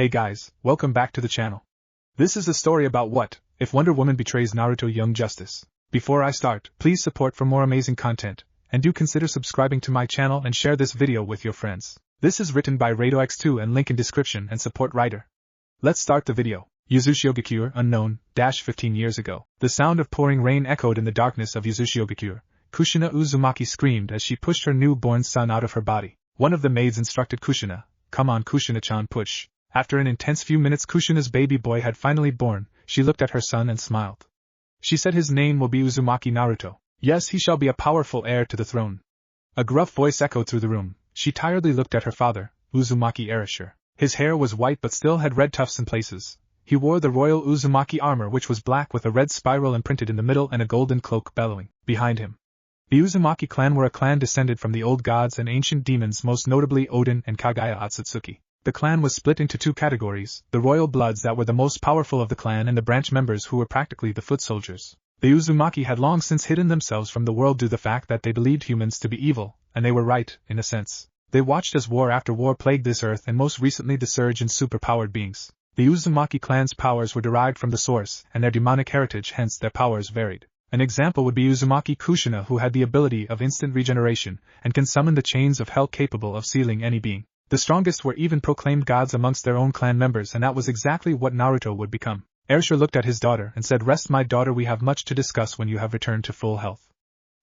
Hey guys, welcome back to the channel. This is a story about what if Wonder Woman betrays Naruto Young Justice. Before I start, please support for more amazing content, and do consider subscribing to my channel and share this video with your friends. This is written by RadoX2 and link in description and support writer. Let's start the video. Uzumaki unknown, 15 years ago. The sound of pouring rain echoed in the darkness of Uzumaki. Kushina Uzumaki screamed as she pushed her newborn son out of her body. One of the maids instructed Kushina, "Come on Kushina-chan, push." After an intense few minutes Kushina's baby boy had finally born, she looked at her son and smiled. She said his name will be Uzumaki Naruto. Yes, he shall be a powerful heir to the throne. A gruff voice echoed through the room. She tiredly looked at her father, Uzumaki Erasure. His hair was white but still had red tufts in places. He wore the royal Uzumaki armor which was black with a red spiral imprinted in the middle and a golden cloak bellowing behind him. The Uzumaki clan were a clan descended from the old gods and ancient demons, most notably Odin and Kagaya Otsutsuki. The clan was split into two categories, the royal bloods that were the most powerful of the clan and the branch members who were practically the foot soldiers. The Uzumaki had long since hidden themselves from the world due to the fact that they believed humans to be evil, and they were right, in a sense. They watched as war after war plagued this earth and most recently the surge in superpowered beings. The Uzumaki clan's powers were derived from the source and their demonic heritage, hence their powers varied. An example would be Uzumaki Kushina, who had the ability of instant regeneration and can summon the chains of hell capable of sealing any being. The strongest were even proclaimed gods amongst their own clan members, and that was exactly what Naruto would become. Erasure looked at his daughter and said, "Rest, my daughter, we have much to discuss when you have returned to full health."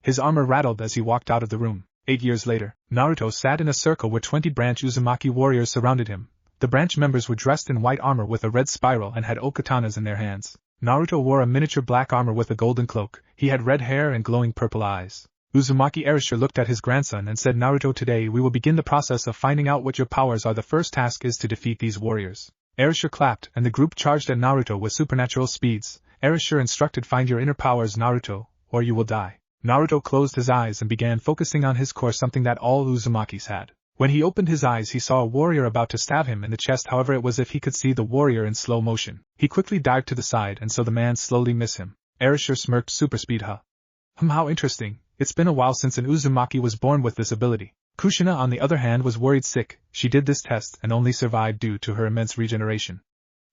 His armor rattled as he walked out of the room. 8 years later, Naruto sat in a circle where 20 branch Uzumaki warriors surrounded him. The branch members were dressed in white armor with a red spiral and had okatanas in their hands. Naruto wore a miniature black armor with a golden cloak. He had red hair and glowing purple eyes. Uzumaki Erasure looked at his grandson and said, "Naruto, today we will begin the process of finding out what your powers are. The first task is to defeat these warriors." Erasure clapped and the group charged at Naruto with supernatural speeds. Erasure instructed, "Find your inner powers, Naruto, or you will die." Naruto closed his eyes and began focusing on his core, something that all Uzumakis had. When he opened his eyes he saw a warrior about to stab him in the chest, however it was as if he could see the warrior in slow motion. He quickly dived to the side and so the man slowly missed him. Erasure smirked, "Super speed, huh? How interesting. It's been a while since an Uzumaki was born with this ability." Kushina on the other hand was worried sick. She did this test and only survived due to her immense regeneration.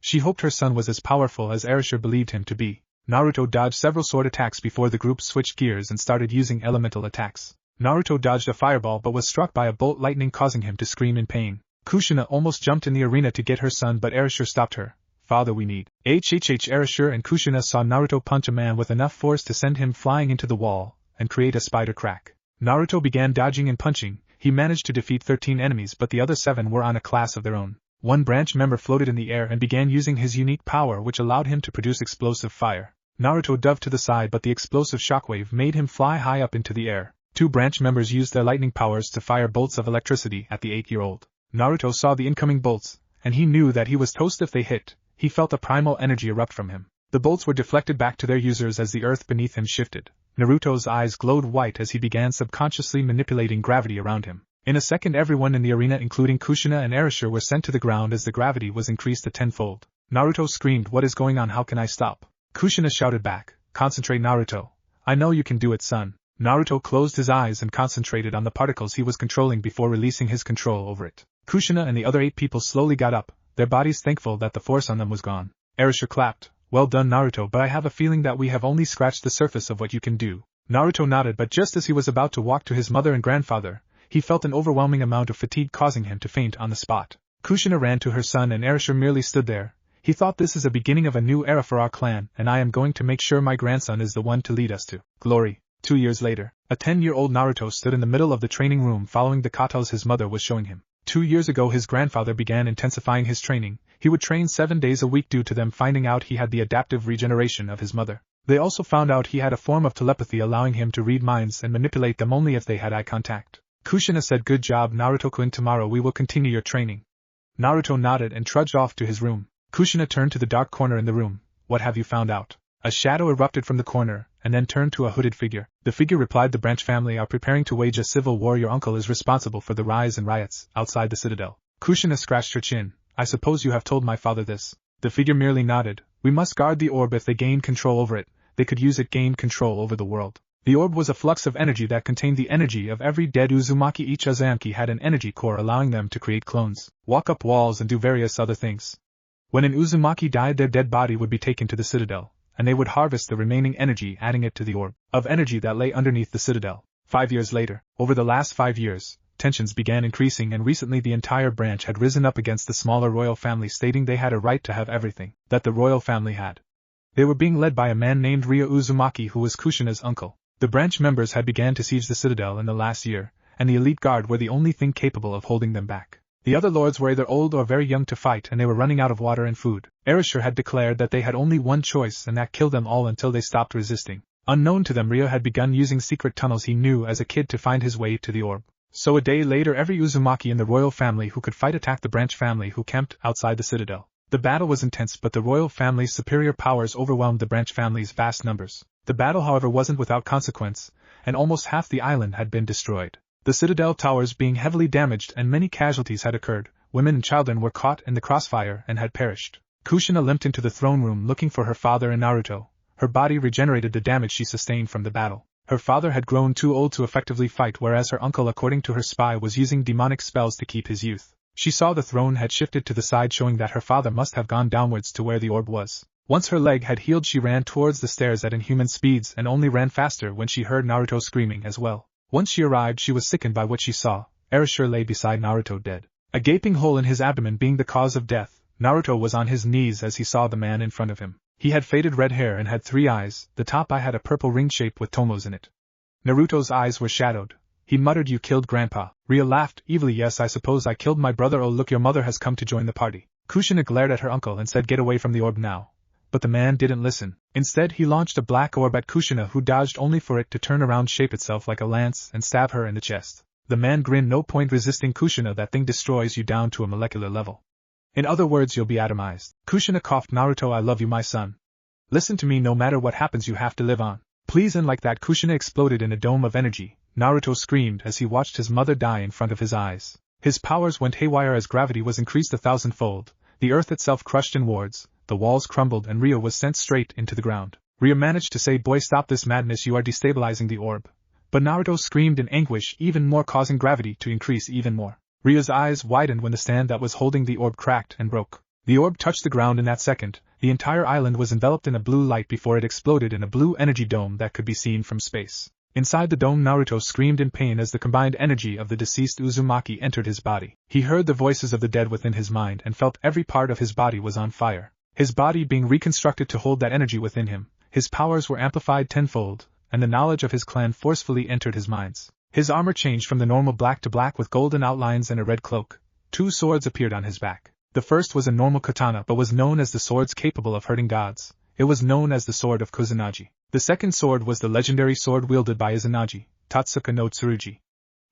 She hoped her son was as powerful as Erasure believed him to be. Naruto dodged several sword attacks before the group switched gears and started using elemental attacks. Naruto dodged a fireball but was struck by a bolt lightning, causing him to scream in pain. Kushina almost jumped in the arena to get her son, but Erasure stopped her. "Father, we need Erasure and Kushina saw Naruto punch a man with enough force to send him flying into the wall and create a spider crack. Naruto began dodging and punching. He managed to defeat 13 enemies, but the other 7 were on a class of their own. One branch member floated in the air and began using his unique power which allowed him to produce explosive fire. Naruto dove to the side, but the explosive shockwave made him fly high up into the air. 2 branch members used their lightning powers to fire bolts of electricity at the 8-year-old. Naruto saw the incoming bolts, and he knew that he was toast if they hit. He felt a primal energy erupt from him. The bolts were deflected back to their users as the earth beneath him shifted. Naruto's eyes glowed white as he began subconsciously manipulating gravity around him. In a second everyone in the arena including Kushina and Erasure were sent to the ground as the gravity was increased 10-fold. Naruto screamed, "What is going on? How can I stop?" Kushina shouted back, "Concentrate, Naruto. I know you can do it, son." Naruto closed his eyes and concentrated on the particles he was controlling before releasing his control over it. Kushina and the other 8 people slowly got up, their bodies thankful that the force on them was gone. Erasure clapped, "Well done, Naruto, but I have a feeling that we have only scratched the surface of what you can do." Naruto nodded, but just as he was about to walk to his mother and grandfather, he felt an overwhelming amount of fatigue causing him to faint on the spot. Kushina ran to her son and Erasure merely stood there. He thought, "This is a beginning of a new era for our clan, and I am going to make sure my grandson is the one to lead us to glory." 2 years later, a 10-year-old Naruto stood in the middle of the training room following the katas his mother was showing him. 2 years ago his grandfather began intensifying his training. He would train 7 days a week due to them finding out he had the adaptive regeneration of his mother. They also found out he had a form of telepathy allowing him to read minds and manipulate them only if they had eye contact. Kushina said, "Good job, Naruto-kun, tomorrow we will continue your training." Naruto nodded and trudged off to his room. Kushina turned to the dark corner in the room. "What have you found out?" A shadow erupted from the corner, and then turned to a hooded figure. The figure replied, "The Branch family are preparing to wage a civil war. Your uncle is responsible for the rise and riots outside the citadel." Kushina scratched her chin. "I suppose you have told my father this." The figure merely nodded. "We must guard the orb. If they gain control over it, they could use it gain control over the world. The orb was a flux of energy that contained the energy of every dead Uzumaki. Each Uzumaki had an energy core allowing them to create clones, walk up walls and do various other things. When an Uzumaki died, their dead body would be taken to the citadel, and they would harvest the remaining energy, adding it to the orb of energy that lay underneath the citadel. 5 years later, over the last 5 years, tensions began increasing, and recently the entire branch had risen up against the smaller royal family, stating they had a right to have everything that the royal family had. They were being led by a man named Ryo Uzumaki, who was Kushina's uncle. The branch members had begun to siege the citadel in the last year, and the elite guard were the only thing capable of holding them back. The other lords were either old or very young to fight, and they were running out of water and food. Erasure had declared that they had only one choice, and that kill them all until they stopped resisting. Unknown to them, Ryo had begun using secret tunnels he knew as a kid to find his way to the orb. So a day later, every Uzumaki in the royal family who could fight attacked the branch family who camped outside the citadel. The battle was intense, but the royal family's superior powers overwhelmed the branch family's vast numbers. The battle, however, wasn't without consequence, and almost half the island had been destroyed. The citadel towers being heavily damaged, and many casualties had occurred. Women and children were caught in the crossfire and had perished. Kushina limped into the throne room looking for her father and Naruto. Her body regenerated the damage she sustained from the battle. Her father had grown too old to effectively fight, whereas her uncle, according to her spy, was using demonic spells to keep his youth. She saw the throne had shifted to the side, showing that her father must have gone downwards to where the orb was. Once her leg had healed, she ran towards the stairs at inhuman speeds and only ran faster when she heard Naruto screaming as well. Once she arrived, she was sickened by what she saw. Erasure lay beside Naruto dead. A gaping hole in his abdomen being the cause of death, Naruto was on his knees as he saw the man in front of him. He had faded red hair and had 3 eyes. The top eye had a purple ring shape with tomos in it. Naruto's eyes were shadowed. He muttered, "You killed Grandpa." Ryo laughed evilly. "Yes, I suppose I killed my brother. Oh look, your mother has come to join the party." Kushina glared at her uncle and said, "Get away from the orb now." But the man didn't listen. Instead, he launched a black orb at Kushina, who dodged only for it to turn around, shape itself like a lance, and stab her in the chest. The man grinned. "No point resisting, Kushina. That thing destroys you down to a molecular level. In other words, you'll be atomized." Kushina coughed. "Naruto, I love you, my son. Listen to me, no matter what happens you have to live on. Please." And like that, Kushina exploded in a dome of energy. Naruto screamed as he watched his mother die in front of his eyes. His powers went haywire as gravity was increased 1,000-fold. The earth itself crushed in wards, the walls crumbled, and Ryo was sent straight into the ground. Ryo managed to say, "Boy, stop this madness, you are destabilizing the orb." But Naruto screamed in anguish even more, causing gravity to increase even more. Ryo's eyes widened when the stand that was holding the orb cracked and broke. The orb touched the ground in that second. The entire island was enveloped in a blue light before it exploded in a blue energy dome that could be seen from space. Inside the dome, Naruto screamed in pain as the combined energy of the deceased Uzumaki entered his body. He heard the voices of the dead within his mind and felt every part of his body was on fire. His body being reconstructed to hold that energy within him, his powers were amplified tenfold, and the knowledge of his clan forcefully entered his minds. His armor changed from the normal black to black with golden outlines and a red cloak. 2 swords appeared on his back. The first was a normal katana, but was known as the swords capable of hurting gods. It was known as the sword of Kusanagi. The second sword was the legendary sword wielded by Izanagi, Tatsuka no Tsurugi.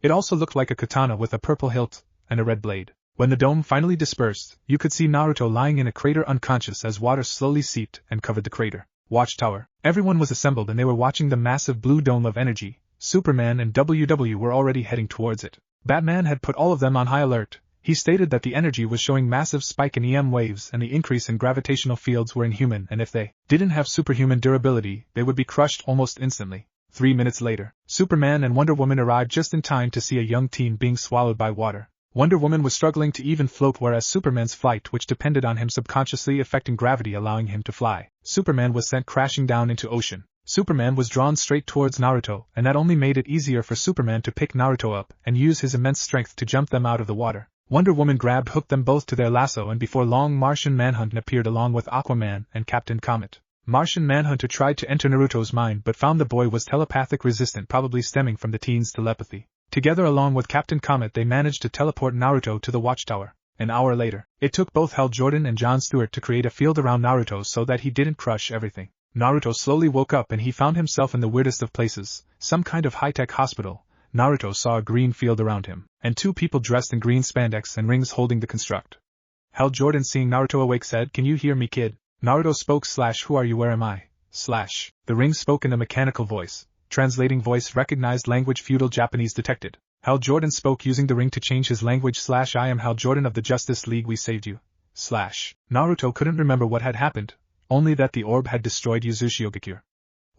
It also looked like a katana with a purple hilt and a red blade. When the dome finally dispersed, you could see Naruto lying in a crater unconscious as water slowly seeped and covered the crater. Watchtower. Everyone was assembled and they were watching the massive blue dome of energy. Superman and WW were already heading towards it. Batman had put all of them on high alert. He stated that the energy was showing massive spike in EM waves and the increase in gravitational fields were inhuman, and if they didn't have superhuman durability, they would be crushed almost instantly. 3 minutes later, Superman and Wonder Woman arrived just in time to see a young teen being swallowed by water. Wonder Woman was struggling to even float, whereas Superman's flight, which depended on him subconsciously affecting gravity allowing him to fly, Superman was sent crashing down into ocean. Superman was drawn straight towards Naruto, and that only made it easier for Superman to pick Naruto up and use his immense strength to jump them out of the water. Wonder Woman hooked them both to their lasso, and before long Martian Manhunter appeared along with Aquaman and Captain Comet. Martian Manhunter tried to enter Naruto's mind but found the boy was telepathic resistant, probably stemming from the teen's telepathy. Together along with Captain Comet they managed to teleport Naruto to the Watchtower. An hour later, it took both Hal Jordan and Jon Stewart to create a field around Naruto so that he didn't crush everything. Naruto slowly woke up and he found himself in the weirdest of places, some kind of high-tech hospital. Naruto saw a green field around him, and 2 people dressed in green spandex and rings holding the construct. Hal Jordan, seeing Naruto awake, said, "Can you hear me, kid?" Naruto spoke, "Who are you, where am I?" The ring spoke in a mechanical voice. Translating voice recognized language feudal Japanese detected. Hal Jordan spoke using the ring to change his language, "I am Hal Jordan of the Justice League, we saved you." Naruto couldn't remember what had happened, only that the orb had destroyed Yuzushiogakure.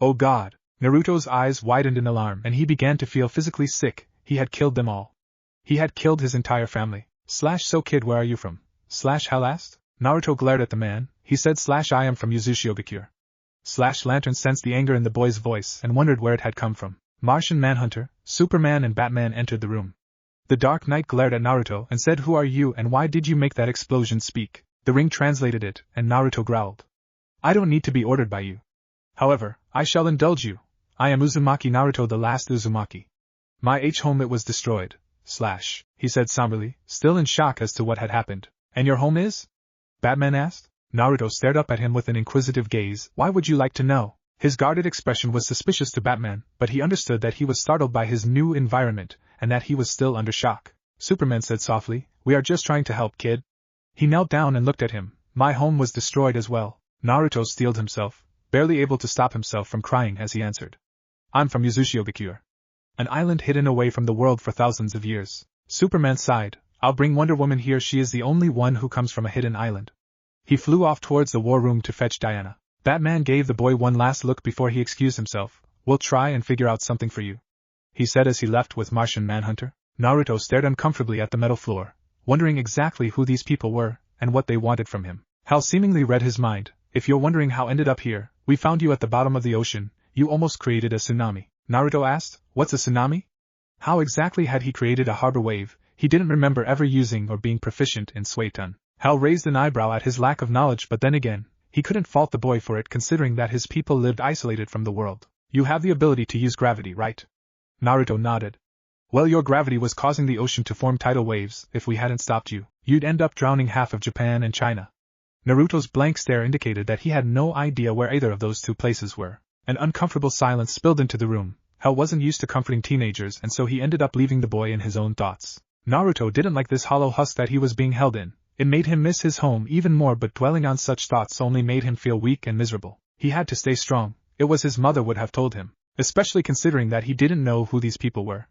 "Oh God!" Naruto's eyes widened in alarm and he began to feel physically sick. He had killed them all. He had killed his entire family. So kid, where are you from? Hal asked. Naruto glared at the man. He said I am from Uzumaki. Lantern sensed the anger in the boy's voice and wondered where it had come from. Martian Manhunter, Superman and Batman entered the room. The Dark Knight glared at Naruto and said, who are you and why did you make that explosion speak? The ring translated it, and Naruto growled. I don't need to be ordered by you. However, I shall indulge you. I am Uzumaki Naruto, the last Uzumaki. My home, it was destroyed. He said somberly, still in shock as to what had happened. And your home is? Batman asked. Naruto stared up at him with an inquisitive gaze. Why would you like to know? His guarded expression was suspicious to Batman, but he understood that he was startled by his new environment, and that he was still under shock. Superman said softly, we are just trying to help, kid. He knelt down and looked at him. My home was destroyed as well. Naruto steeled himself, barely able to stop himself from crying as he answered. I'm from Uzumaki. An island hidden away from the world for thousands of years. Superman sighed. I'll bring Wonder Woman here, she is the only one who comes from a hidden island. He flew off towards the war room to fetch Diana. Batman gave the boy one last look before he excused himself. We'll try and figure out something for you, he said as he left with Martian Manhunter. Naruto stared uncomfortably at the metal floor, wondering exactly who these people were, and what they wanted from him. Hal seemingly read his mind. If you're wondering how I ended up here, we found you at the bottom of the ocean. You almost created a tsunami. Naruto asked, what's a tsunami? How exactly had he created a harbor wave? He didn't remember ever using or being proficient in Suiton. Hal raised an eyebrow at his lack of knowledge, but then again, he couldn't fault the boy for it considering that his people lived isolated from the world. You have the ability to use gravity, right? Naruto nodded. Well, your gravity was causing the ocean to form tidal waves. If we hadn't stopped you, you'd end up drowning half of Japan and China. Naruto's blank stare indicated that he had no idea where either of those two places were. An uncomfortable silence spilled into the room. Hal wasn't used to comforting teenagers, and so he ended up leaving the boy in his own thoughts. Naruto didn't like this hollow husk that he was being held in. It made him miss his home even more, but dwelling on such thoughts only made him feel weak and miserable. He had to stay strong. It was his mother would have told him, especially considering that he didn't know who these people were.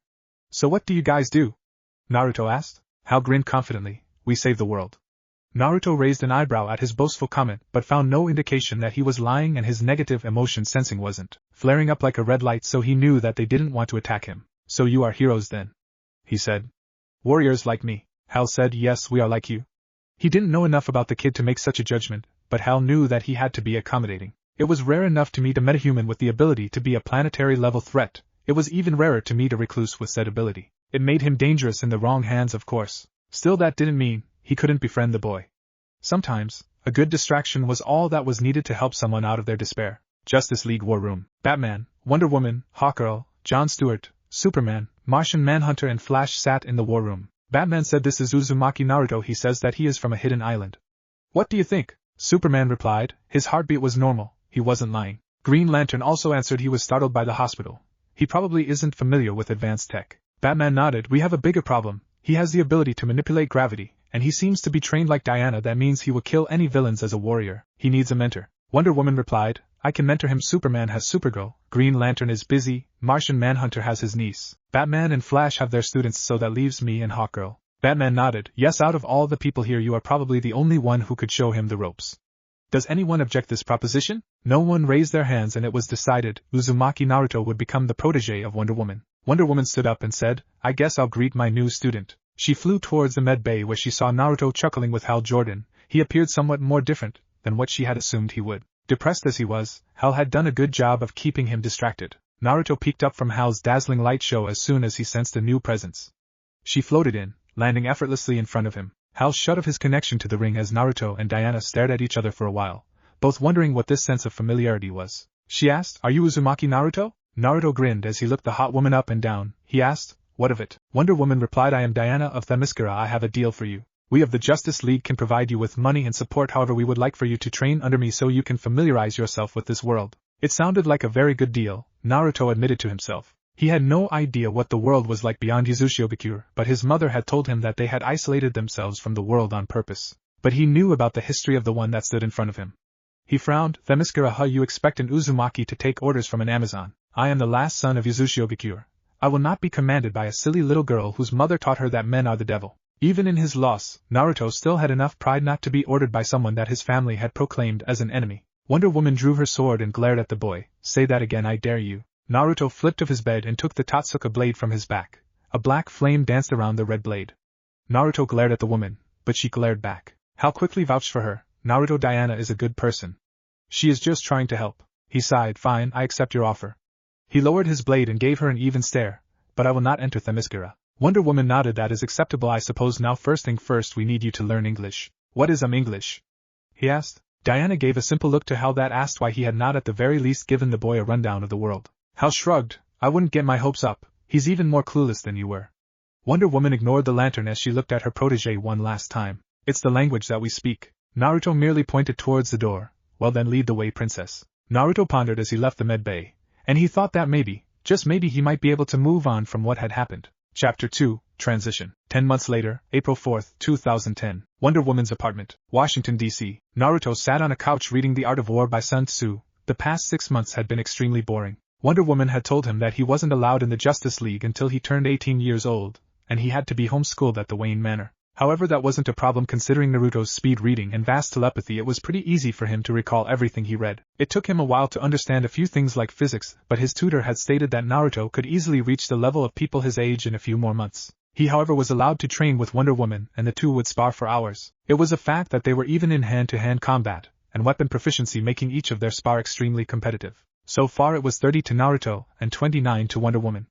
So what do you guys do? Naruto asked. Hal grinned confidently. We save the world. Naruto raised an eyebrow at his boastful comment, but found no indication that he was lying, and his negative emotion sensing wasn't flaring up like a red light, so he knew that they didn't want to attack him. So you are heroes then? He said. Warriors like me. Hal said, yes, we are like you. He didn't know enough about the kid to make such a judgment, but Hal knew that he had to be accommodating. It was rare enough to meet a metahuman with the ability to be a planetary-level threat. It was even rarer to meet a recluse with said ability. It made him dangerous in the wrong hands, of course. Still, that didn't mean he couldn't befriend the boy. Sometimes, a good distraction was all that was needed to help someone out of their despair. Justice League War Room. Batman, Wonder Woman, Hawkgirl, Jon Stewart, Superman, Martian Manhunter and Flash sat in the war room. Batman said, this is Uzumaki Naruto. He says that he is from a hidden island. What do you think? Superman replied. His heartbeat was normal. He wasn't lying. Green Lantern also answered he was startled by the hospital. He probably isn't familiar with advanced tech. Batman nodded. We have a bigger problem. He has the ability to manipulate gravity, and he seems to be trained like Diana. That means he will kill any villains as a warrior. He needs a mentor. Wonder Woman replied. I can mentor him. Superman has Supergirl. Green Lantern is busy. Martian Manhunter has his niece. Batman and Flash have their students, so that leaves me and Hawkgirl. Batman nodded. Yes, out of all the people here, you are probably the only one who could show him the ropes. Does anyone object this proposition? No one raised their hands, and it was decided Uzumaki Naruto would become the protégé of Wonder Woman. Wonder Woman stood up and said, I guess I'll greet my new student. She flew towards the med bay where she saw Naruto chuckling with Hal Jordan. He appeared somewhat more different than what she had assumed he would. Depressed as he was, Hal had done a good job of keeping him distracted. Naruto peeked up from Hal's dazzling light show as soon as he sensed a new presence. She floated in, landing effortlessly in front of him. Hal shut off his connection to the ring as Naruto and Diana stared at each other for a while, both wondering what this sense of familiarity was. She asked, Are you Uzumaki Naruto? Naruto grinned as he looked the hot woman up and down. He asked, What of it? Wonder Woman replied, I am Diana of Themyscira. I have a deal for you. We of the Justice League can provide you with money and support. However, we would like for you to train under me so you can familiarize yourself with this world. It sounded like a very good deal, Naruto admitted to himself. He had no idea what the world was like beyond Uzumaki, but his mother had told him that they had isolated themselves from the world on purpose. But he knew about the history of the one that stood in front of him. He frowned. Themyscira, you expect an Uzumaki to take orders from an Amazon. I am the last son of Uzumaki. I will not be commanded by a silly little girl whose mother taught her that men are the devil. Even in his loss, Naruto still had enough pride not to be ordered by someone that his family had proclaimed as an enemy. Wonder Woman drew her sword and glared at the boy. Say that again, I dare you. Naruto flipped off his bed and took the Totsuka blade from his back. A black flame danced around the red blade. Naruto glared at the woman, but she glared back. Hal quickly vouched for her. Naruto, Diana is a good person. She is just trying to help. He sighed. Fine, I accept your offer. He lowered his blade and gave her an even stare. But I will not enter Themyscira. Wonder Woman nodded. That is acceptable, I suppose. Now first thing first, we need you to learn English. What is English? He asked. Diana gave a simple look to Hal that asked why he had not at the very least given the boy a rundown of the world. Hal shrugged. I wouldn't get my hopes up. He's even more clueless than you were. Wonder Woman ignored the lantern as she looked at her protégé one last time. It's the language that we speak. Naruto merely pointed towards the door. Well then, lead the way, princess. Naruto pondered as he left the med bay. And he thought that maybe, just maybe, he might be able to move on from what had happened. Chapter 2, Transition. 10 months later, April 4, 2010. Wonder Woman's apartment, Washington, D.C. Naruto sat on a couch reading The Art of War by Sun Tzu. The past 6 months had been extremely boring. Wonder Woman had told him that he wasn't allowed in the Justice League until he turned 18 years old, and he had to be homeschooled at the Wayne Manor. However, that wasn't a problem considering Naruto's speed reading and vast telepathy. It was pretty easy for him to recall everything he read. It took him a while to understand a few things like physics, but his tutor had stated that Naruto could easily reach the level of people his age in a few more months. He, however, was allowed to train with Wonder Woman, and the two would spar for hours. It was a fact that they were even in hand-to-hand combat, and weapon proficiency making each of their spar extremely competitive. So far it was 30 to Naruto, and 29 to Wonder Woman.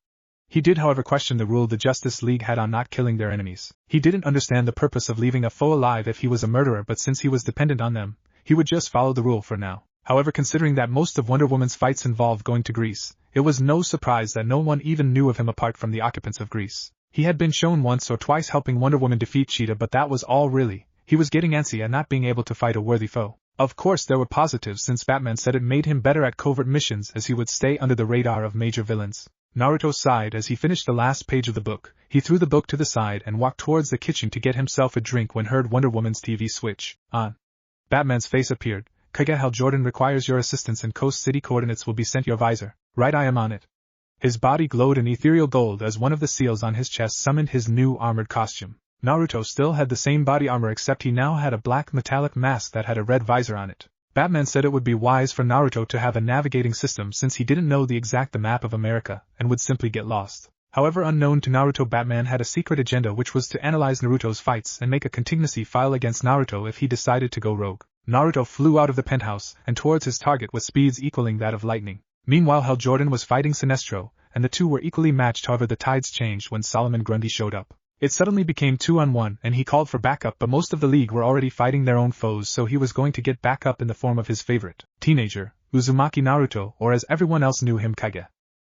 He did, however, question the rule the Justice League had on not killing their enemies. He didn't understand the purpose of leaving a foe alive if he was a murderer, but since he was dependent on them, he would just follow the rule for now. However, considering that most of Wonder Woman's fights involved going to Greece, it was no surprise that no one even knew of him apart from the occupants of Greece. He had been shown once or twice helping Wonder Woman defeat Cheetah, but that was all really. He was getting antsy at not being able to fight a worthy foe. Of course there were positives, since Batman said it made him better at covert missions as he would stay under the radar of major villains. Naruto sighed as he finished the last page of the book. He threw the book to the side and walked towards the kitchen to get himself a drink when heard Wonder Woman's TV switch on. Batman's face appeared. Kage, Hal Jordan requires your assistance and Coast City coordinates will be sent your visor. Right, I am on it. His body glowed in ethereal gold as one of the seals on his chest summoned his new armored costume. Naruto still had the same body armor, except he now had a black metallic mask that had a red visor on it. Batman said it would be wise for Naruto to have a navigating system since he didn't know the exact map of America and would simply get lost. However, unknown to Naruto, Batman had a secret agenda, which was to analyze Naruto's fights and make a contingency file against Naruto if he decided to go rogue. Naruto flew out of the penthouse and towards his target with speeds equaling that of lightning. Meanwhile, Hal Jordan was fighting Sinestro, and the two were equally matched. However, the tides changed when Solomon Grundy showed up. It suddenly became 2-on-1 and he called for backup, but most of the league were already fighting their own foes, so he was going to get backup in the form of his favorite teenager, Uzumaki Naruto, or as everyone else knew him, Kage.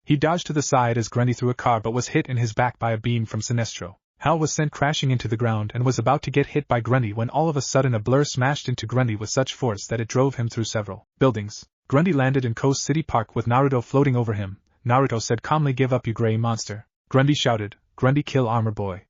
He dodged to the side as Grundy threw a car but was hit in his back by a beam from Sinestro. Hal was sent crashing into the ground and was about to get hit by Grundy when all of a sudden a blur smashed into Grundy with such force that it drove him through several buildings. Grundy landed in Coast City Park with Naruto floating over him. Naruto said calmly, "Give up, you gray monster." Grundy shouted, "Grundy, kill Armor Boy."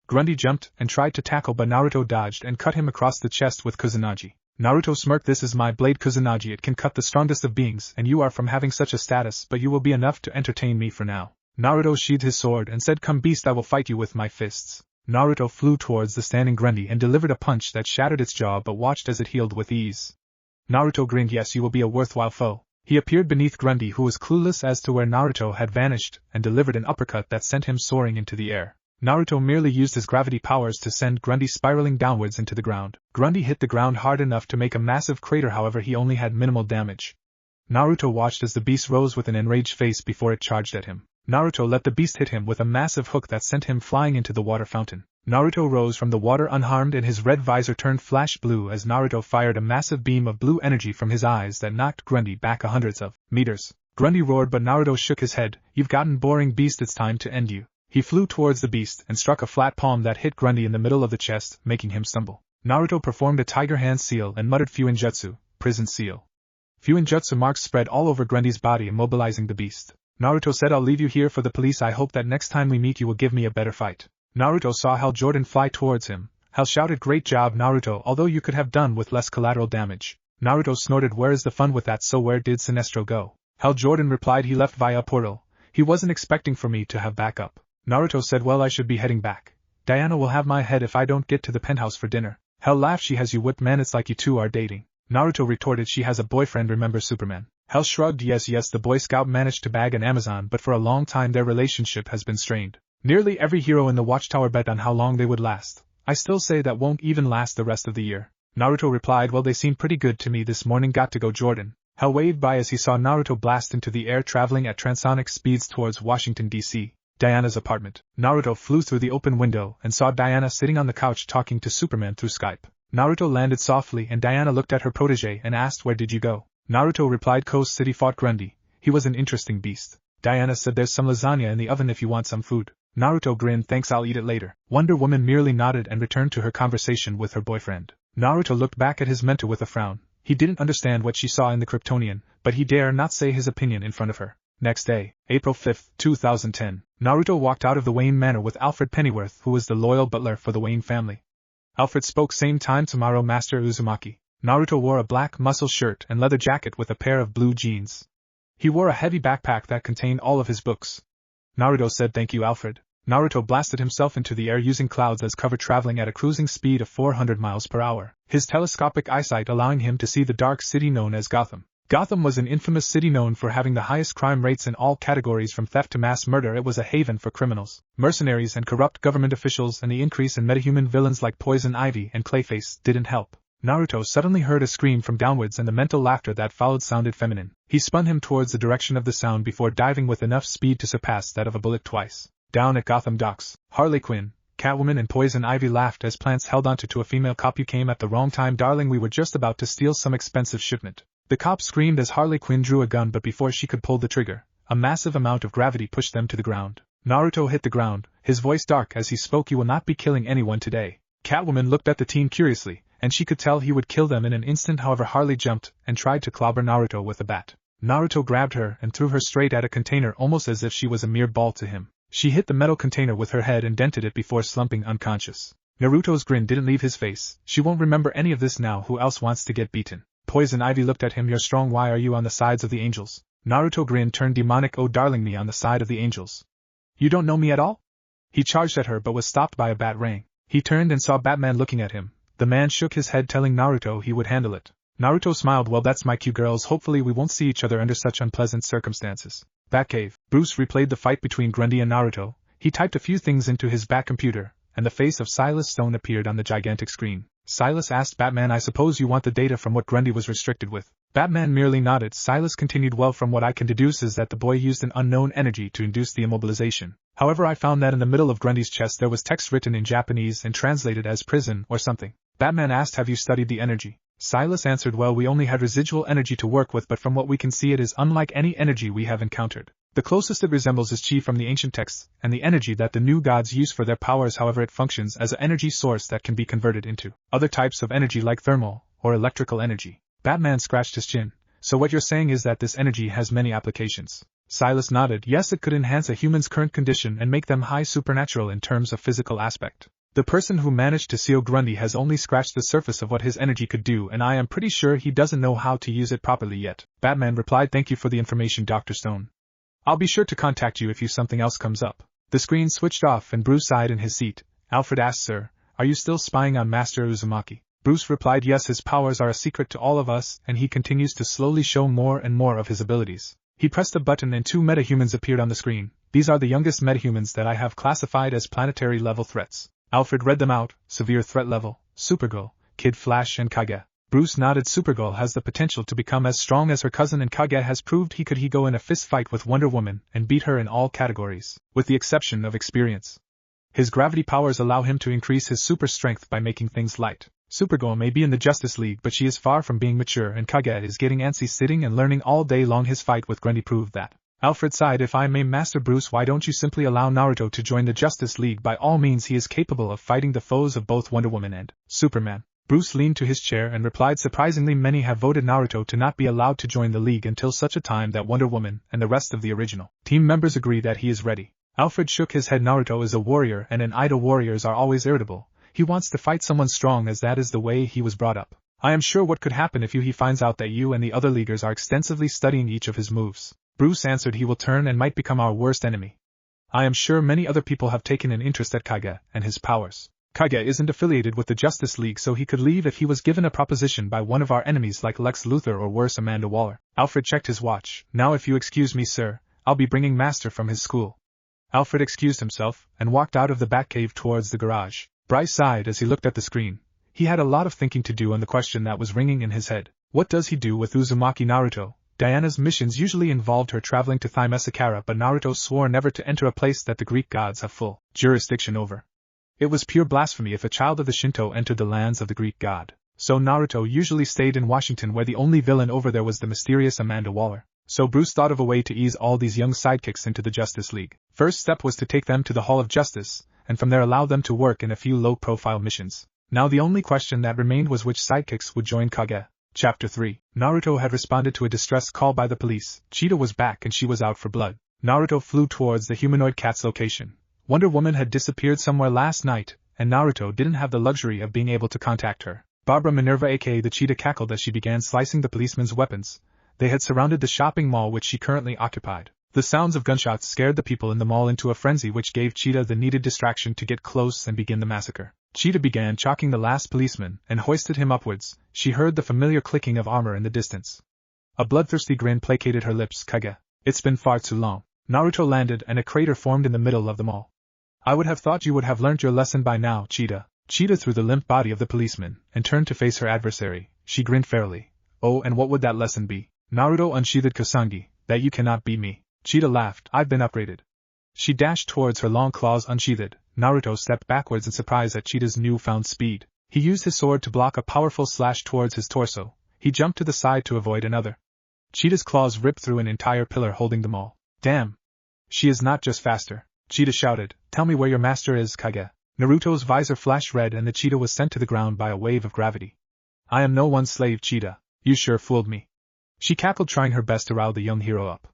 Grundy jumped and tried to tackle, but Naruto dodged and cut him across the chest with Kusanagi. Naruto smirked, "This is my blade Kusanagi, it can cut the strongest of beings, and you are from having such a status, but you will be enough to entertain me for now." Naruto sheathed his sword and said, "Come beast, I will fight you with my fists." Naruto flew towards the standing Grundy and delivered a punch that shattered its jaw but watched as it healed with ease. Naruto grinned. "Yes, you will be a worthwhile foe." He appeared beneath Grundy, who was clueless as to where Naruto had vanished, and delivered an uppercut that sent him soaring into the air. Naruto merely used his gravity powers to send Grundy spiraling downwards into the ground. Grundy hit the ground hard enough to make a massive crater, however he only had minimal damage. Naruto watched as the beast rose with an enraged face before it charged at him. Naruto let the beast hit him with a massive hook that sent him flying into the water fountain. Naruto rose from the water unharmed and his red visor turned flash blue as Naruto fired a massive beam of blue energy from his eyes that knocked Grundy back hundreds of meters. Grundy roared, but Naruto shook his head. "You've gotten boring, beast, it's time to end you." He flew towards the beast and struck a flat palm that hit Grundy in the middle of the chest, making him stumble. Naruto performed a tiger hand seal and muttered, "Fuinjutsu, prison seal." Fuinjutsu marks spread all over Grundy's body, immobilizing the beast. Naruto said, "I'll leave you here for the police. I hope that next time we meet you will give me a better fight." Naruto saw Hal Jordan fly towards him. Hal shouted, "Great job, Naruto, although you could have done with less collateral damage." Naruto snorted, "Where is the fun with that? So where did Sinestro go?" Hal Jordan replied, "He left via portal. He wasn't expecting for me to have backup." Naruto said, "Well, I should be heading back. Diana will have my head if I don't get to the penthouse for dinner." Hal laughed, "She has you whipped, man, it's like you two are dating." Naruto retorted, "She has a boyfriend, remember Superman." Hell shrugged. Yes, the Boy Scout managed to bag an Amazon, but for a long time their relationship has been strained. Nearly every hero in the Watchtower bet on how long they would last. I still say that won't even last the rest of the year. Naruto replied, well, they seem pretty good to me this morning. Got to go, Jordan. Hell waved by as he saw Naruto blast into the air, traveling at transonic speeds towards Washington, D.C. Diana's apartment. Naruto flew through the open window and saw Diana sitting on the couch talking to Superman through Skype. Naruto landed softly and Diana looked at her protégé and asked, where did you go? Naruto replied, Coast City, fought Grundy. He was an interesting beast. Diana said, there's some lasagna in the oven if you want some food. Naruto grinned, thanks, I'll eat it later. Wonder Woman merely nodded and returned to her conversation with her boyfriend. Naruto looked back at his mentor with a frown. He didn't understand what she saw in the Kryptonian, but he dare not say his opinion in front of her. Next day, April 5, 2010, Naruto walked out of the Wayne Manor with Alfred Pennyworth, who was the loyal butler for the Wayne family. Alfred spoke, same time tomorrow, Master Uzumaki. Naruto wore a black muscle shirt and leather jacket with a pair of blue jeans. He wore a heavy backpack that contained all of his books. Naruto said, thank you, Alfred. Naruto blasted himself into the air using clouds as cover, traveling at a cruising speed of 400 miles per hour, his telescopic eyesight allowing him to see the dark city known as Gotham. Gotham was an infamous city known for having the highest crime rates in all categories from theft to mass murder. It was a haven for criminals, mercenaries and corrupt government officials, and the increase in metahuman villains like Poison Ivy and Clayface didn't help. Naruto suddenly heard a scream from downwards and the mental laughter that followed sounded feminine. He spun him towards the direction of the sound before diving with enough speed to surpass that of a bullet twice. Down at Gotham docks, Harley Quinn, Catwoman and Poison Ivy laughed as Plants held onto to a female cop. You came at the wrong time, darling, we were just about to steal some expensive shipment. The cop screamed as Harley Quinn drew a gun, but before she could pull the trigger, a massive amount of gravity pushed them to the ground. Naruto hit the ground, his voice dark as he spoke, you will not be killing anyone today. Catwoman looked at the teen curiously, and she could tell he would kill them in an instant. However, Harley jumped and tried to clobber Naruto with a bat. Naruto grabbed her and threw her straight at a container almost as if she was a mere ball to him. She hit the metal container with her head and dented it before slumping unconscious. Naruto's grin didn't leave his face. She won't remember any of this now. Who else wants to get beaten? Poison Ivy looked at him. You're strong. Why are you on the sides of the angels? Naruto grinned, turned demonic. Oh darling, me on the side of the angels. You don't know me at all? He charged at her but was stopped by a batarang. He turned and saw Batman looking at him. The man shook his head, telling Naruto he would handle it. Naruto smiled. Well, that's my cue, girls. Hopefully we won't see each other under such unpleasant circumstances. Batcave. Bruce replayed the fight between Grundy and Naruto. He typed a few things into his Bat computer, and the face of Silas Stone appeared on the gigantic screen. Silas asked Batman, I suppose you want the data from what Grundy was restricted with? Batman merely nodded. Silas continued, well, from what I can deduce is that the boy used an unknown energy to induce the immobilization. However, I found that in the middle of Grundy's chest there was text written in Japanese and translated as prison or something. Batman asked, have you studied the energy? Silas answered, well, we only had residual energy to work with, but from what we can see it is unlike any energy we have encountered. The closest it resembles is chi from the ancient texts, and the energy that the new gods use for their powers. However, it functions as an energy source that can be converted into other types of energy like thermal or electrical energy. Batman scratched his chin. So what you're saying is that this energy has many applications? Silas nodded. Yes, it could enhance a human's current condition and make them high supernatural in terms of physical aspect. The person who managed to seal Grundy has only scratched the surface of what his energy could do, and I am pretty sure he doesn't know how to use it properly yet. Batman replied, thank you for the information, Dr. Stone. I'll be sure to contact you if something else comes up. The screen switched off and Bruce sighed in his seat. Alfred asked, sir, are you still spying on Master Uzumaki? Bruce replied, yes, his powers are a secret to all of us, and he continues to slowly show more and more of his abilities. He pressed a button and 2 metahumans appeared on the screen. These are the youngest metahumans that I have classified as planetary level threats. Alfred read them out: severe threat level, Supergirl, Kid Flash and Kage. Bruce nodded. Supergirl has the potential to become as strong as her cousin, and Kage has proved he could go in a fist fight with Wonder Woman and beat her in all categories, with the exception of experience. His gravity powers allow him to increase his super strength by making things light. Supergirl may be in the Justice League, but she is far from being mature, and Kage is getting antsy sitting and learning all day long. His fight with Grundy proved that. Alfred sighed. If I may, Master Bruce, why don't you simply allow Naruto to join the Justice League? By all means, he is capable of fighting the foes of both Wonder Woman and Superman. Bruce leaned to his chair and replied, surprisingly many have voted Naruto to not be allowed to join the League until such a time that Wonder Woman and the rest of the original team members agree that he is ready. Alfred shook his head. Naruto is a warrior, and in Ido warriors are always irritable. He wants to fight someone strong, as that is the way he was brought up. I am sure what could happen if he finds out that you and the other leaguers are extensively studying each of his moves. Bruce answered, he will turn and might become our worst enemy. I am sure many other people have taken an interest at Kage and his powers. Kage isn't affiliated with the Justice League, so he could leave if he was given a proposition by one of our enemies like Lex Luthor or worse Amanda Waller. Alfred checked his watch. Now if you excuse me, sir, I'll be bringing Master from his school. Alfred excused himself and walked out of the Batcave towards the garage. Bryce sighed as he looked at the screen. He had a lot of thinking to do on the question that was ringing in his head. What does he do with Uzumaki Naruto? Diana's missions usually involved her traveling to Thymesakara, but Naruto swore never to enter a place that the Greek gods have full jurisdiction over. It was pure blasphemy if a child of the Shinto entered the lands of the Greek god. So Naruto usually stayed in Washington, where the only villain over there was the mysterious Amanda Waller. So Bruce thought of a way to ease all these young sidekicks into the Justice League. First step was to take them to the Hall of Justice, and from there allow them to work in a few low-profile missions. Now the only question that remained was which sidekicks would join Kage. Chapter 3. Naruto had responded to a distress call by the police. Cheetah was back and she was out for blood. Naruto flew towards the humanoid cat's location. Wonder Woman had disappeared somewhere last night, and Naruto didn't have the luxury of being able to contact her. Barbara Minerva aka the cheetah cackled as she began slicing the policeman's weapons. They had surrounded the shopping mall which she currently occupied. The sounds of gunshots scared the people in the mall into a frenzy, which gave Cheetah the needed distraction to get close and begin the massacre. Cheetah began chalking the last policeman and hoisted him upwards. She heard the familiar clicking of armor in the distance. A bloodthirsty grin placated her lips. Kage. It's been far too long. Naruto landed and a crater formed in the middle of the mall. I would have thought you would have learnt your lesson by now, Cheetah. Cheetah threw the limp body of the policeman and turned to face her adversary. She grinned fairly. Oh, and what would that lesson be? Naruto unsheathed Kosangi, that you cannot beat me. Cheetah laughed. I've been upgraded. She dashed towards her long claws unsheathed. Naruto stepped backwards in surprise at Cheetah's newfound speed. He used his sword to block a powerful slash towards his torso. He jumped to the side to avoid another. Cheetah's claws ripped through an entire pillar holding them all. Damn! She is not just faster. Cheetah shouted. Tell me where your master is, Kage. Naruto's visor flashed red and the cheetah was sent to the ground by a wave of gravity. I am no one's slave, Cheetah. You sure fooled me. She cackled, trying her best to rile the young hero up.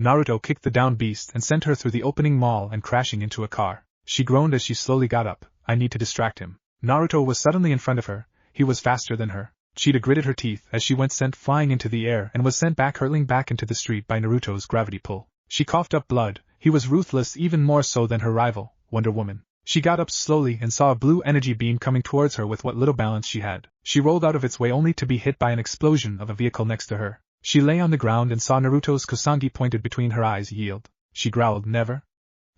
Naruto kicked the downed beast and sent her through the opening mall and crashing into a car. She groaned as she slowly got up. I need to distract him. Naruto was suddenly in front of her. He was faster than her. Cheetah gritted her teeth as she went sent flying into the air and was sent back hurtling back into the street by Naruto's gravity pull. She coughed up blood. He was ruthless, even more so than her rival, Wonder Woman. She got up slowly and saw a blue energy beam coming towards her with what little balance she had. She rolled out of its way only to be hit by an explosion of a vehicle next to her. She lay on the ground and saw Naruto's Kosangi pointed between her eyes. Yield. She growled, never.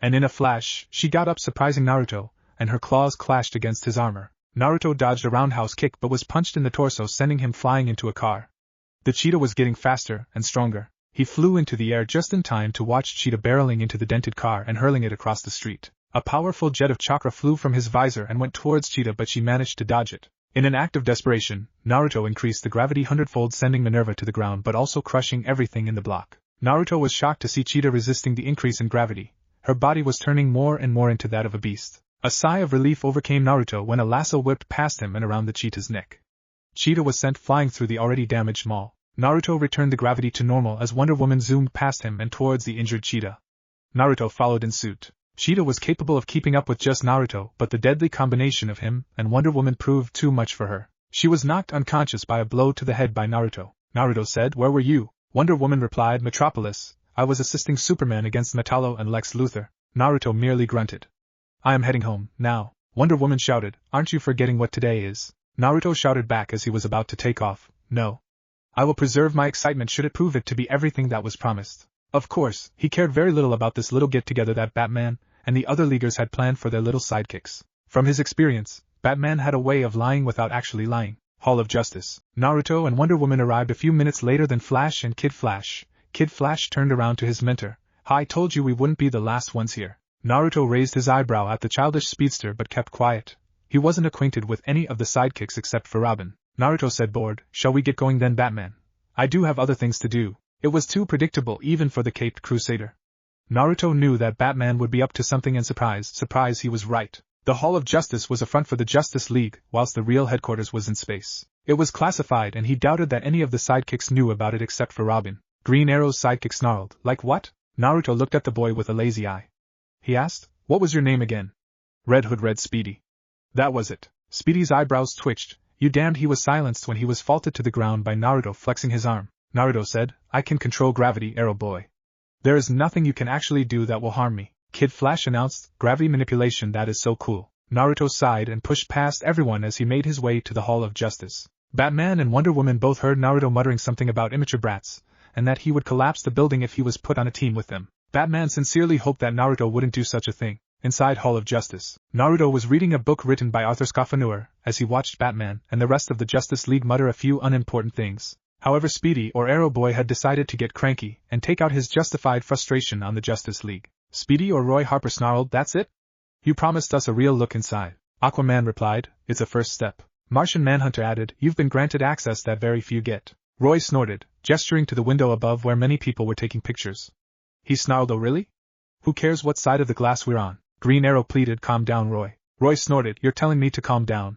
And in a flash, she got up, surprising Naruto, and her claws clashed against his armor. Naruto dodged a roundhouse kick but was punched in the torso, sending him flying into a car. The cheetah was getting faster and stronger. He flew into the air just in time to watch Cheetah barreling into the dented car and hurling it across the street. A powerful jet of chakra flew from his visor and went towards Cheetah, but she managed to dodge it. In an act of desperation, Naruto increased the gravity 100-fold, sending Minerva to the ground but also crushing everything in the block. Naruto was shocked to see Cheetah resisting the increase in gravity. Her body was turning more and more into that of a beast. A sigh of relief overcame Naruto when a lasso whipped past him and around the cheetah's neck. Cheetah was sent flying through the already damaged mall. Naruto returned the gravity to normal as Wonder Woman zoomed past him and towards the injured cheetah. Naruto followed in suit. Cheetah was capable of keeping up with just Naruto, but the deadly combination of him and Wonder Woman proved too much for her. She was knocked unconscious by a blow to the head by Naruto. Naruto said, "Where were you?" Wonder Woman replied, "Metropolis. I was assisting Superman against Metallo and Lex Luthor." Naruto merely grunted. "I am heading home, now." Wonder Woman shouted, "Aren't you forgetting what today is?" Naruto shouted back as he was about to take off, "No. I will preserve my excitement should it prove it to be everything that was promised." Of course, he cared very little about this little get-together that Batman and the other Leaguers had planned for their little sidekicks. From his experience, Batman had a way of lying without actually lying. Hall of Justice. Naruto and Wonder Woman arrived a few minutes later than Flash and Kid Flash. Kid Flash turned around to his mentor. "I told you we wouldn't be the last ones here." Naruto raised his eyebrow at the childish speedster but kept quiet. He wasn't acquainted with any of the sidekicks except for Robin. Naruto said, bored, "Shall we get going then, Batman? I do have other things to do." It was too predictable even for the Caped Crusader. Naruto knew that Batman would be up to something, and surprise, he was right. The Hall of Justice was a front for the Justice League, whilst the real headquarters was in space. It was classified and he doubted that any of the sidekicks knew about it except for Robin. Green Arrow's sidekick snarled, "Like what?" Naruto looked at the boy with a lazy eye. He asked, "What was your name again?" Red Hood Red Speedy. That was it. Speedy's eyebrows twitched. "You damned." He was silenced when he was faulted to the ground by Naruto flexing his arm. Naruto said, "I can control gravity, Arrow Boy. There is nothing you can actually do that will harm me." Kid Flash announced, "Gravity manipulation, that is so cool." Naruto sighed and pushed past everyone as he made his way to the Hall of Justice. Batman and Wonder Woman both heard Naruto muttering something about immature brats, and that he would collapse the building if he was put on a team with them. Batman sincerely hoped that Naruto wouldn't do such a thing. Inside Hall of Justice, Naruto was reading a book written by Arthur Scafanur as he watched Batman and the rest of the Justice League mutter a few unimportant things. However, Speedy or Arrow Boy had decided to get cranky and take out his justified frustration on the Justice League. Speedy or Roy Harper snarled, "That's it? You promised us a real look inside." Aquaman replied, "It's a first step." Martian Manhunter added, "You've been granted access that very few get." Roy snorted, gesturing to the window above where many people were taking pictures. He snarled, "Oh really? Who cares what side of the glass we're on?" Green Arrow pleaded, "Calm down, Roy." Roy snorted, "You're telling me to calm down?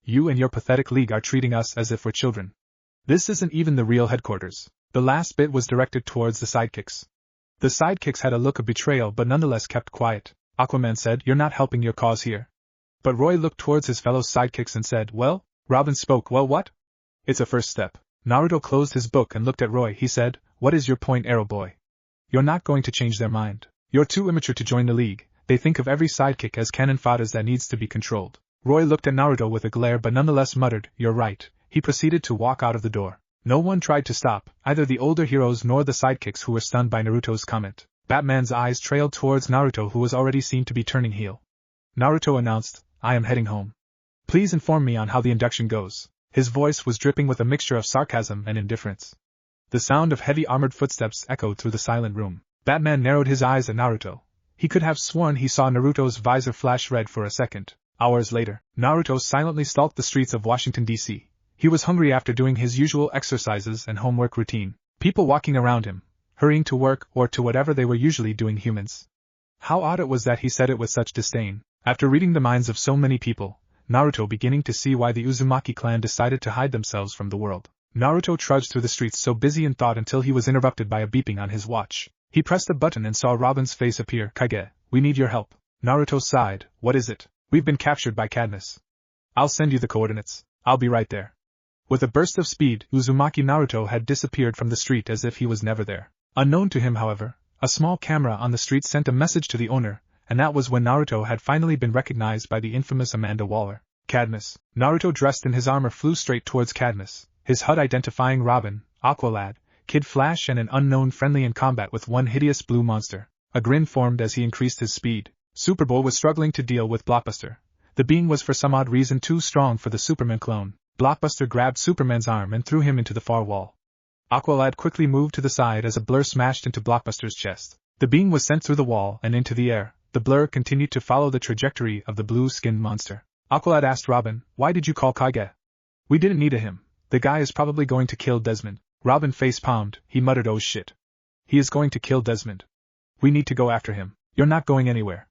You and your pathetic league are treating us as if we're children. This isn't even the real headquarters." The last bit was directed towards the sidekicks. The sidekicks had a look of betrayal but nonetheless kept quiet. Aquaman said, "You're not helping your cause here." But Roy looked towards his fellow sidekicks and said, "Well?" Robin spoke, "Well what?" "It's a first step." Naruto closed his book and looked at Roy. He said, "What is your point, Arrow Boy? You're not going to change their mind. You're too immature to join the league. They think of every sidekick as cannon fodder that needs to be controlled." Roy looked at Naruto with a glare but nonetheless muttered, "You're right." He proceeded to walk out of the door. No one tried to stop, either the older heroes nor the sidekicks who were stunned by Naruto's comment. Batman's eyes trailed towards Naruto, who was already seen to be turning heel. Naruto announced, "I am heading home. Please inform me on how the induction goes." His voice was dripping with a mixture of sarcasm and indifference. The sound of heavy armored footsteps echoed through the silent room. Batman narrowed his eyes at Naruto. He could have sworn he saw Naruto's visor flash red for a second. Hours later, Naruto silently stalked the streets of Washington, D.C. He was hungry after doing his usual exercises and homework routine. People walking around him, hurrying to work or to whatever they were usually doing. Humans. How odd it was that he said it with such disdain. After reading the minds of so many people, Naruto beginning to see why the Uzumaki clan decided to hide themselves from the world. Naruto trudged through the streets so busy in thought until he was interrupted by a beeping on his watch. He pressed a button and saw Robin's face appear. "Kage, we need your help." Naruto sighed. "What is it?" "We've been captured by Cadmus." "I'll send you the coordinates. I'll be right there." With a burst of speed, Uzumaki Naruto had disappeared from the street as if he was never there. Unknown to him, however, a small camera on the street sent a message to the owner, and that was when Naruto had finally been recognized by the infamous Amanda Waller. Cadmus. Naruto, dressed in his armor, flew straight towards Cadmus, his HUD identifying Robin, Aqualad, Kid Flash and an unknown friendly in combat with one hideous blue monster. A grin formed as he increased his speed. Superboy was struggling to deal with Blockbuster. The being was for some odd reason too strong for the Superman clone. Blockbuster grabbed Superman's arm and threw him into the far wall. Aqualad quickly moved to the side as a blur smashed into Blockbuster's chest. The being was sent through the wall and into the air. The blur continued to follow the trajectory of the blue-skinned monster. Aqualad asked Robin, "Why did you call Kage?" "We didn't need him. The guy is probably going to kill Desmond." Robin face-palmed. He muttered, "Oh shit. He is going to kill Desmond. We need to go after him." "You're not going anywhere."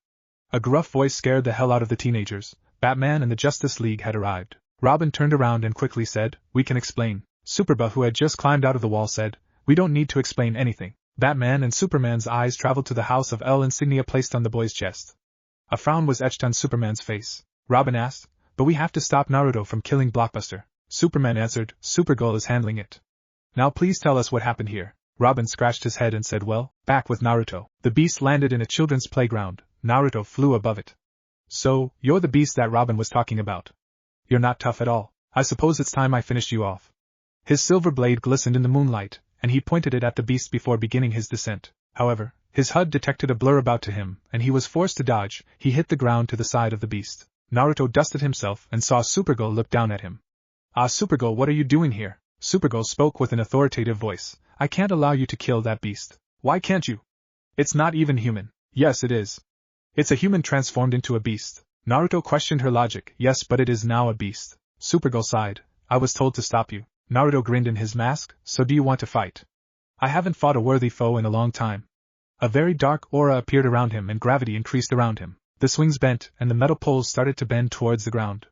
A gruff voice scared the hell out of the teenagers. Batman and the Justice League had arrived. Robin turned around and quickly said, "We can explain." Superba, who had just climbed out of the wall, said, "We don't need to explain anything." Batman and Superman's eyes traveled to the house of L insignia placed on the boy's chest. A frown was etched on Superman's face. Robin asked, "But we have to stop Naruto from killing Blockbuster." Superman answered, "Supergirl is handling it." "Now please tell us what happened here." Robin scratched his head and said, "Well, back with Naruto. The beast landed in a children's playground. Naruto flew above it." "So, you're the beast that Robin was talking about. You're not tough at all. I suppose it's time I finished you off." His silver blade glistened in the moonlight, and he pointed it at the beast before beginning his descent. However, his HUD detected a blur about to him, and he was forced to dodge. He hit the ground to the side of the beast. Naruto dusted himself and saw Supergirl look down at him. "Ah, Supergirl, what are you doing here?" Supergirl spoke with an authoritative voice. "I can't allow you to kill that beast." "Why can't you? It's not even human." "Yes, it is. It's a human transformed into a beast." Naruto questioned her logic. "Yes, but it is now a beast." Supergirl sighed. "I was told to stop you." Naruto grinned in his mask. "So do you want to fight?" "I haven't fought a worthy foe in a long time." A very dark aura appeared around him and gravity increased around him. The swings bent and the metal poles started to bend towards the ground.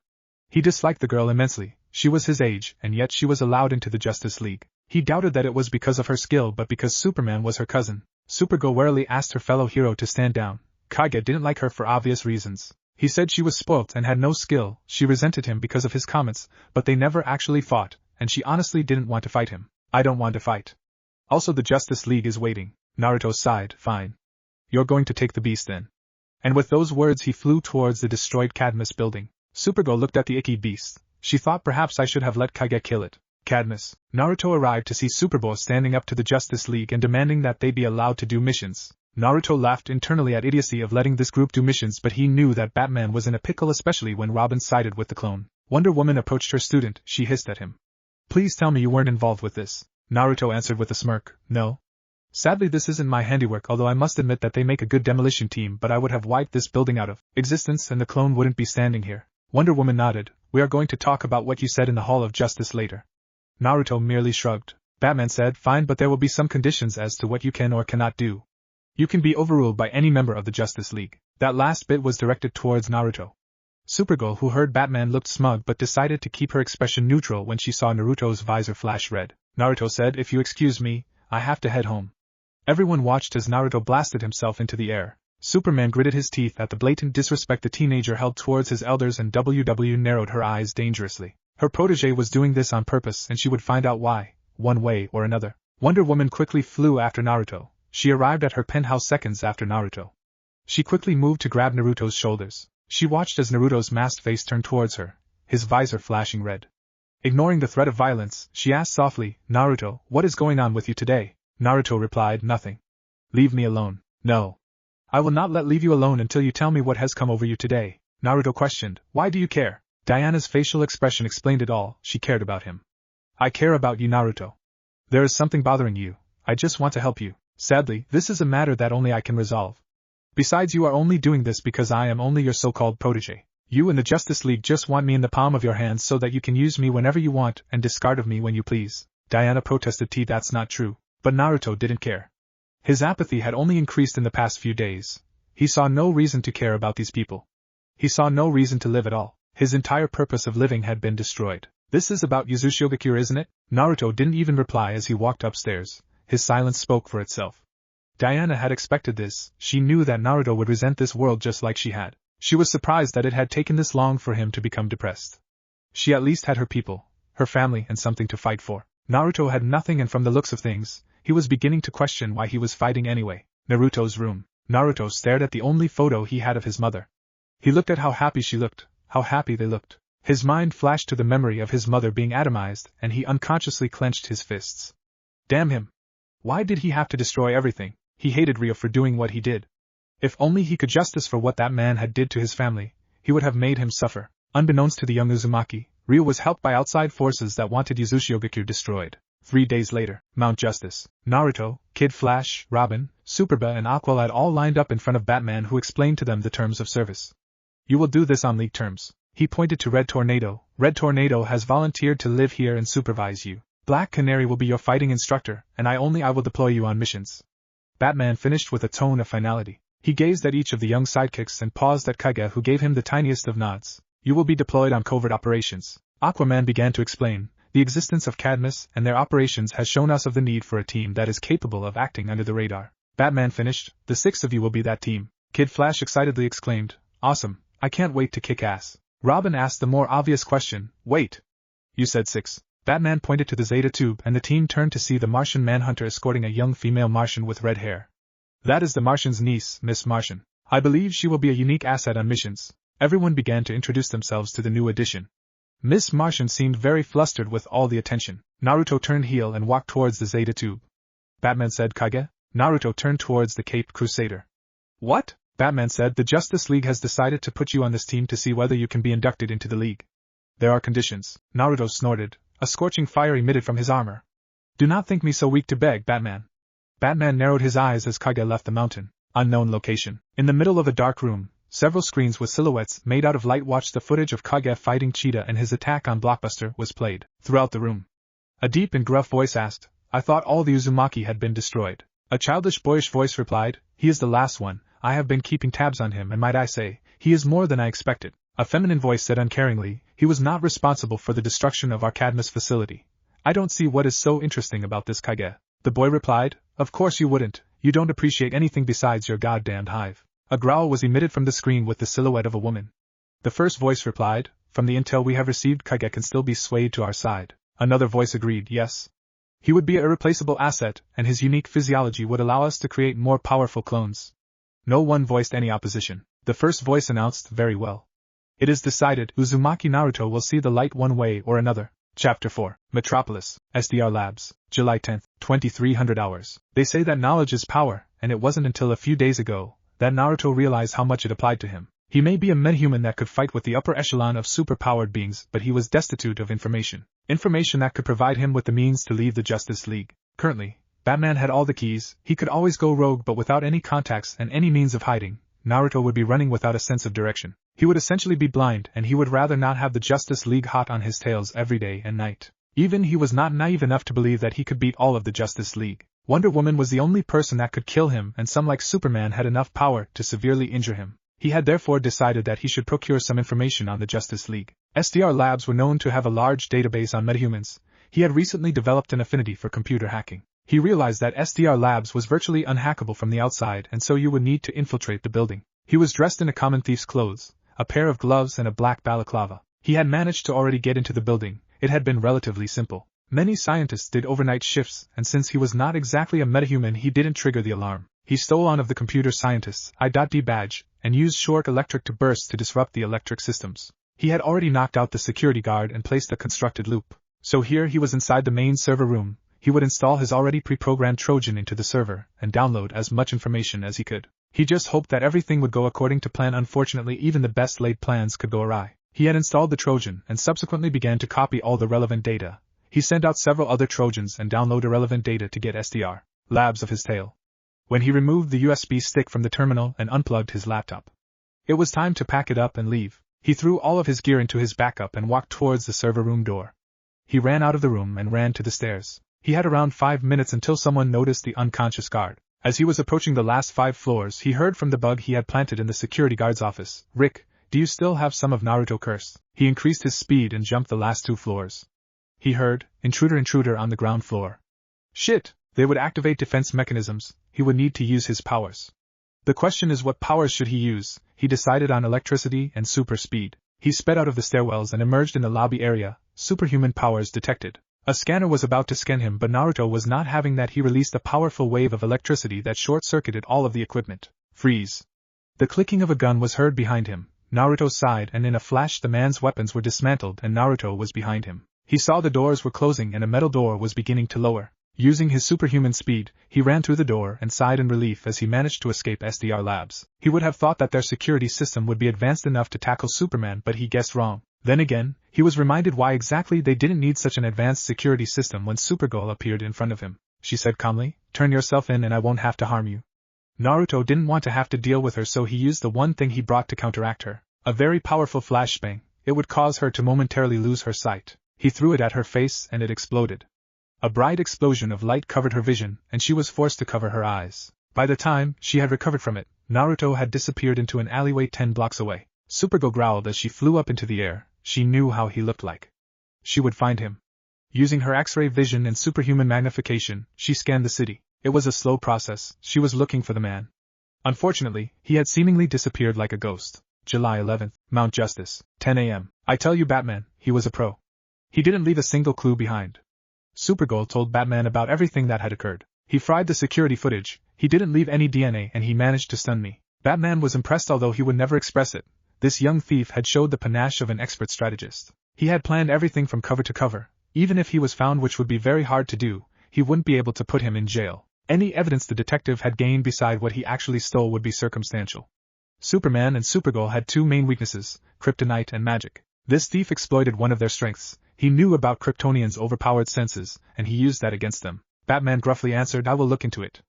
He disliked the girl immensely. She was his age, and yet she was allowed into the Justice League. He doubted that it was because of her skill but because Superman was her cousin. Supergirl warily asked her fellow hero to stand down. Kage didn't like her for obvious reasons. He said she was spoilt and had no skill. She resented him because of his comments, but they never actually fought, and she honestly didn't want to fight him. "I don't want to fight. Also, the Justice League is waiting." Naruto sighed. "Fine. You're going to take the beast then." And with those words he flew towards the destroyed Cadmus building. Supergirl looked at the icky beast. She thought perhaps I should have let Kage kill it. Cadmus. Naruto arrived to see Superboy standing up to the Justice League and demanding that they be allowed to do missions. Naruto laughed internally at idiocy of letting this group do missions, but he knew that Batman was in a pickle, especially when Robin sided with the clone. Wonder Woman approached her student. She hissed at him. Please tell me you weren't involved with this. Naruto answered with a smirk. No. Sadly this isn't my handiwork, although I must admit that they make a good demolition team, but I would have wiped this building out of existence and the clone wouldn't be standing here. Wonder Woman nodded. We are going to talk about what you said in the Hall of Justice later. Naruto merely shrugged. Batman said, fine, but there will be some conditions as to what you can or cannot do. You can be overruled by any member of the Justice League. That last bit was directed towards Naruto. Supergirl, who heard Batman, looked smug but decided to keep her expression neutral when she saw Naruto's visor flash red. Naruto said, if you excuse me, I have to head home. Everyone watched as Naruto blasted himself into the air. Superman gritted his teeth at the blatant disrespect the teenager held towards his elders, and WW narrowed her eyes dangerously. Her protégé was doing this on purpose, and she would find out why, one way or another. Wonder Woman quickly flew after Naruto. She arrived at her penthouse seconds after Naruto. She quickly moved to grab Naruto's shoulders. She watched as Naruto's masked face turned towards her, his visor flashing red. Ignoring the threat of violence, she asked softly, Naruto, what is going on with you today? Naruto replied, nothing. Leave me alone. No. I will not leave you alone until you tell me what has come over you today. Naruto questioned, why do you care? Diana's facial expression explained it all. She cared about him. I care about you, Naruto. There is something bothering you. I just want to help you. Sadly, this is a matter that only I can resolve. Besides, you are only doing this because I am only your so-called protégé. You and the Justice League just want me in the palm of your hands so that you can use me whenever you want and discard of me when you please. Diana protested, that's not true. But Naruto didn't care. His apathy had only increased in the past few days. He saw no reason to care about these people. He saw no reason to live at all. His entire purpose of living had been destroyed. This is about Uzumaki, isn't it? Naruto didn't even reply as he walked upstairs. His silence spoke for itself. Diana had expected this. She knew that Naruto would resent this world just like she had. She was surprised that it had taken this long for him to become depressed. She at least had her people, her family, and something to fight for. Naruto had nothing, and from the looks of things, he was beginning to question why he was fighting anyway. Naruto's room. Naruto stared at the only photo he had of his mother. He looked at how happy she looked, how happy they looked. His mind flashed to the memory of his mother being atomized, and he unconsciously clenched his fists. Damn him! Why did he have to destroy everything? He hated Ryo for doing what he did. If only he could justice for what that man had did to his family, he would have made him suffer. Unbeknownst to the young Uzumaki, Ryo was helped by outside forces that wanted Uzumaki destroyed. 3 days later, Mount Justice. Naruto, Kid Flash, Robin, Superboy and Aqualad all lined up in front of Batman, who explained to them the terms of service. You will do this on League terms. He pointed to Red Tornado. Red Tornado has volunteered to live here and supervise you. Black Canary will be your fighting instructor, and I will deploy you on missions. Batman finished with a tone of finality. He gazed at each of the young sidekicks and paused at Kage, who gave him the tiniest of nods. You will be deployed on covert operations. Aquaman began to explain. The existence of Cadmus and their operations has shown us of the need for a team that is capable of acting under the radar. Batman finished. The 6 of you will be that team. Kid Flash excitedly exclaimed. Awesome, I can't wait to kick ass. Robin asked the more obvious question. Wait. You said 6. Batman pointed to the Zeta tube, and the team turned to see the Martian Manhunter escorting a young female Martian with red hair. That is the Martian's niece, Miss Martian. I believe she will be a unique asset on missions. Everyone began to introduce themselves to the new addition. Miss Martian seemed very flustered with all the attention. Naruto turned heel and walked towards the Zeta tube. Batman said, Kage? Naruto turned towards the Caped Crusader. What? Batman said, the Justice League has decided to put you on this team to see whether you can be inducted into the League. There are conditions. Naruto snorted. A scorching fire emitted from his armor. Do not think me so weak to beg, Batman. Batman narrowed his eyes as Kage left the mountain. Unknown location. In the middle of a dark room, several screens with silhouettes made out of light watched the footage of Kage fighting Cheetah and his attack on Blockbuster was played. Throughout the room, a deep and gruff voice asked, I thought all the Uzumaki had been destroyed. A childish boyish voice replied, he is the last one. I have been keeping tabs on him, and might I say, he is more than I expected. A feminine voice said uncaringly, he was not responsible for the destruction of our Cadmus facility. I don't see what is so interesting about this, Kage. The boy replied, of course you wouldn't. You don't appreciate anything besides your goddamned hive. A growl was emitted from the screen with the silhouette of a woman. The first voice replied, from the intel we have received, Kage can still be swayed to our side. Another voice agreed, yes. He would be an irreplaceable asset, and his unique physiology would allow us to create more powerful clones. No one voiced any opposition. The first voice announced, "Very well. It is decided, Uzumaki Naruto will see the light one way or another." Chapter 4. Metropolis, SDR Labs, July 10, 2300 hours. They say that knowledge is power, and it wasn't until a few days ago that Naruto realized how much it applied to him. He may be a metahuman that could fight with the upper echelon of super-powered beings, but he was destitute of information. Information that could provide him with the means to leave the Justice League. Currently, Batman had all the keys, he could always go rogue, but without any contacts and any means of hiding, Naruto would be running without a sense of direction. He would essentially be blind, and he would rather not have the Justice League hot on his tails every day and night. Even he was not naive enough to believe that he could beat all of the Justice League. Wonder Woman was the only person that could kill him, and some like Superman had enough power to severely injure him. He had therefore decided that he should procure some information on the Justice League. SDR Labs were known to have a large database on metahumans. He had recently developed an affinity for computer hacking. He realized that SDR Labs was virtually unhackable from the outside, and so you would need to infiltrate the building. He was dressed in a common thief's clothes, a pair of gloves and a black balaclava. He had managed to already get into the building. It had been relatively simple. Many scientists did overnight shifts, and since he was not exactly a metahuman, he didn't trigger the alarm. He stole on of the computer scientist's I.D badge, and used short electric to burst to disrupt the electric systems. He had already knocked out the security guard and placed a constructed loop. So here he was inside the main server room. He would install his already pre-programmed Trojan into the server, and download as much information as he could. He just hoped that everything would go according to plan. Unfortunately, even the best laid plans could go awry. He had installed the Trojan, and subsequently began to copy all the relevant data. He sent out several other Trojans and downloaded irrelevant data to get SDR Labs off his tail. When he removed the USB stick from the terminal and unplugged his laptop, it was time to pack it up and leave. He threw all of his gear into his backup and walked towards the server room door. He ran out of the room and ran to the stairs. He had around 5 minutes until someone noticed the unconscious guard. As he was approaching the last 5 floors, he heard from the bug he had planted in the security guard's office, "Rick, do you still have some of Naruto curse?" He increased his speed and jumped the last 2 floors. He heard, intruder on the ground floor. Shit! They would activate defense mechanisms. He would need to use his powers. The question is, what powers should he use? He decided on electricity and super speed. He sped out of the stairwells and emerged in the lobby area. Superhuman powers detected. A scanner was about to scan him, but Naruto was not having that. He released a powerful wave of electricity that short-circuited all of the equipment. Freeze! The clicking of a gun was heard behind him. Naruto sighed, and in a flash the man's weapons were dismantled and Naruto was behind him. He saw the doors were closing and a metal door was beginning to lower. Using his superhuman speed, he ran through the door and sighed in relief as he managed to escape SDR Labs. He would have thought that their security system would be advanced enough to tackle Superman, but he guessed wrong. Then again, he was reminded why exactly they didn't need such an advanced security system when Supergirl appeared in front of him. She said calmly, "Turn yourself in and I won't have to harm you." Naruto didn't want to have to deal with her, so he used the one thing he brought to counteract her. A very powerful flashbang. It would cause her to momentarily lose her sight. He threw it at her face and it exploded. A bright explosion of light covered her vision, and she was forced to cover her eyes. By the time she had recovered from it, Naruto had disappeared into an alleyway 10 blocks away. Supergirl growled as she flew up into the air. She knew how he looked like. She would find him. Using her X-ray vision and superhuman magnification, she scanned the city. It was a slow process. She was looking for the man. Unfortunately, he had seemingly disappeared like a ghost. July 11th, Mount Justice, 10 a.m. I tell you, Batman, he was a pro. He didn't leave a single clue behind. Supergirl told Batman about everything that had occurred. He fried the security footage, he didn't leave any DNA, and he managed to stun me. Batman was impressed, although he would never express it. This young thief had showed the panache of an expert strategist. He had planned everything from cover to cover. Even if he was found, which would be very hard to do, he wouldn't be able to put him in jail. Any evidence the detective had gained beside what he actually stole would be circumstantial. Superman and Supergirl had 2 main weaknesses, kryptonite and magic. This thief exploited one of their strengths. He knew about Kryptonians' overpowered senses, and he used that against them. Batman gruffly answered, "I will look into it."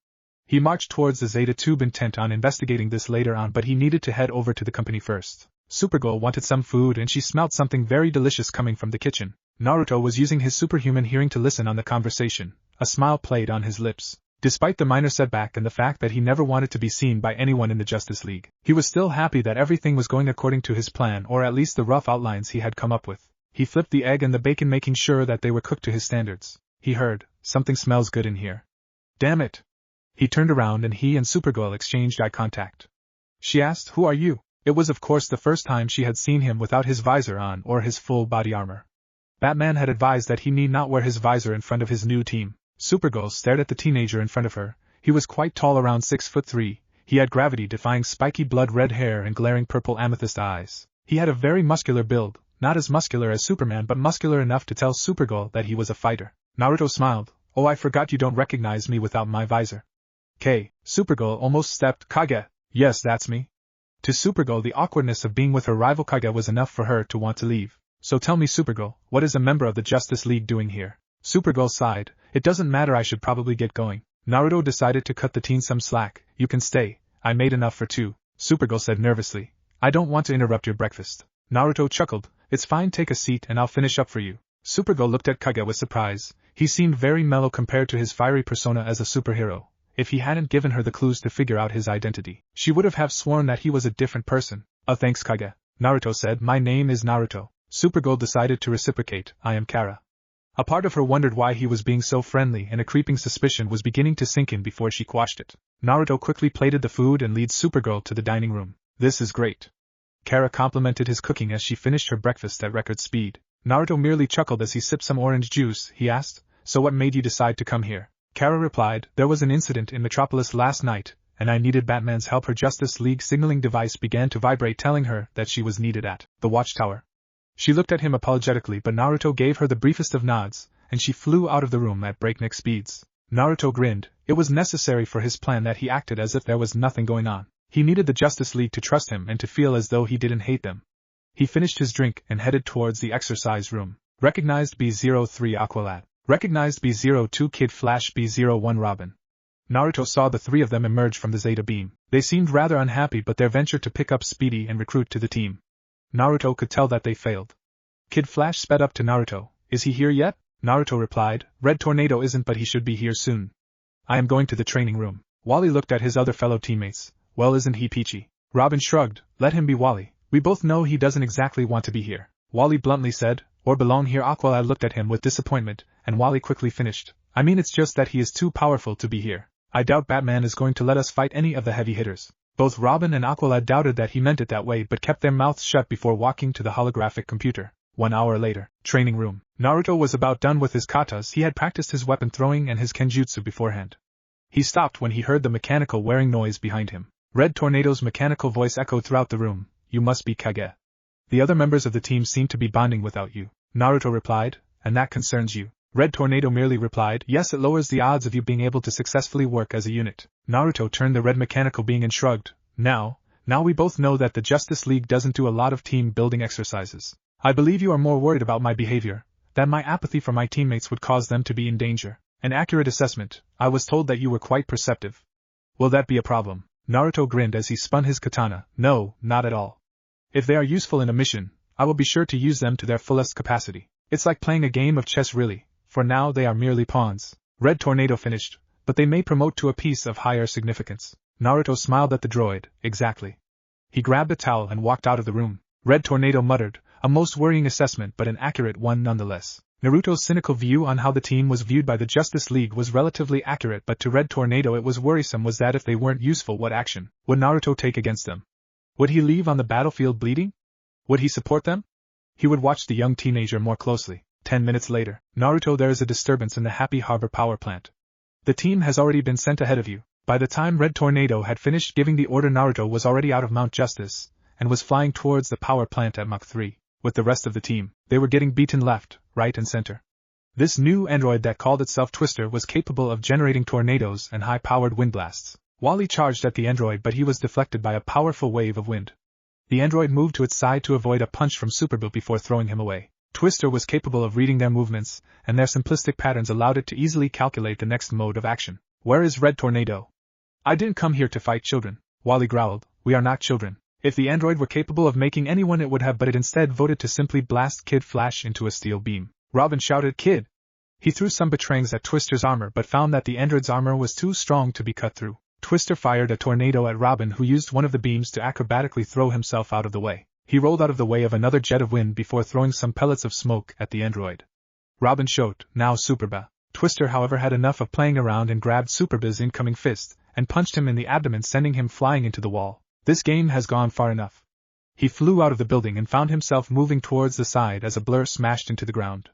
He marched towards the Zeta Tube, intent on investigating this later on, but he needed to head over to the company first. Supergirl wanted some food and she smelt something very delicious coming from the kitchen. Naruto was using his superhuman hearing to listen on the conversation. A smile played on his lips. Despite the minor setback and the fact that he never wanted to be seen by anyone in the Justice League, he was still happy that everything was going according to his plan, or at least the rough outlines he had come up with. He flipped the egg and the bacon, making sure that they were cooked to his standards. He heard, "Something smells good in here." Damn it! He turned around and he and Supergirl exchanged eye contact. She asked, "Who are you?" It was of course the first time she had seen him without his visor on or his full body armor. Batman had advised that he need not wear his visor in front of his new team. Supergirl stared at the teenager in front of her. He was quite tall, around 6'3". He had gravity-defying spiky blood-red hair and glaring purple amethyst eyes. He had a very muscular build, not as muscular as Superman but muscular enough to tell Supergirl that he was a fighter. Naruto smiled. Oh, I forgot you don't recognize me without my visor. Supergirl almost stepped. Kage. Yes, that's me. To Supergirl, the awkwardness of being with her rival Kage was enough for her to want to leave. So tell me, Supergirl, what is a member of the Justice League doing here? Supergirl sighed. It doesn't matter, I should probably get going. Naruto decided to cut the teen some slack. You can stay. I made enough for two. Supergirl said nervously. I don't want to interrupt your breakfast. Naruto chuckled. It's fine, take a seat and I'll finish up for you. Supergirl looked at Kage with surprise. He seemed very mellow compared to his fiery persona as a superhero. If he hadn't given her the clues to figure out his identity, she would have sworn that he was a different person. Thanks, Kage. Naruto said. My name is Naruto. Supergirl decided to reciprocate. I am Kara. A part of her wondered why he was being so friendly, and a creeping suspicion was beginning to sink in before she quashed it. Naruto quickly plated the food and leads Supergirl to the dining room. This is great. Kara complimented his cooking as she finished her breakfast at record speed. Naruto merely chuckled as he sipped some orange juice. He asked, So what made you decide to come here? Kara replied, There was an incident in Metropolis last night, and I needed Batman's help. Her Justice League signaling device began to vibrate, telling her that she was needed at the Watchtower. She looked at him apologetically, but Naruto gave her the briefest of nods, and she flew out of the room at breakneck speeds. Naruto grinned. It was necessary for his plan that he acted as if there was nothing going on. He needed the Justice League to trust him and to feel as though he didn't hate them. He finished his drink and headed towards the exercise room. Recognized B03 Aqualad. Recognized B02 Kid Flash, B01 Robin. Naruto saw the three of them emerge from the Zeta beam. They seemed rather unhappy, but their venture to pick up Speedy and recruit to the team. Naruto could tell that they failed. Kid Flash sped up to Naruto. Is he here yet? Naruto replied, Red Tornado isn't, but he should be here soon. I am going to the training room. Wally looked at his other fellow teammates. Well, isn't he peachy? Robin shrugged. Let him be, Wally. We both know he doesn't exactly want to be here. Wally bluntly said, or belong here. Aqualad looked at him with disappointment, and Wally quickly finished. I mean, it's just that he is too powerful to be here. I doubt Batman is going to let us fight any of the heavy hitters. Both Robin and Aqualad doubted that he meant it that way, but kept their mouths shut before walking to the holographic computer. 1 hour later, training room. Naruto was about done with his katas. He had practiced his weapon throwing and his kenjutsu beforehand. He stopped when he heard the mechanical whirring noise behind him. Red Tornado's mechanical voice echoed throughout the room. You must be Kage. The other members of the team seem to be bonding without you. Naruto replied, and that concerns you. Red Tornado merely replied, yes, it lowers the odds of you being able to successfully work as a unit. Naruto turned the red mechanical being and shrugged. Now we both know that the Justice League doesn't do a lot of team building exercises. I believe you are more worried about my behavior, that my apathy for my teammates would cause them to be in danger. An accurate assessment. I was told that you were quite perceptive. Will that be a problem? Naruto grinned as he spun his katana. No, not at all. If they are useful in a mission, I will be sure to use them to their fullest capacity. It's like playing a game of chess really. For now they are merely pawns. Red Tornado finished, but they may promote to a piece of higher significance. Naruto smiled at the droid. Exactly. He grabbed a towel and walked out of the room. Red Tornado muttered, a most worrying assessment but an accurate one nonetheless. Naruto's cynical view on how the team was viewed by the Justice League was relatively accurate, but to Red Tornado it was worrisome was that if they weren't useful, what action would Naruto take against them? Would he leave on the battlefield bleeding? Would he support them? He would watch the young teenager more closely. 10 minutes later, Naruto, there is a disturbance in the Happy Harbor power plant. The team has already been sent ahead of you. By the time Red Tornado had finished giving the order, Naruto was already out of Mount Justice, and was flying towards the power plant at Mach 3. With the rest of the team, they were getting beaten left, right and center. This new android that called itself Twister was capable of generating tornadoes and high-powered wind blasts. Wally charged at the android, but he was deflected by a powerful wave of wind. The android moved to its side to avoid a punch from Superboot before throwing him away. Twister was capable of reading their movements, and their simplistic patterns allowed it to easily calculate the next mode of action. Where is Red Tornado? I didn't come here to fight children, Wally growled. We are not children. If the android were capable of making anyone, it would have, but it instead voted to simply blast Kid Flash into a steel beam. Robin shouted, Kid! He threw some batarangs at Twister's armor but found that the android's armor was too strong to be cut through. Twister fired a tornado at Robin, who used one of the beams to acrobatically throw himself out of the way. He rolled out of the way of another jet of wind before throwing some pellets of smoke at the android. Robin shot, now Superba. Twister, however, had enough of playing around and grabbed Superba's incoming fist and punched him in the abdomen, sending him flying into the wall. This game has gone far enough. He flew out of the building and found himself moving towards the side as a blur smashed into the ground.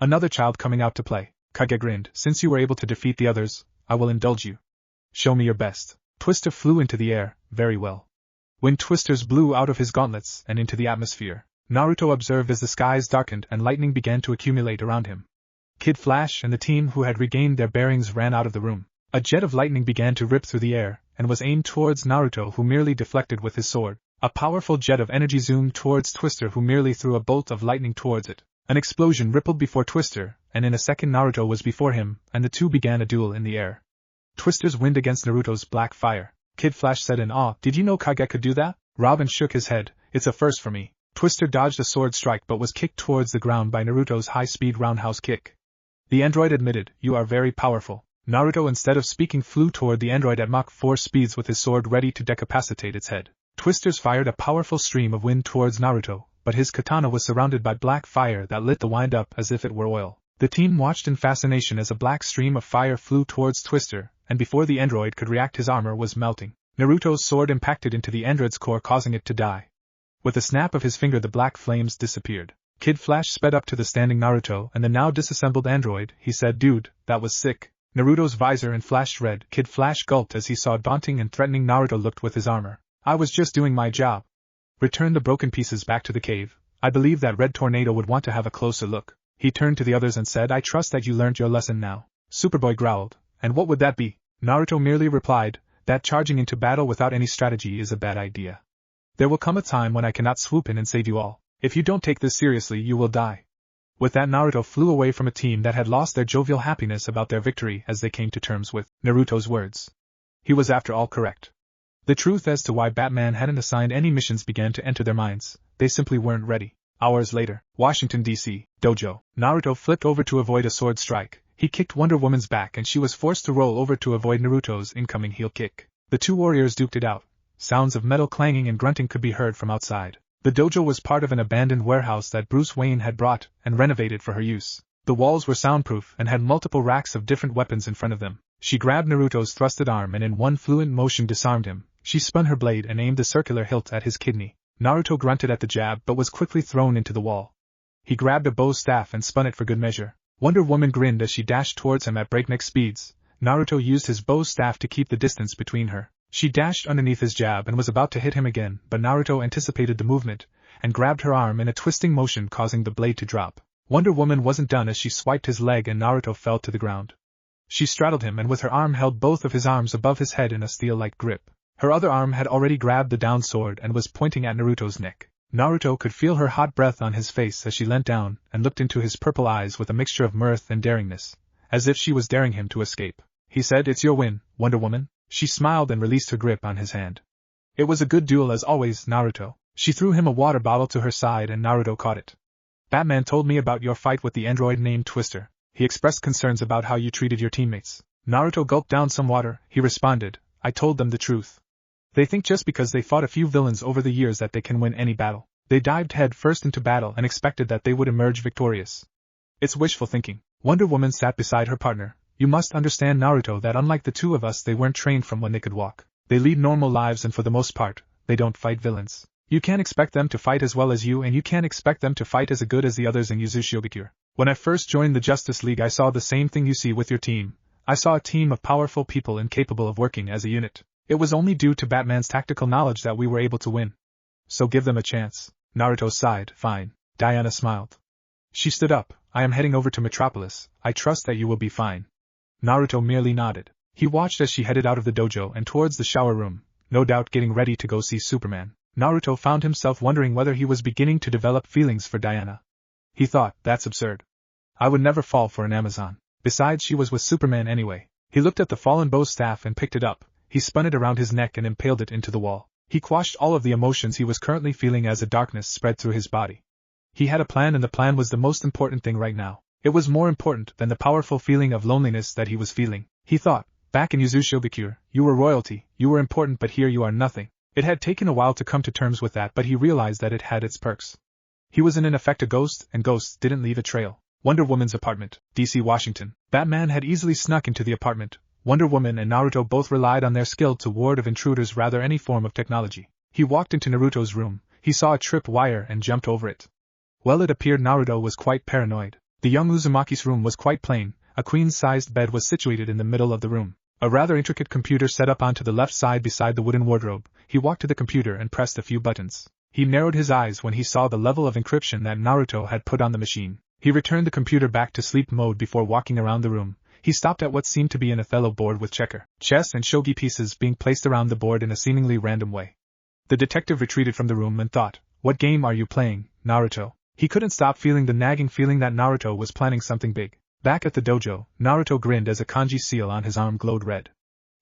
Another child coming out to play. Kage grinned. Since you were able to defeat the others, I will indulge you. Show me your best. Twister flew into the air, very well. Wind twisters blew out of his gauntlets and into the atmosphere. Naruto observed as the skies darkened and lightning began to accumulate around him. Kid Flash and the team who had regained their bearings ran out of the room. A jet of lightning began to rip through the air, and was aimed towards Naruto, who merely deflected with his sword. A powerful jet of energy zoomed towards Twister, who merely threw a bolt of lightning towards it. An explosion rippled before Twister, and in a second Naruto was before him, and the two began a duel in the air. Twister's wind against Naruto's black fire. Kid Flash said in awe, "Did you know Kage could do that?" Robin shook his head. "It's a first for me." Twister dodged a sword strike but was kicked towards the ground by Naruto's high-speed roundhouse kick. The android admitted, "You are very powerful." Naruto, instead of speaking, flew toward the android at Mach 4 speeds with his sword ready to decapacitate its head. Twisters fired a powerful stream of wind towards Naruto, but his katana was surrounded by black fire that lit the wind up as if it were oil. The team watched in fascination as a black stream of fire flew towards Twister, and before the android could react, his armor was melting. Naruto's sword impacted into the android's core, causing it to die. With a snap of his finger, the black flames disappeared. Kid Flash sped up to the standing Naruto and the now disassembled android. He said, "Dude, that was sick." Naruto's visor and flashed red. Kid Flash gulped as he saw daunting and threatening Naruto looked with his armor. "I was just doing my job. Return the broken pieces back to the cave. I believe that Red Tornado would want to have a closer look." He turned to the others and said, "I trust that you learned your lesson now." Superboy growled, "And what would that be?" Naruto merely replied, "That charging into battle without any strategy is a bad idea. There will come a time when I cannot swoop in and save you all. If you don't take this seriously, you will die." With that, Naruto flew away from a team that had lost their jovial happiness about their victory as they came to terms with Naruto's words. He was after all correct. The truth as to why Batman hadn't assigned any missions began to enter their minds. They simply weren't ready. Hours later, Washington, D.C., dojo. Naruto flipped over to avoid a sword strike. He kicked Wonder Woman's back and she was forced to roll over to avoid Naruto's incoming heel kick. The two warriors duked it out. Sounds of metal clanging and grunting could be heard from outside. The dojo was part of an abandoned warehouse that Bruce Wayne had brought and renovated for her use. The walls were soundproof and had multiple racks of different weapons in front of them. She grabbed Naruto's thrusted arm and in one fluent motion disarmed him. She spun her blade and aimed the circular hilt at his kidney. Naruto grunted at the jab but was quickly thrown into the wall. He grabbed a bow staff and spun it for good measure. Wonder Woman grinned as she dashed towards him at breakneck speeds. Naruto used his bow staff to keep the distance between her. She dashed underneath his jab and was about to hit him again, but Naruto anticipated the movement and grabbed her arm in a twisting motion, causing the blade to drop. Wonder Woman wasn't done as she swiped his leg and Naruto fell to the ground. She straddled him and with her arm held both of his arms above his head in a steel-like grip. Her other arm had already grabbed the down sword and was pointing at Naruto's neck. Naruto could feel her hot breath on his face as she leant down and looked into his purple eyes with a mixture of mirth and daringness, as if she was daring him to escape. He said, "It's your win, Wonder Woman." She smiled and released her grip on his hand. "It was a good duel as always, Naruto." She threw him a water bottle to her side and Naruto caught it. "Batman told me about your fight with the android named Twister. He expressed concerns about how you treated your teammates." Naruto gulped down some water. He responded, "I told them the truth. They think just because they fought a few villains over the years that they can win any battle. They dived head first into battle and expected that they would emerge victorious. It's wishful thinking." Wonder Woman sat beside her partner. "You must understand, Naruto, that unlike the two of us, they weren't trained from when they could walk. They lead normal lives and for the most part, they don't fight villains. You can't expect them to fight as well as you and you can't expect them to fight as good as the others in Uzumaki. When I first joined the Justice League, I saw the same thing you see with your team. I saw a team of powerful people incapable of working as a unit. It was only due to Batman's tactical knowledge that we were able to win. So give them a chance." Naruto sighed. "Fine." Diana smiled. She stood up. "I am heading over to Metropolis. I trust that you will be fine." Naruto merely nodded. He watched as she headed out of the dojo and towards the shower room, no doubt getting ready to go see Superman. Naruto found himself wondering whether he was beginning to develop feelings for Diana. He thought, "That's absurd. I would never fall for an Amazon. Besides, she was with Superman anyway." He looked at the fallen bow staff and picked it up. He spun it around his neck and impaled it into the wall. He quashed all of the emotions he was currently feeling as a darkness spread through his body. He had a plan and the plan was the most important thing right now. It was more important than the powerful feeling of loneliness that he was feeling. He thought, "Back in Uzumaki, you were royalty, you were important, but here you are nothing." It had taken a while to come to terms with that, but he realized that it had its perks. He was in effect a ghost, and ghosts didn't leave a trail. Wonder Woman's apartment, D.C., Washington. Batman had easily snuck into the apartment. Wonder Woman and Naruto both relied on their skill to ward of intruders rather any form of technology. He walked into Naruto's room. He saw a trip wire and jumped over it. Well, it appeared Naruto was quite paranoid. The young Uzumaki's room was quite plain. A queen-sized bed was situated in the middle of the room. A rather intricate computer set up onto the left side beside the wooden wardrobe. He walked to the computer and pressed a few buttons. He narrowed his eyes when he saw the level of encryption that Naruto had put on the machine. He returned the computer back to sleep mode before walking around the room. He stopped at what seemed to be an Othello board with checker, chess and shogi pieces being placed around the board in a seemingly random way. The detective retreated from the room and thought, "What game are you playing, Naruto?" He couldn't stop feeling the nagging feeling that Naruto was planning something big. Back at the dojo, Naruto grinned as a kanji seal on his arm glowed red.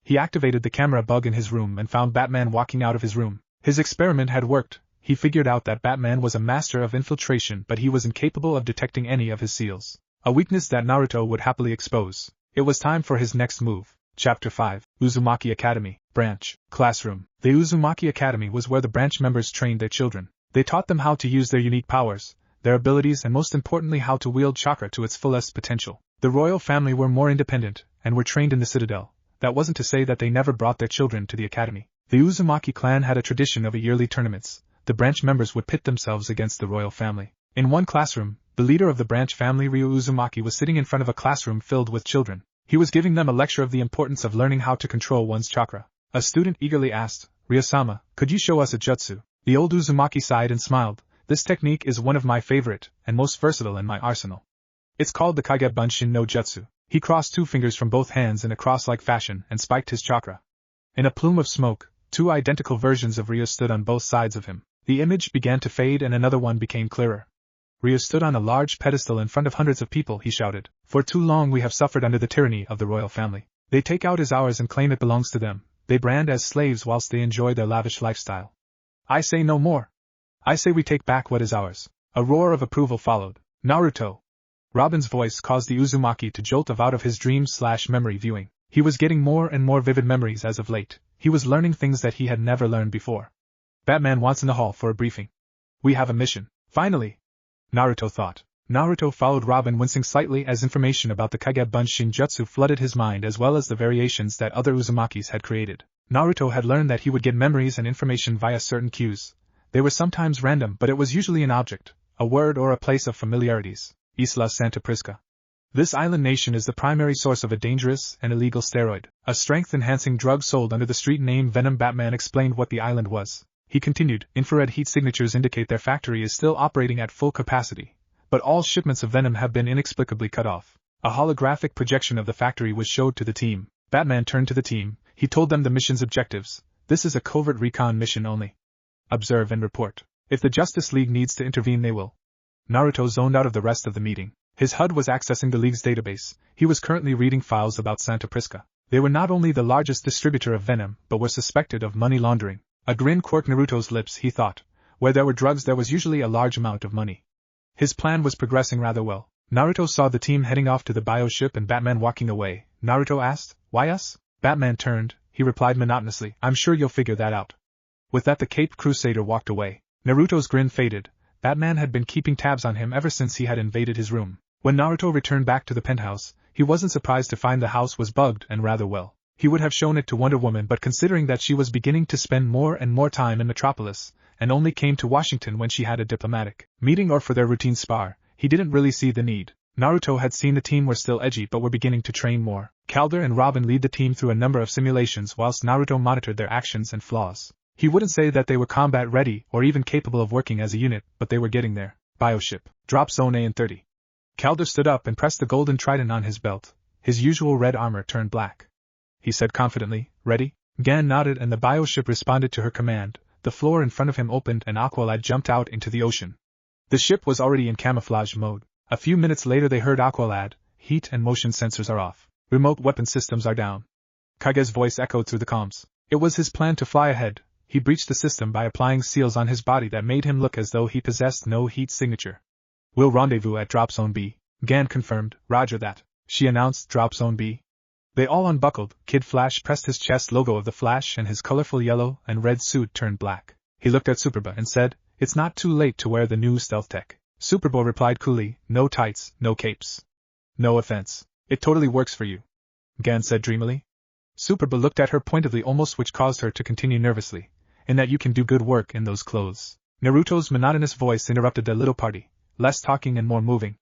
He activated the camera bug in his room and found Batman walking out of his room. His experiment had worked. He figured out that Batman was a master of infiltration, but he was incapable of detecting any of his seals. A weakness that Naruto would happily expose. It was time for his next move. Chapter 5, Uzumaki Academy, Branch, Classroom. The Uzumaki Academy was where the branch members trained their children. They taught them how to use their unique powers, their abilities, and most importantly how to wield chakra to its fullest potential. The royal family were more independent, and were trained in the citadel. That wasn't to say that they never brought their children to the academy. The Uzumaki clan had a tradition of yearly tournaments. The branch members would pit themselves against the royal family. In one classroom, the leader of the branch family, Ryo Uzumaki, was sitting in front of a classroom filled with children. He was giving them a lecture of the importance of learning how to control one's chakra. A student eagerly asked, "Ryo-sama, could you show us a jutsu?" The old Uzumaki sighed and smiled. "This technique is one of my favorite, and most versatile in my arsenal. It's called the Kage Bunshin no Jutsu." He crossed two fingers from both hands in a cross-like fashion and spiked his chakra. In a plume of smoke, two identical versions of Ryo stood on both sides of him. The image began to fade and another one became clearer. Ryo stood on a large pedestal in front of hundreds of people, he shouted. "For too long we have suffered under the tyranny of the royal family. They take out as ours and claim it belongs to them. They brand as slaves whilst they enjoy their lavish lifestyle. I say no more. I say we take back what is ours." A roar of approval followed. "Naruto!" Robin's voice caused the Uzumaki to jolt out of his dream/memory viewing. He was getting more and more vivid memories as of late. He was learning things that he had never learned before. "Batman wants in the hall for a briefing. We have a mission." Finally! Naruto thought. Naruto followed Robin, wincing slightly as information about the Kage Bunshin Jutsu flooded his mind, as well as the variations that other Uzumakis had created. Naruto had learned that he would get memories and information via certain cues. They were sometimes random, but it was usually an object, a word, or a place of familiarities. Isla Santa Prisca. This island nation is the primary source of a dangerous and illegal steroid, a strength-enhancing drug sold under the street name Venom. Batman explained what the island was. He continued, "Infrared heat signatures indicate their factory is still operating at full capacity, but all shipments of Venom have been inexplicably cut off." A holographic projection of the factory was showed to the team. Batman turned to the team. He told them the mission's objectives. "This is a covert recon mission only. Observe and report. If the Justice League needs to intervene, they will." Naruto zoned out of the rest of the meeting. His HUD was accessing the League's database. He was currently reading files about Santa Prisca. They were not only the largest distributor of Venom, but were suspected of money laundering. A grin quirked Naruto's lips, he thought. Where there were drugs, there was usually a large amount of money. His plan was progressing rather well. Naruto saw the team heading off to the bioship and Batman walking away. Naruto asked, "Why us?" Batman turned. He replied monotonously, "I'm sure you'll figure that out." With that, the Caped Crusader walked away. Naruto's grin faded. Batman had been keeping tabs on him ever since he had invaded his room. When Naruto returned back to the penthouse, he wasn't surprised to find the house was bugged and rather well. He would have shown it to Wonder Woman, but considering that she was beginning to spend more and more time in Metropolis, and only came to Washington when she had a diplomatic meeting or for their routine spar, he didn't really see the need. Naruto had seen the team were still edgy but were beginning to train more. Calder and Robin lead the team through a number of simulations whilst Naruto monitored their actions and flaws. He wouldn't say that they were combat ready or even capable of working as a unit, but they were getting there. Bioship. Drop Zone A in 30. Calder stood up and pressed the golden trident on his belt. His usual red armor turned black. He said confidently, "Ready?" Gan nodded and the bioship responded to her command. The floor in front of him opened and Aqualad jumped out into the ocean. The ship was already in camouflage mode. A few minutes later they heard Aqualad, "Heat and motion sensors are off. Remote weapon systems are down." Kage's voice echoed through the comms. It was his plan to fly ahead. He breached the system by applying seals on his body that made him look as though he possessed no heat signature. "We'll rendezvous at Drop Zone B." Gan confirmed. "Roger that," she announced. "Drop Zone B." They all unbuckled. Kid Flash pressed his chest logo of the Flash and his colorful yellow and red suit turned black. He looked at Superboy and said, "It's not too late to wear the new stealth tech." Superboy replied coolly, "No tights, no capes. No offense. It totally works for you," Gan said dreamily. Superboy looked at her pointedly, almost, which caused her to continue nervously, "In that you can do good work in those clothes." Naruto's monotonous voice interrupted the little party. Less talking and more moving.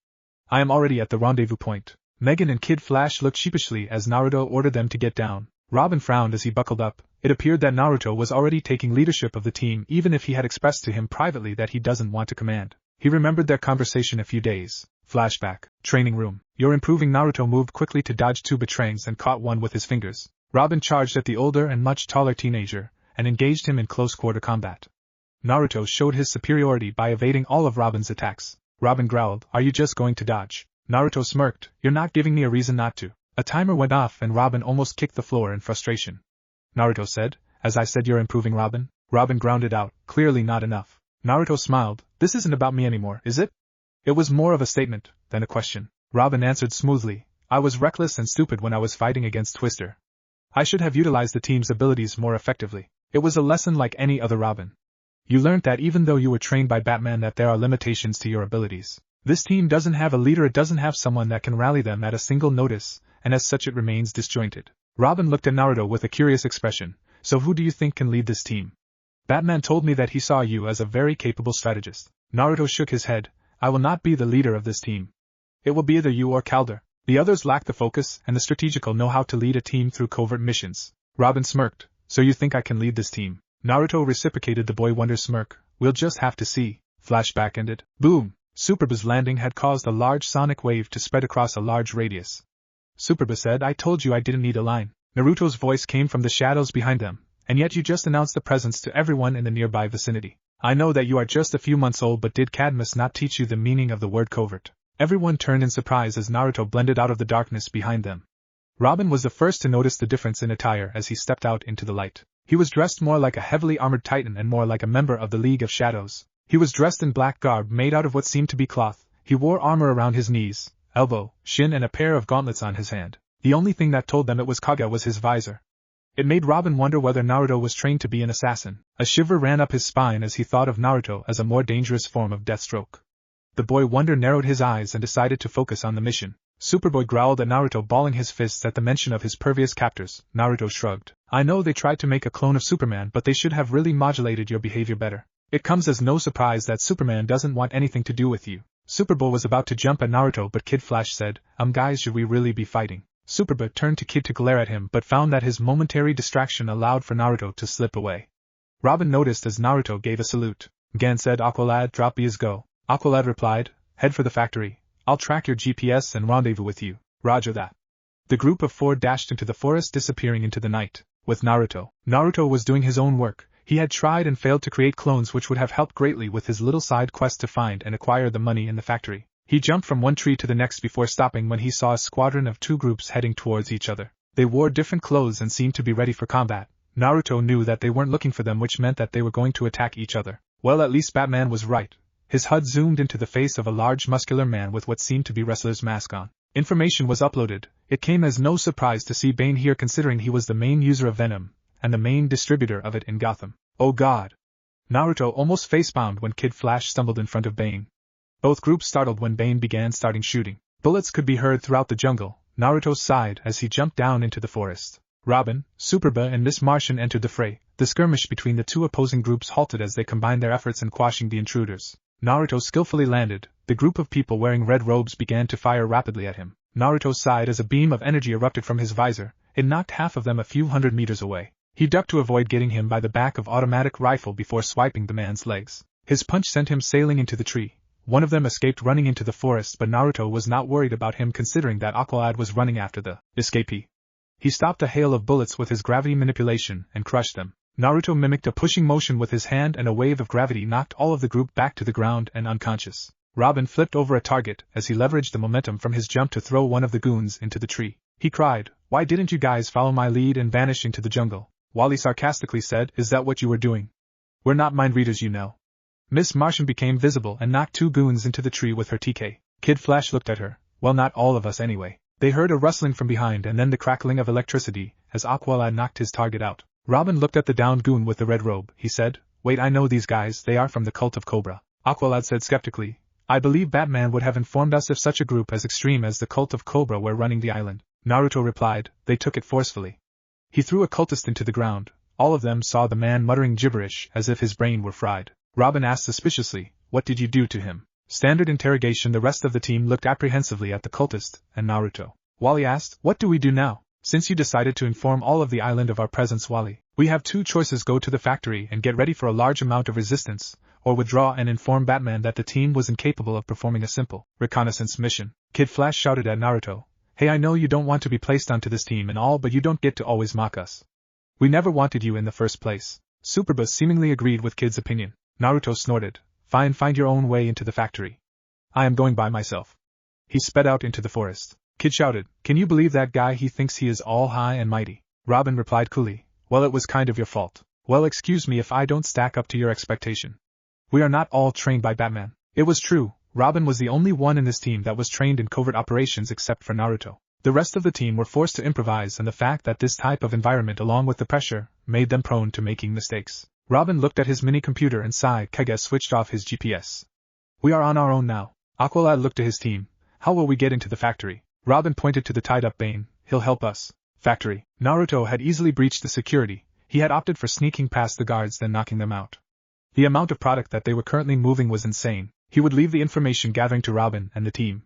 "I am already at the rendezvous point. Megan and Kid Flash looked sheepishly as Naruto ordered them to get down. Robin frowned as he buckled up. It appeared that Naruto was already taking leadership of the team even if he had expressed to him privately that he doesn't want to command. He remembered their conversation a few days. Flashback. Training room. You're improving. Naruto moved quickly to dodge two batarangs and caught one with his fingers. Robin charged at the older and much taller teenager and engaged him in close-quarter combat. Naruto showed his superiority by evading all of Robin's attacks. Robin growled, "Are you just going to dodge?" Naruto smirked, "You're not giving me a reason not to." A timer went off and Robin almost kicked the floor in frustration. Naruto said, "As I said, you're improving, Robin." Robin grounded out, "Clearly not enough." Naruto smiled, "This isn't about me anymore, is it?" It was more of a statement than a question. Robin answered smoothly, "I was reckless and stupid when I was fighting against Twister. I should have utilized the team's abilities more effectively. It was a lesson like any other, Robin. You learned that even though you were trained by Batman that there are limitations to your abilities. This team doesn't have a leader, it doesn't have someone that can rally them at a single notice, and as such it remains disjointed." Robin looked at Naruto with a curious expression. "So who do you think can lead this team?" "Batman told me that he saw you as a very capable strategist." Naruto shook his head. "I will not be the leader of this team. It will be either you or Calder. The others lack the focus and the strategical know-how to lead a team through covert missions." Robin smirked. "So you think I can lead this team?" Naruto reciprocated the boy wonder smirk. "We'll just have to see." Flashback ended. Boom! Superba's landing had caused a large sonic wave to spread across a large radius. Superba said, "I told you I didn't need a line." Naruto's voice came from the shadows behind them. "And yet you just announced the presence to everyone in the nearby vicinity. I know that you are just a few months old, but did Cadmus not teach you the meaning of the word covert?" Everyone turned in surprise as Naruto blended out of the darkness behind them. Robin was the first to notice the difference in attire as he stepped out into the light. He was dressed more like a heavily armored titan and more like a member of the League of Shadows. He was dressed in black garb made out of what seemed to be cloth. He wore armor around his knees, elbow, shin and a pair of gauntlets on his hand. The only thing that told them it was Kaga was his visor. It made Robin wonder whether Naruto was trained to be an assassin. A shiver ran up his spine as he thought of Naruto as a more dangerous form of Deathstroke. The boy wonder narrowed his eyes and decided to focus on the mission. Superboy growled at Naruto, balling his fists at the mention of his pervious captors. Naruto shrugged. "I know they tried to make a clone of Superman, but they should have really modulated your behavior better. It comes as no surprise that Superman doesn't want anything to do with you." Superboy was about to jump at Naruto, but Kid Flash said, Guys, should we really be fighting?" Superboy turned to Kid to glare at him but found that his momentary distraction allowed for Naruto to slip away. Robin noticed as Naruto gave a salute. Gan said, "Aqualad, drop B as go." Aqualad replied, "Head for the factory. I'll track your GPS and rendezvous with you." "Roger that." The group of four dashed into the forest, disappearing into the night. With Naruto. Naruto was doing his own work. He had tried and failed to create clones, which would have helped greatly with his little side quest to find and acquire the money in the factory. He jumped from one tree to the next before stopping when he saw a squadron of two groups heading towards each other. They wore different clothes and seemed to be ready for combat. Naruto knew that they weren't looking for them, which meant that they were going to attack each other. Well, at least Batman was right. His HUD zoomed into the face of a large muscular man with what seemed to be wrestler's mask on. Information was uploaded. It came as no surprise to see Bane here, considering he was the main user of Venom, and the main distributor of it in Gotham. Oh God! Naruto almost facepalmed when Kid Flash stumbled in front of Bane. Both groups startled when Bane began shooting. Bullets could be heard throughout the jungle. Naruto sighed as he jumped down into the forest. Robin, Superba and Miss Martian entered the fray. The skirmish between the two opposing groups halted as they combined their efforts in quashing the intruders. Naruto skillfully landed. The group of people wearing red robes began to fire rapidly at him. Naruto sighed as a beam of energy erupted from his visor. It knocked half of them a few hundred meters away. He ducked to avoid getting him by the back of automatic rifle before swiping the man's legs. His punch sent him sailing into the tree. One of them escaped running into the forest, but Naruto was not worried about him considering that Aqualad was running after the escapee. He stopped a hail of bullets with his gravity manipulation and crushed them. Naruto mimicked a pushing motion with his hand and a wave of gravity knocked all of the group back to the ground and unconscious. Robin flipped over a target as he leveraged the momentum from his jump to throw one of the goons into the tree. He cried, "Why didn't you guys follow my lead and vanish into the jungle?" Wally sarcastically said, "Is that what you were doing? We're not mind readers, you know." Miss Martian became visible and knocked two goons into the tree with her TK. Kid Flash looked at her. "Well, not all of us anyway." They heard a rustling from behind and then the crackling of electricity as Aqualad knocked his target out. Robin looked at the downed goon with the red robe. He said, "Wait, I know these guys, they are from the cult of Cobra." Aqualad said skeptically, "I believe Batman would have informed us if such a group as extreme as the cult of Cobra were running the island." Naruto replied, "They took it forcefully." He threw a cultist into the ground. All of them saw the man muttering gibberish as if his brain were fried. Robin asked suspiciously, "What did you do to him?" Standard interrogation. The rest of the team looked apprehensively at the cultist and Naruto. Wally asked, "What do we do now? Since you decided to inform all of the island of our presence, Wally, we have two choices: go to the factory and get ready for a large amount of resistance, or withdraw and inform Batman that the team was incapable of performing a simple reconnaissance mission." Kid Flash shouted at Naruto, "Hey, I know you don't want to be placed onto this team and all, but you don't get to always mock us. We never wanted you in the first place." Superboss seemingly agreed with Kid's opinion. Naruto snorted, "Fine, find your own way into the factory. I am going by myself." He sped out into the forest. Kid shouted, "Can you believe that guy? He thinks he is all high and mighty." Robin replied coolly, "Well, it was kind of your fault." "Well, excuse me if I don't stack up to your expectation. We are not all trained by Batman." It was true, Robin was the only one in this team that was trained in covert operations except for Naruto. The rest of the team were forced to improvise, and the fact that this type of environment along with the pressure made them prone to making mistakes. Robin looked at his mini-computer and sighed. Kage switched off his GPS. "We are on our own now." Aqualad looked to his team. "How will we get into the factory?" Robin pointed to the tied-up Bane. "He'll help us." Factory. Naruto had easily breached the security. He had opted for sneaking past the guards then knocking them out. The amount of product that they were currently moving was insane. He would leave the information gathering to Robin and the team.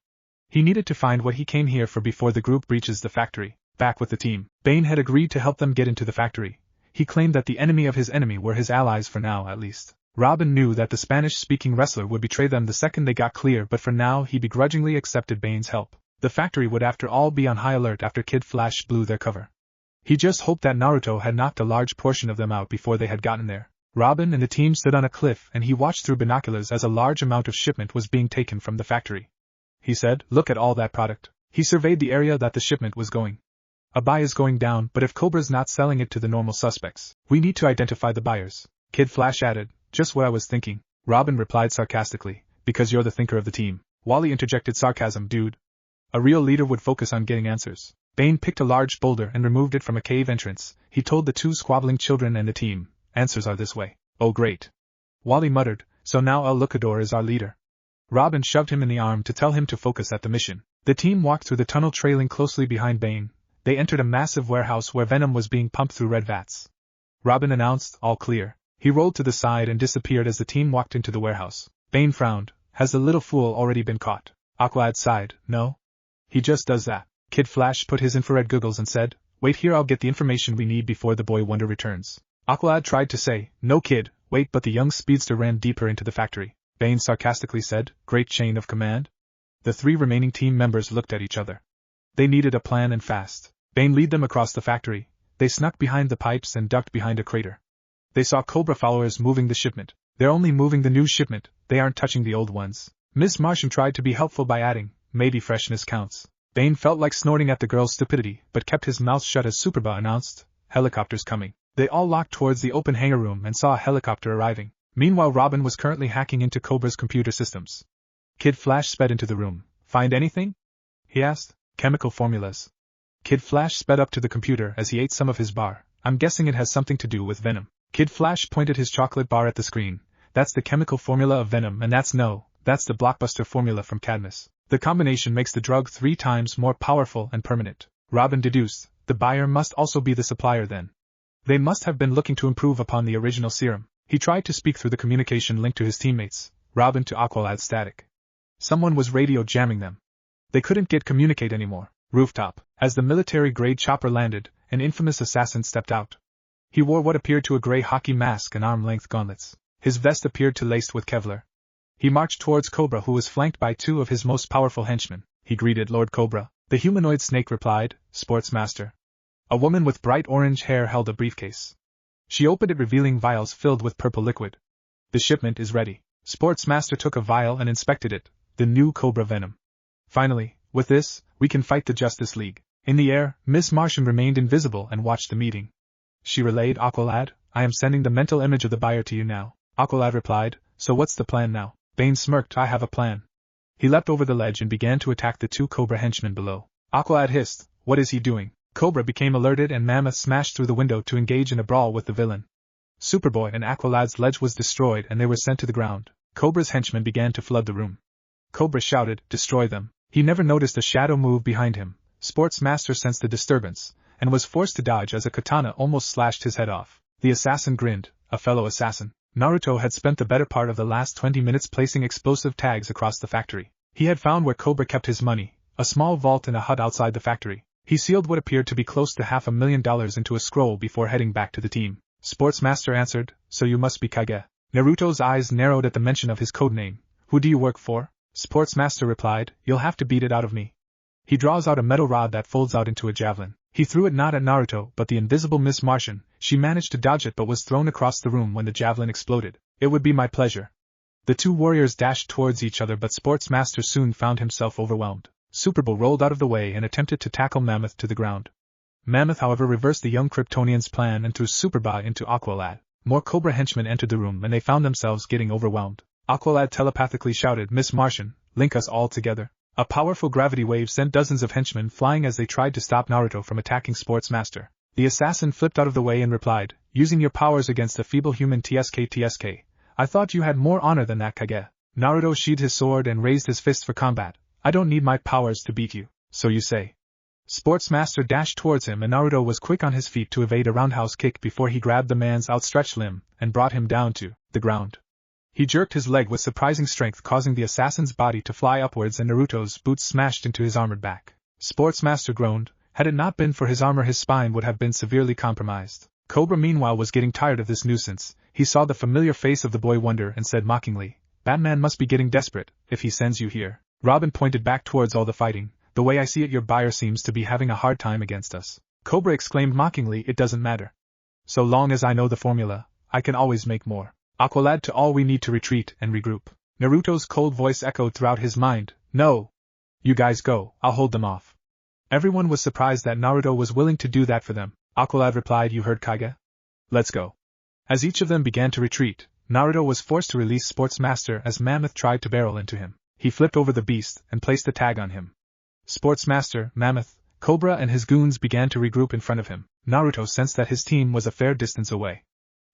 He needed to find what he came here for before the group breaches the factory. Back with the team, Bane had agreed to help them get into the factory. He claimed that the enemy of his enemy were his allies for now at least. Robin knew that the Spanish-speaking wrestler would betray them the second they got clear, but for now he begrudgingly accepted Bane's help. The factory would after all be on high alert after Kid Flash blew their cover. He just hoped that Naruto had knocked a large portion of them out before they had gotten there. Robin and the team stood on a cliff and he watched through binoculars as a large amount of shipment was being taken from the factory. He said, "Look at all that product." He surveyed the area that the shipment was going. "A buy is going down, but if Cobra's not selling it to the normal suspects, we need to identify the buyers." Kid Flash added, "Just what I was thinking." Robin replied sarcastically, "Because you're the thinker of the team." Wally interjected sarcasm, "Dude. A real leader would focus on getting answers." Bane picked a large boulder and removed it from a cave entrance. He told the two squabbling children and the team, "Answers are this way." "Oh great." Wally muttered, "So now El Lucador is our leader." Robin shoved him in the arm to tell him to focus at the mission. The team walked through the tunnel trailing closely behind Bane. They entered a massive warehouse where venom was being pumped through red vats. Robin announced, "All clear." He rolled to the side and disappeared as the team walked into the warehouse. Bane frowned. "Has the little fool already been caught?" Aqualad sighed, "No. He just does that." Kid Flash put his infrared goggles and said, "Wait here, I'll get the information we need before the boy wonder returns." Aqualad tried to say, "No kid, wait," but the young speedster ran deeper into the factory. Bane sarcastically said, "Great chain of command?" The three remaining team members looked at each other. They needed a plan and fast. Bane lead them across the factory. They snuck behind the pipes and ducked behind a crater. They saw Cobra followers moving the shipment. "They're only moving the new shipment, they aren't touching the old ones." Miss Marsham tried to be helpful by adding, "Maybe freshness counts." Bane felt like snorting at the girl's stupidity, but kept his mouth shut as Superba announced, "Helicopter's coming." They all locked towards the open hangar room and saw a helicopter arriving. Meanwhile, Robin was currently hacking into Cobra's computer systems. Kid Flash sped into the room. "Find anything?" he asked. "Chemical formulas." Kid Flash sped up to the computer as he ate some of his bar. "I'm guessing it has something to do with venom." Kid Flash pointed his chocolate bar at the screen. "That's the chemical formula of venom, and that's the blockbuster formula from Cadmus. The combination makes the drug 3 times more powerful and permanent." Robin deduced, "The buyer must also be the supplier then. They must have been looking to improve upon the original serum." He tried to speak through the communication link to his teammates, Robin to Aqualad static. Someone was radio jamming them. They couldn't communicate anymore. Rooftop. As the military-grade chopper landed, an infamous assassin stepped out. He wore what appeared to a gray hockey mask and arm-length gauntlets. His vest appeared to laced with Kevlar. He marched towards Cobra, who was flanked by 2 of his most powerful henchmen. He greeted Lord Cobra. The humanoid snake replied, "Sportsmaster." A woman with bright orange hair held a briefcase. She opened it, revealing vials filled with purple liquid. "The shipment is ready." Sportsmaster took a vial and inspected it. The new Cobra venom. "Finally, with this, we can fight the Justice League." In the air, Miss Marsham remained invisible and watched the meeting. She relayed, "Aqualad, I am sending the mental image of the buyer to you now." Aqualad replied, "So what's the plan now?" Bane smirked, "I have a plan." He leapt over the ledge and began to attack the 2 Cobra henchmen below. Aqualad hissed, "What is he doing?" Cobra became alerted and Mammoth smashed through the window to engage in a brawl with the villain. Superboy and Aqualad's ledge was destroyed and they were sent to the ground. Cobra's henchmen began to flood the room. Cobra shouted, "Destroy them." He never noticed a shadow move behind him. Sportsmaster sensed the disturbance, and was forced to dodge as a katana almost slashed his head off. The assassin grinned, "A fellow assassin. Naruto had spent the better part of the last 20 minutes placing explosive tags across the factory. He had found where Cobra kept his money, a small vault in a hut outside the factory. He sealed what appeared to be close to $500,000 into a scroll before heading back to the team. Sportsmaster answered, "So you must be Kage." Naruto's eyes narrowed at the mention of his codename. "Who do you work for?" Sportsmaster replied, "You'll have to beat it out of me." He draws out a metal rod that folds out into a javelin. He threw it not at Naruto but the invisible Miss Martian. She managed to dodge it but was thrown across the room when the javelin exploded. "It would be my pleasure." The two warriors dashed towards each other but Sportsmaster soon found himself overwhelmed. Superbull rolled out of the way and attempted to tackle Mammoth to the ground. Mammoth however reversed the young Kryptonian's plan and threw Superba into Aqualad. More Cobra henchmen entered the room and they found themselves getting overwhelmed. Aqualad telepathically shouted, "Miss Martian, link us all together." A powerful gravity wave sent dozens of henchmen flying as they tried to stop Naruto from attacking Sportsmaster. The assassin flipped out of the way and replied, "Using your powers against a feeble human TSK. I thought you had more honor than that, Kage." Naruto sheathed his sword and raised his fist for combat. "I don't need my powers to beat you, so you say." Sportsmaster dashed towards him and Naruto was quick on his feet to evade a roundhouse kick before he grabbed the man's outstretched limb and brought him down to the ground. He jerked his leg with surprising strength, causing the assassin's body to fly upwards and Naruto's boots smashed into his armored back. Sportsmaster groaned. Had it not been for his armor his spine would have been severely compromised. Cobra meanwhile was getting tired of this nuisance. He saw the familiar face of the boy Wonder and said mockingly, "Batman must be getting desperate, if he sends you here." Robin pointed back towards all the fighting. "The way I see it your buyer seems to be having a hard time against us." Cobra exclaimed mockingly, "It doesn't matter. So long as I know the formula, I can always make more. Aqualad to all we need to retreat and regroup." Naruto's cold voice echoed throughout his mind, "No. You guys go, I'll hold them off." Everyone was surprised that Naruto was willing to do that for them. Aqualad replied, "You heard Kage? Let's go." As each of them began to retreat, Naruto was forced to release Sportsmaster as Mammoth tried to barrel into him. He flipped over the beast and placed a tag on him. Sportsmaster, Mammoth, Cobra and his goons began to regroup in front of him. Naruto sensed that his team was a fair distance away.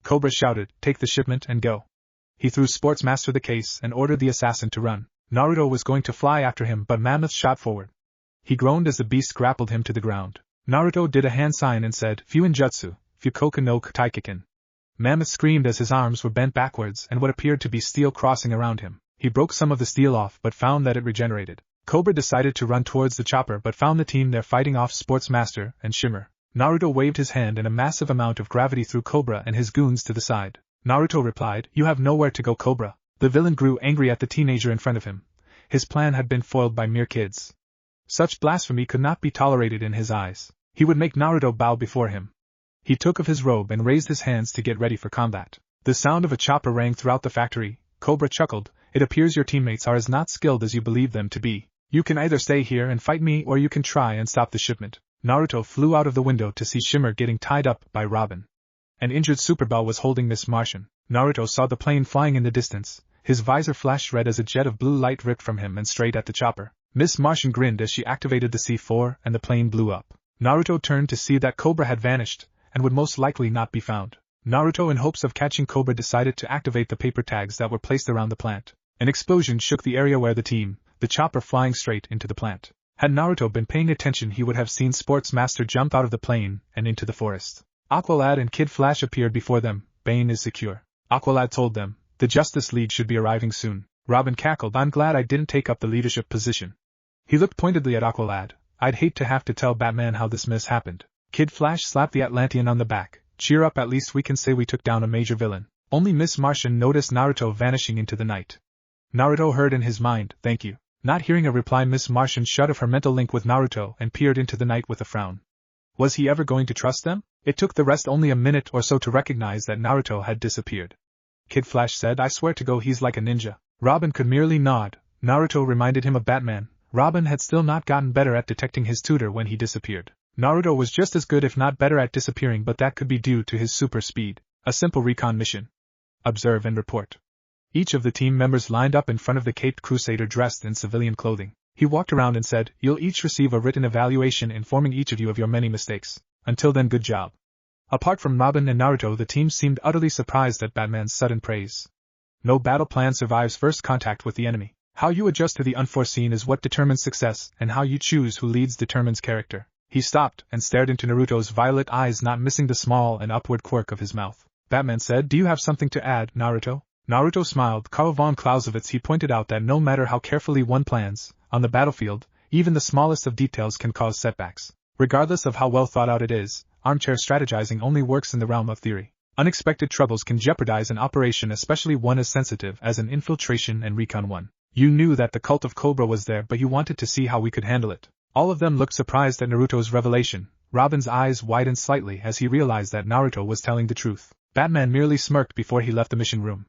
Cobra shouted, "Take the shipment and go." He threw Sportsmaster the case and ordered the assassin to run. Naruto was going to fly after him but Mammoth shot forward. He groaned as the beast grappled him to the ground. Naruto did a hand sign and said, "Fuinjutsu, Fukoku no Taikiken." Mammoth screamed as his arms were bent backwards and what appeared to be steel crossing around him. He broke some of the steel off but found that it regenerated. Cobra decided to run towards the chopper but found the team there fighting off Sportsmaster and Shimmer. Naruto waved his hand and a massive amount of gravity threw Cobra and his goons to the side. Naruto replied, "You have nowhere to go, Cobra." The villain grew angry at the teenager in front of him. His plan had been foiled by mere kids. Such blasphemy could not be tolerated in his eyes. He would make Naruto bow before him. He took off his robe and raised his hands to get ready for combat. The sound of a chopper rang throughout the factory. Cobra chuckled, "It appears your teammates are as not skilled as you believe them to be. You can either stay here and fight me or you can try and stop the shipment." Naruto flew out of the window to see Shimmer getting tied up by Robin. An injured Superbell was holding Miss Martian. Naruto saw the plane flying in the distance. His visor flashed red as a jet of blue light ripped from him and straight at the chopper. Miss Martian grinned as she activated the C4 and the plane blew up. Naruto turned to see that Cobra had vanished and would most likely not be found. Naruto, in hopes of catching Cobra, decided to activate the paper tags that were placed around the plant. An explosion shook the area where the chopper flying straight into the plant. Had Naruto been paying attention he would have seen Sportsmaster jump out of the plane and into the forest. Aqualad and Kid Flash appeared before them. "Bane is secure," Aqualad told them. "The Justice League should be arriving soon." Robin cackled, "I'm glad I didn't take up the leadership position." He looked pointedly at Aqualad. "I'd hate to have to tell Batman how this miss happened." Kid Flash slapped the Atlantean on the back. "Cheer up, at least we can say we took down a major villain." Only Miss Martian noticed Naruto vanishing into the night. Naruto heard in his mind, "Thank you." Not hearing a reply, Miss Martian shut off her mental link with Naruto and peered into the night with a frown. Was he ever going to trust them? It took the rest only a minute or so to recognize that Naruto had disappeared. Kid Flash said, "I swear to go he's like a ninja." Robin could merely nod. Naruto reminded him of Batman. Robin had still not gotten better at detecting his tutor when he disappeared. Naruto was just as good if not better at disappearing, but that could be due to his super speed. A simple recon mission. Observe and report. Each of the team members lined up in front of the caped crusader dressed in civilian clothing. He walked around and said, "You'll each receive a written evaluation informing each of you of your many mistakes. Until then, good job." Apart from Robin and Naruto, the team seemed utterly surprised at Batman's sudden praise. No battle plan survives first contact with the enemy. How you adjust to the unforeseen is what determines success, and how you choose who leads determines character. He stopped and stared into Naruto's violet eyes, not missing the small and upward quirk of his mouth. Batman said. Do you have something to add, Naruto? Naruto smiled. Karl von Clausewitz. He pointed out that no matter how carefully one plans, on the battlefield, even the smallest of details can cause setbacks. Regardless of how well thought out it is, armchair strategizing only works in the realm of theory. Unexpected troubles can jeopardize an operation, especially one as sensitive as an infiltration and recon one. You knew that the cult of Cobra was there, but you wanted to see how we could handle it. All of them looked surprised at Naruto's revelation. Robin's eyes widened slightly as he realized that Naruto was telling the truth. Batman merely smirked before he left the mission room.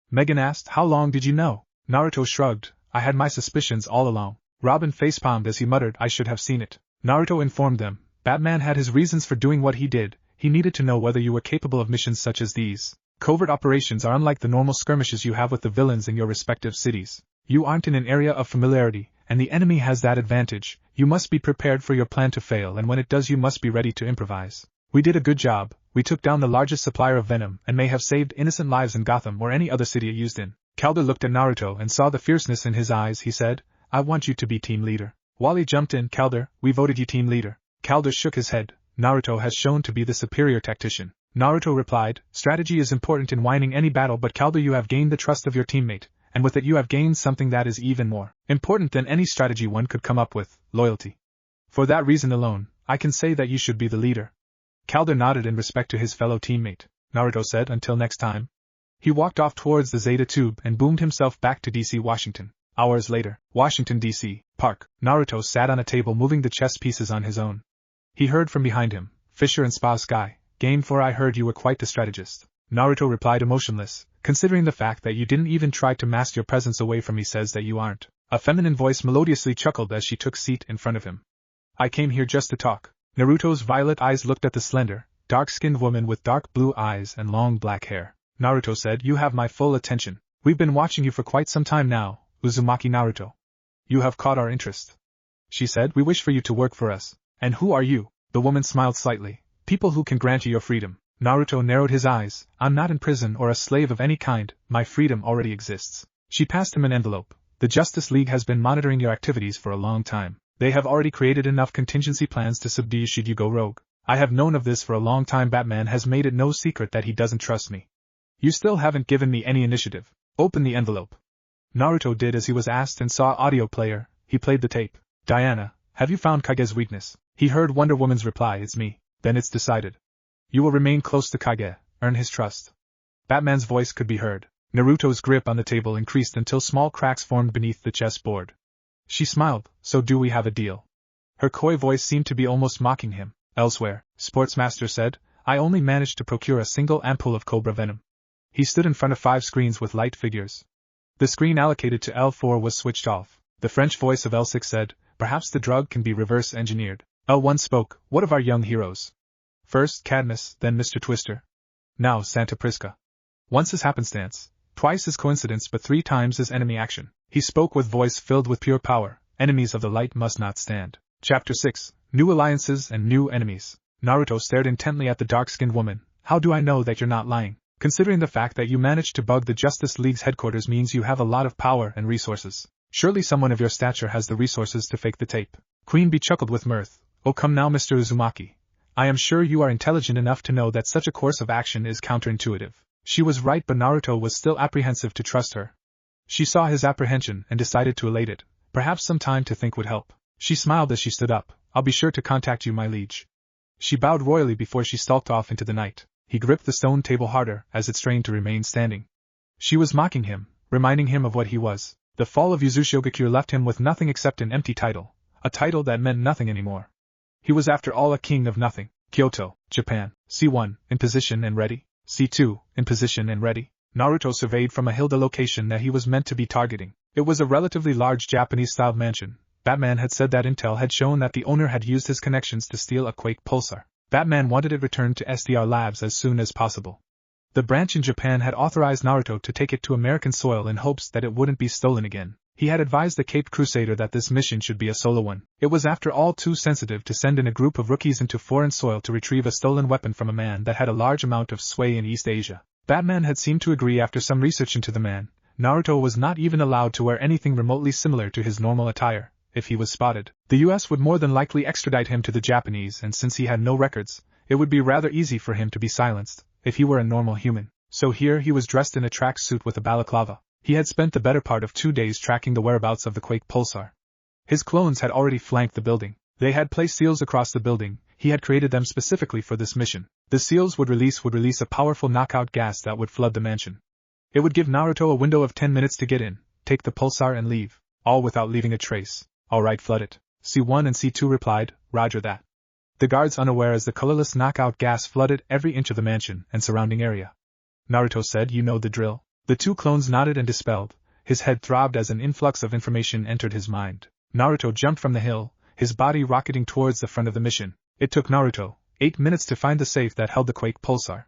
Megan asked, how long did you know? Naruto shrugged. I had my suspicions all along. Robin facepalmed as he muttered, I should have seen it. Naruto informed them. Batman had his reasons for doing what he did. He needed to know whether you were capable of missions such as these. Covert operations are unlike the normal skirmishes you have with the villains in your respective cities. You aren't in an area of familiarity, and the enemy has that advantage. You must be prepared for your plan to fail, and when it does you must be ready to improvise. We did a good job. We took down the largest supplier of venom and may have saved innocent lives in Gotham or any other city it used in. Calder looked at Naruto and saw the fierceness in his eyes. He said, I want you to be team leader. Wally jumped in. Calder, we voted you team leader. Calder shook his head. Naruto has shown to be the superior tactician. Naruto replied, strategy is important in winning any battle, but Calder, you have gained the trust of your teammate, and with it you have gained something that is even more important than any strategy one could come up with, loyalty. For that reason alone, I can say that you should be the leader. Calder nodded in respect to his fellow teammate. Naruto said, until next time. He walked off towards the Zeta Tube and boomed himself back to D.C. Washington. Hours later, Washington, D.C. Park. Naruto sat on a table moving the chess pieces on his own. He heard from behind him, Fisher and Spa Sky. Game 4. I heard you were quite the strategist. Naruto replied emotionless, considering the fact that you didn't even try to mask your presence away from me says that you aren't. A feminine voice melodiously chuckled as she took seat in front of him. I came here just to talk. Naruto's violet eyes looked at the slender, dark-skinned woman with dark blue eyes and long black hair. Naruto said, you have my full attention. We've been watching you for quite some time now, Uzumaki Naruto. You have caught our interest. She said, we wish for you to work for us. And who are you? The woman smiled slightly. People who can grant you your freedom. Naruto narrowed his eyes. I'm not in prison or a slave of any kind, my freedom already exists. She passed him an envelope. The Justice League has been monitoring your activities for a long time. They have already created enough contingency plans to subdue you should you go rogue. I have known of this for a long time. Batman has made it no secret that he doesn't trust me. You still haven't given me any initiative. Open the envelope. Naruto did as he was asked and saw audio player. He played the tape. Diana, have you found Kage's weakness? He heard Wonder Woman's reply, it's me. Then it's decided. You will remain close to Kage, earn his trust. Batman's voice could be heard. Naruto's grip on the table increased until small cracks formed beneath the chessboard. She smiled, so do we have a deal? Her coy voice seemed to be almost mocking him. Elsewhere, Sportsmaster said, I only managed to procure a single ampoule of Cobra venom. He stood in front of 5 screens with light figures. The screen allocated to L4 was switched off. The French voice of L6 said, perhaps the drug can be reverse engineered. L1 spoke, what of our young heroes? First Cadmus, then Mr. Twister. Now Santa Prisca. Once is happenstance, twice is coincidence, but 3 times is enemy action. He spoke with voice filled with pure power. Enemies of the light must not stand. Chapter 6. New Alliances and New Enemies. Naruto stared intently at the dark-skinned woman. How do I know that you're not lying? Considering the fact that you managed to bug the Justice League's headquarters means you have a lot of power and resources. Surely someone of your stature has the resources to fake the tape. Queen Bee chuckled with mirth. Oh come now, Mr. Uzumaki. I am sure you are intelligent enough to know that such a course of action is counterintuitive. She was right, but Naruto was still apprehensive to trust her. She saw his apprehension and decided to allay it. Perhaps some time to think would help. She smiled as she stood up. I'll be sure to contact you, my liege. She bowed royally before she stalked off into the night. He gripped the stone table harder as it strained to remain standing. She was mocking him, reminding him of what he was. The fall of Yuzushiogakure left him with nothing except an empty title, a title that meant nothing anymore. He was after all a king of nothing. Kyoto, Japan. C1, in position and ready. C2, in position and ready. Naruto surveyed from a hill the location that he was meant to be targeting. It was a relatively large Japanese-styled mansion. Batman had said that intel had shown that the owner had used his connections to steal a Quake pulsar. Batman wanted it returned to SDR Labs as soon as possible. The branch in Japan had authorized Naruto to take it to American soil in hopes that it wouldn't be stolen again. He had advised the Caped Crusader that this mission should be a solo one. It was after all too sensitive to send in a group of rookies into foreign soil to retrieve a stolen weapon from a man that had a large amount of sway in East Asia. Batman had seemed to agree after some research into the man. Naruto was not even allowed to wear anything remotely similar to his normal attire. If he was spotted, the US would more than likely extradite him to the Japanese, and since he had no records, it would be rather easy for him to be silenced. if he were a normal human. So here he was dressed in a track suit with a balaclava. He had spent the better part of 2 days tracking the whereabouts of the Quake pulsar. His clones had already flanked the building. They had placed seals across the building. He had created them specifically for this mission. The seals would release a powerful knockout gas that would flood the mansion. It would give Naruto a window of 10 minutes to get in, take the pulsar and leave, all without leaving a trace. All right, flood it. C1 and C2 replied, roger that. The guards, unaware as the colorless knockout gas flooded every inch of the mansion and surrounding area. Naruto said, you know the drill. The 2 clones nodded and dispelled. His head throbbed as an influx of information entered his mind. Naruto jumped from the hill, his body rocketing towards the front of the mission. It took Naruto 8 minutes to find the safe that held the Quake pulsar.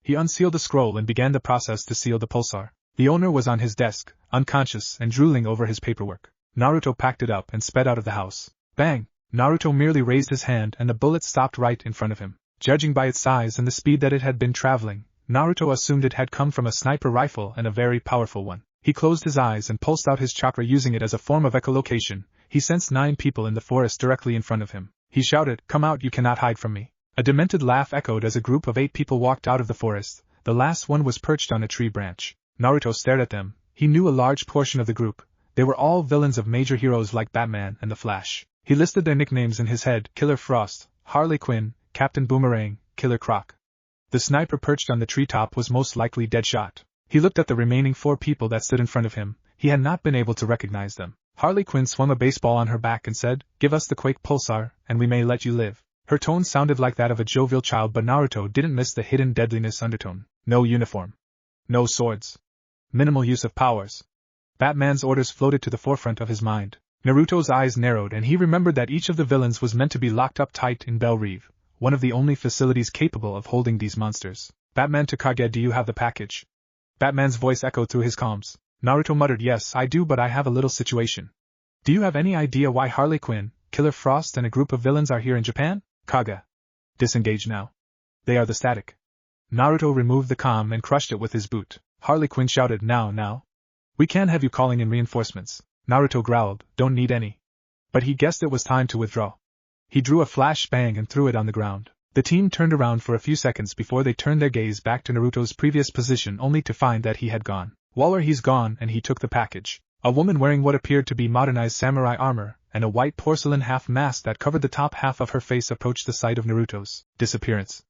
He unsealed the scroll and began the process to seal the pulsar. The owner was on his desk, unconscious and drooling over his paperwork. Naruto packed it up and sped out of the house. Bang! Naruto merely raised his hand and the bullet stopped right in front of him. Judging by its size and the speed that it had been traveling, Naruto assumed it had come from a sniper rifle and a very powerful one. He closed his eyes and pulsed out his chakra using it as a form of echolocation. He sensed 9 people in the forest directly in front of him. He shouted, come out, you cannot hide from me. A demented laugh echoed as a group of 8 people walked out of the forest. The last one was perched on a tree branch. Naruto stared at them. He knew a large portion of the group. They were all villains of major heroes like Batman and the Flash. He listed their nicknames in his head: Killer Frost, Harley Quinn, Captain Boomerang, Killer Croc. The sniper perched on the treetop was most likely Deadshot. He looked at the remaining 4 people that stood in front of him. He had not been able to recognize them. Harley Quinn swung a baseball on her back and said, give us the Quake pulsar, and we may let you live. Her tone sounded like that of a jovial child, but Naruto didn't miss the hidden deadliness undertone. No uniform. No swords. Minimal use of powers. Batman's orders floated to the forefront of his mind. Naruto's eyes narrowed and he remembered that each of the villains was meant to be locked up tight in Belle Reve, one of the only facilities capable of holding these monsters. Batman to Kage, do you have the package? Batman's voice echoed through his comms. Naruto muttered, yes, I do, but I have a little situation. Do you have any idea why Harley Quinn, Killer Frost and a group of villains are here in Japan? Kage. Disengage now. They are the static. Naruto removed the comm and crushed it with his boot. Harley Quinn shouted, now. We can't have you calling in reinforcements. Naruto growled, don't need any. But he guessed it was time to withdraw. He drew a flash bang and threw it on the ground. The team turned around for a few seconds before they turned their gaze back to Naruto's previous position only to find that he had gone. Waller, he's gone, and he took the package. A woman wearing what appeared to be modernized samurai armor and a white porcelain half mask that covered the top half of her face approached the site of Naruto's disappearance.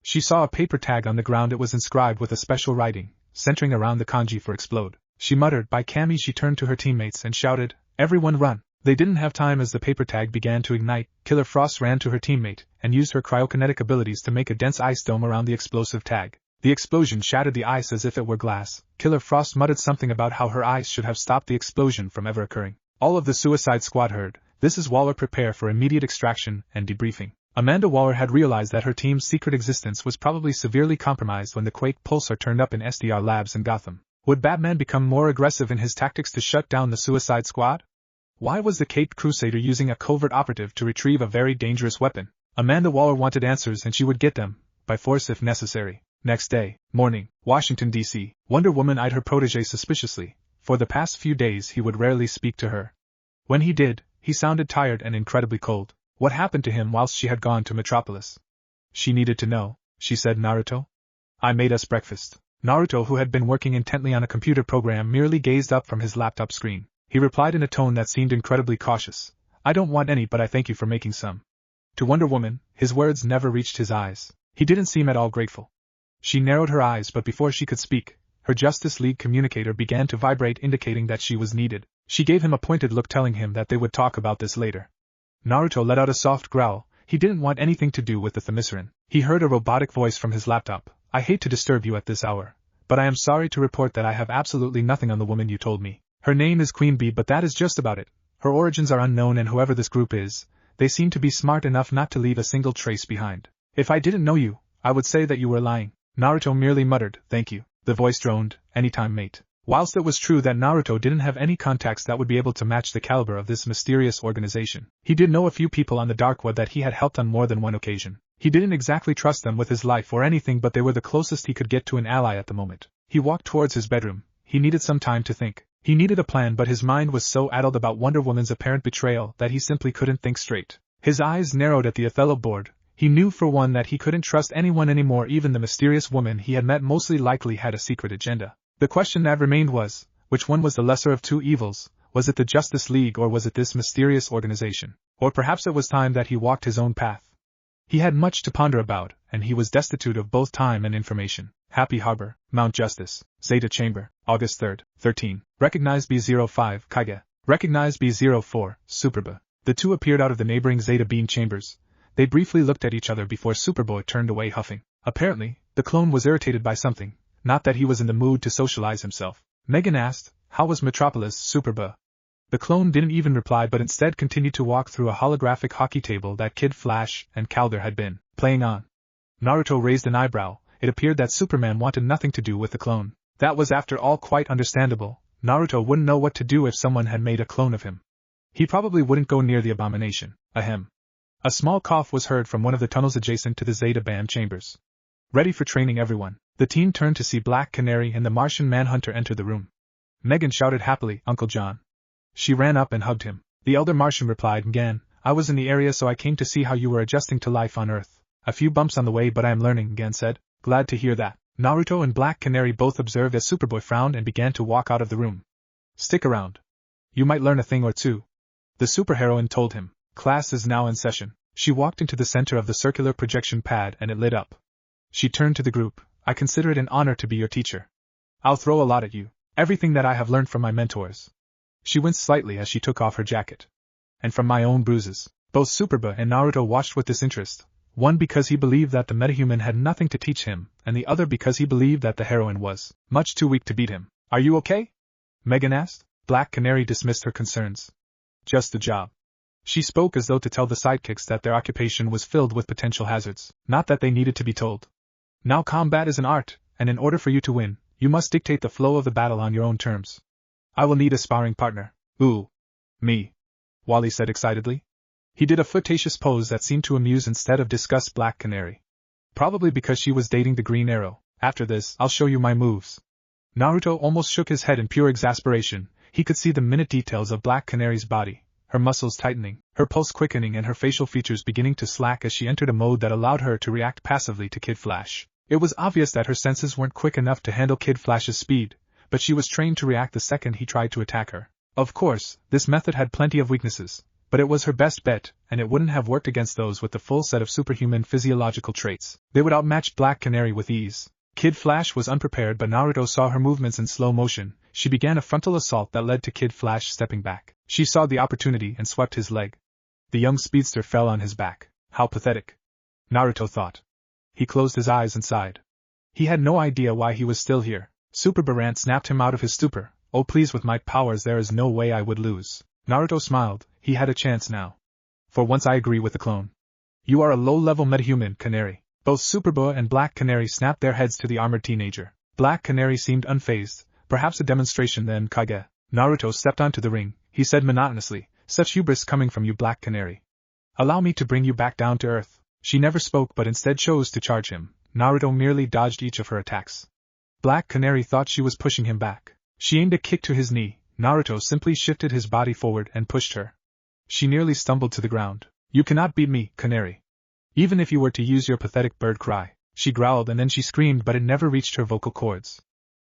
She saw a paper tag on the ground. It was inscribed with a special writing, centering around the kanji for explode. She muttered, by Kami. She turned to her teammates and shouted, everyone run. They didn't have time as the paper tag began to ignite. Killer Frost ran to her teammate and used her cryokinetic abilities to make a dense ice dome around the explosive tag. The explosion shattered the ice as if it were glass. Killer Frost muttered something about how her ice should have stopped the explosion from ever occurring. All of the Suicide Squad heard, this is Waller, prepare for immediate extraction and debriefing. Amanda Waller had realized that her team's secret existence was probably severely compromised when the Quake pulsar turned up in SDR labs in Gotham. Would Batman become more aggressive in his tactics to shut down the Suicide Squad? Why was the Caped Crusader using a covert operative to retrieve a very dangerous weapon? Amanda Waller wanted answers and she would get them, by force if necessary. Next day, morning, Washington, D.C. Wonder Woman eyed her protégé suspiciously. For the past few days he would rarely speak to her. When he did, he sounded tired and incredibly cold. What happened to him whilst she had gone to Metropolis? She needed to know, she said. Naruto? I made us breakfast. Naruto, who had been working intently on a computer program, merely gazed up from his laptop screen. He replied in a tone that seemed incredibly cautious. I don't want any, but I thank you for making some. To Wonder Woman, his words never reached his eyes. He didn't seem at all grateful. She narrowed her eyes, but before she could speak, her Justice League communicator began to vibrate, indicating that she was needed. She gave him a pointed look, telling him that they would talk about this later. Naruto let out a soft growl. He didn't want anything to do with the Themyscirene. He heard a robotic voice from his laptop. I hate to disturb you at this hour, but I am sorry to report that I have absolutely nothing on the woman you told me. Her name is Queen Bee, but that is just about it. Her origins are unknown, and whoever this group is, they seem to be smart enough not to leave a single trace behind. If I didn't know you, I would say that you were lying. Naruto merely muttered, thank you. The voice droned, anytime, mate. Whilst it was true that Naruto didn't have any contacts that would be able to match the caliber of this mysterious organization, he did know a few people on the dark web that he had helped on more than one occasion. He didn't exactly trust them with his life or anything, but they were the closest he could get to an ally at the moment. He walked towards his bedroom. He needed some time to think. He needed a plan, but his mind was so addled about Wonder Woman's apparent betrayal that he simply couldn't think straight. His eyes narrowed at the Othello board. He knew for one that he couldn't trust anyone anymore, even the mysterious woman he had met mostly likely had a secret agenda. The question that remained was, which one was the lesser of two evils? Was it the Justice League or was it this mysterious organization? Or perhaps it was time that he walked his own path. He had much to ponder about, and he was destitute of both time and information. Happy Harbor, Mount Justice, Zeta Chamber, August 3rd, 13. Recognize B05, Kaige. Recognize B04, Superboy. The two appeared out of the neighboring Zeta Beam chambers. They briefly looked at each other before Superboy turned away huffing. Apparently, the clone was irritated by something, not that he was in the mood to socialize himself. Megan asked, "How was Metropolis, Superboy?" The clone didn't even reply but instead continued to walk through a holographic hockey table that Kid Flash and Calder had been playing on. Naruto raised an eyebrow. It appeared that Superman wanted nothing to do with the clone. That was after all quite understandable. Naruto wouldn't know what to do if someone had made a clone of him. He probably wouldn't go near the abomination. Ahem. A small cough was heard from one of the tunnels adjacent to the Zeta Band chambers. Ready for training, everyone. The team turned to see Black Canary and the Martian Manhunter enter the room. Megan shouted happily, "Uncle John." She ran up and hugged him. The elder Martian replied, "Gan, I was in the area so I came to see how you were adjusting to life on Earth. A few bumps on the way but I am learning," Gan said. "Glad to hear that." Naruto and Black Canary both observed as Superboy frowned and began to walk out of the room. "Stick around. You might learn a thing or two," the superheroine told him. "Class is now in session." She walked into the center of the circular projection pad and it lit up. She turned to the group. "I consider it an honor to be your teacher. I'll throw a lot at you. Everything that I have learned from my mentors." She winced slightly as she took off her jacket. "And from my own bruises." Both Superboy and Naruto watched with disinterest, one because he believed that the metahuman had nothing to teach him, and the other because he believed that the heroine was much too weak to beat him. "Are you okay?" Megan asked. Black Canary dismissed her concerns. "Just the job." She spoke as though to tell the sidekicks that their occupation was filled with potential hazards, not that they needed to be told. "Now combat is an art, and in order for you to win, you must dictate the flow of the battle on your own terms. I will need a sparring partner." "Ooh. Me," Wally said excitedly. He did a flirtatious pose that seemed to amuse instead of disgust Black Canary. Probably because she was dating the Green Arrow. "After this, I'll show you my moves." Naruto almost shook his head in pure exasperation. He could see the minute details of Black Canary's body. Her muscles tightening, her pulse quickening and her facial features beginning to slack as she entered a mode that allowed her to react passively to Kid Flash. It was obvious that her senses weren't quick enough to handle Kid Flash's speed, but she was trained to react the second he tried to attack her. Of course, this method had plenty of weaknesses, but it was her best bet, and it wouldn't have worked against those with the full set of superhuman physiological traits. They would outmatch Black Canary with ease. Kid Flash was unprepared but Naruto saw her movements in slow motion. She began a frontal assault that led to Kid Flash stepping back. She saw the opportunity and swept his leg. The young speedster fell on his back. How pathetic, Naruto thought. He closed his eyes and sighed. He had no idea why he was still here. Super Barant snapped him out of his stupor. "Oh please, with my powers there is no way I would lose." Naruto smiled. He had a chance now. "For once I agree with the clone. You are a low-level metahuman, Canary." Both Superboy and Black Canary snapped their heads to the armored teenager. Black Canary seemed unfazed, perhaps a demonstration then Kage. Naruto stepped onto the ring. He said monotonously, "Such hubris coming from you, Black Canary. Allow me to bring you back down to earth." She never spoke but instead chose to charge him. Naruto merely dodged each of her attacks. Black Canary thought she was pushing him back. She aimed a kick to his knee. Naruto simply shifted his body forward and pushed her. She nearly stumbled to the ground. "You cannot beat me, Canary. Even if you were to use your pathetic bird cry." She growled and then she screamed but it never reached her vocal cords.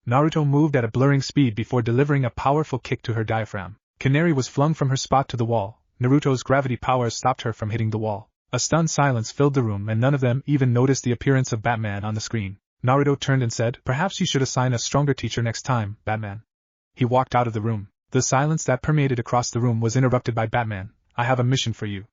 Naruto moved at a blurring speed before delivering a powerful kick to her diaphragm. Canary was flung from her spot to the wall. Naruto's gravity powers stopped her from hitting the wall. A stunned silence filled the room and none of them even noticed the appearance of Batman on the screen. Naruto turned and said, "Perhaps you should assign a stronger teacher next time, Batman." He walked out of the room. The silence that permeated across the room was interrupted by Batman. "I have a mission for you."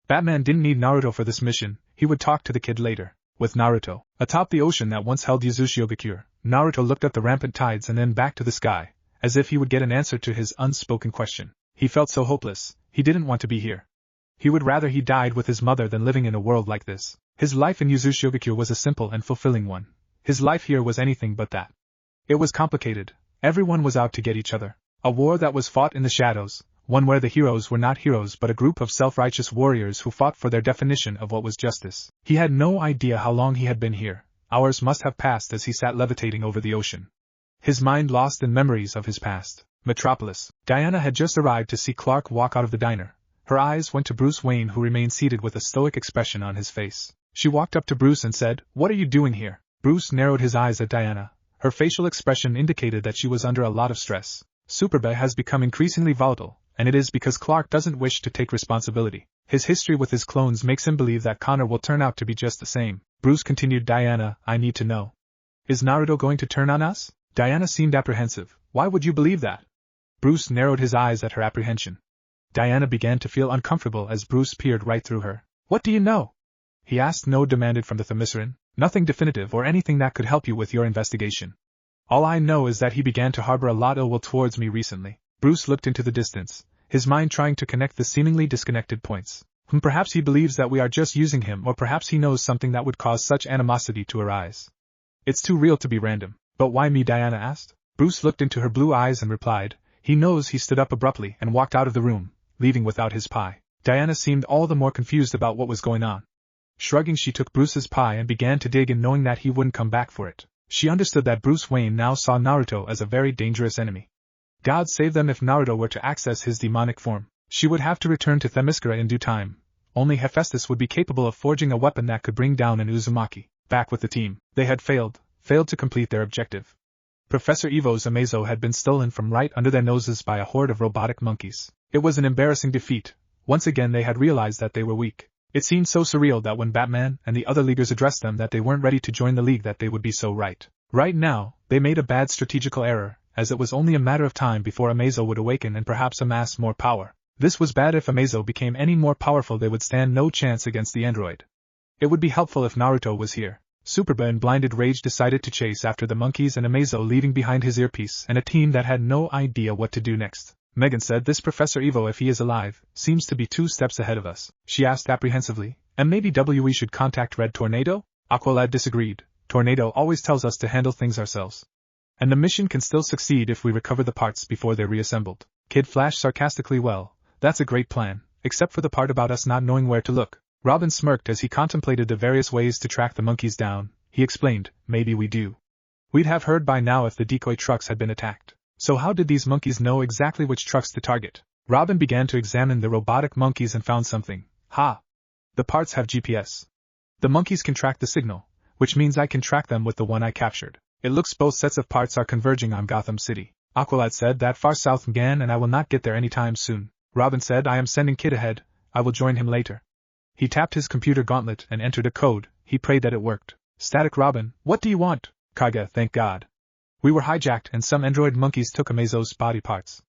Batman didn't need Naruto for this mission. He would talk to the kid later. With Naruto atop the ocean that once held Uzumaki, Naruto looked up the rampant tides and then back to the sky, as if he would get an answer to his unspoken question. He felt so hopeless. He didn't want to be here. He would rather he died with his mother than living in a world like this. His life in Uzumaki was a simple and fulfilling one. His life here was anything but that. It was complicated. Everyone was out to get each other. A war that was fought in the shadows, one where the heroes were not heroes but a group of self-righteous warriors who fought for their definition of what was justice. He had no idea how long he had been here. Hours must have passed as he sat levitating over the ocean. His mind lost in memories of his past. Metropolis. Diana had just arrived to see Clark walk out of the diner. Her eyes went to Bruce Wayne who remained seated with a stoic expression on his face. She walked up to Bruce and said, "What are you doing here?" Bruce narrowed his eyes at Diana. Her facial expression indicated that she was under a lot of stress. Superboy has become increasingly volatile, and it is because Clark doesn't wish to take responsibility. His history with his clones makes him believe that Connor will turn out to be just the same. Bruce continued, "Diana, I need to know. Is Naruto going to turn on us?" Diana seemed apprehensive. "Why would you believe that?" Bruce narrowed his eyes at her apprehension. Diana began to feel uncomfortable as Bruce peered right through her. "What do you know?" he asked. "No," demanded from the Themysciran. "Nothing definitive or anything that could help you with your investigation. All I know is that he began to harbor a lot of ill will towards me recently." Bruce looked into the distance, his mind trying to connect the seemingly disconnected points. Perhaps he believes that we are just using him, or perhaps he knows something that would cause such animosity to arise. It's too real to be random. "But why me?" Diana asked. Bruce looked into her blue eyes and replied, "He knows." He stood up abruptly and walked out of the room, leaving without his pie. Diana seemed all the more confused about what was going on. Shrugging, she took Bruce's pie and began to dig in, knowing that he wouldn't come back for it. She understood that Bruce Wayne now saw Naruto as a very dangerous enemy. God save them if Naruto were to access his demonic form. She would have to return to Themyscira in due time. Only Hephaestus would be capable of forging a weapon that could bring down an Uzumaki. Back with the team, they had failed to complete their objective. Professor Evo's Amazo had been stolen from right under their noses by a horde of robotic monkeys. It was an embarrassing defeat. Once again they had realized that they were weak. It seemed so surreal that when Batman and the other Leaguers addressed them that they weren't ready to join the League, that they would be so right. Right now, they made a bad strategical error, as it was only a matter of time before Amazo would awaken and perhaps amass more power. This was bad. If Amazo became any more powerful, they would stand no chance against the android. It would be helpful if Naruto was here. Superba in blinded rage decided to chase after the monkeys, and Amazo leaving behind his earpiece and a team that had no idea what to do next. Megan said, "This Professor Evo, if he is alive, seems to be 2 steps ahead of us." She asked apprehensively, "And maybe we should contact Red Tornado?" Aqualad disagreed. "Tornado always tells us to handle things ourselves. And the mission can still succeed if we recover the parts before they're reassembled." Kid flashed sarcastically, "Well, that's a great plan, except for the part about us not knowing where to look." Robin smirked as he contemplated the various ways to track the monkeys down. He explained, "Maybe we do. We'd have heard by now if the decoy trucks had been attacked. So how did these monkeys know exactly which trucks to target?" Robin began to examine the robotic monkeys and found something. "Ha! The parts have GPS. The monkeys can track the signal, which means I can track them with the one I captured. It looks both sets of parts are converging on Gotham City." Aqualad said, "That far south again, and I will not get there anytime soon." Robin said, "I am sending Kid ahead. I will join him later." He tapped his computer gauntlet and entered a code. He prayed that it worked. "Static Robin, what do you want?" "Kaga, thank God. We were hijacked and some android monkeys took Amazo's body parts.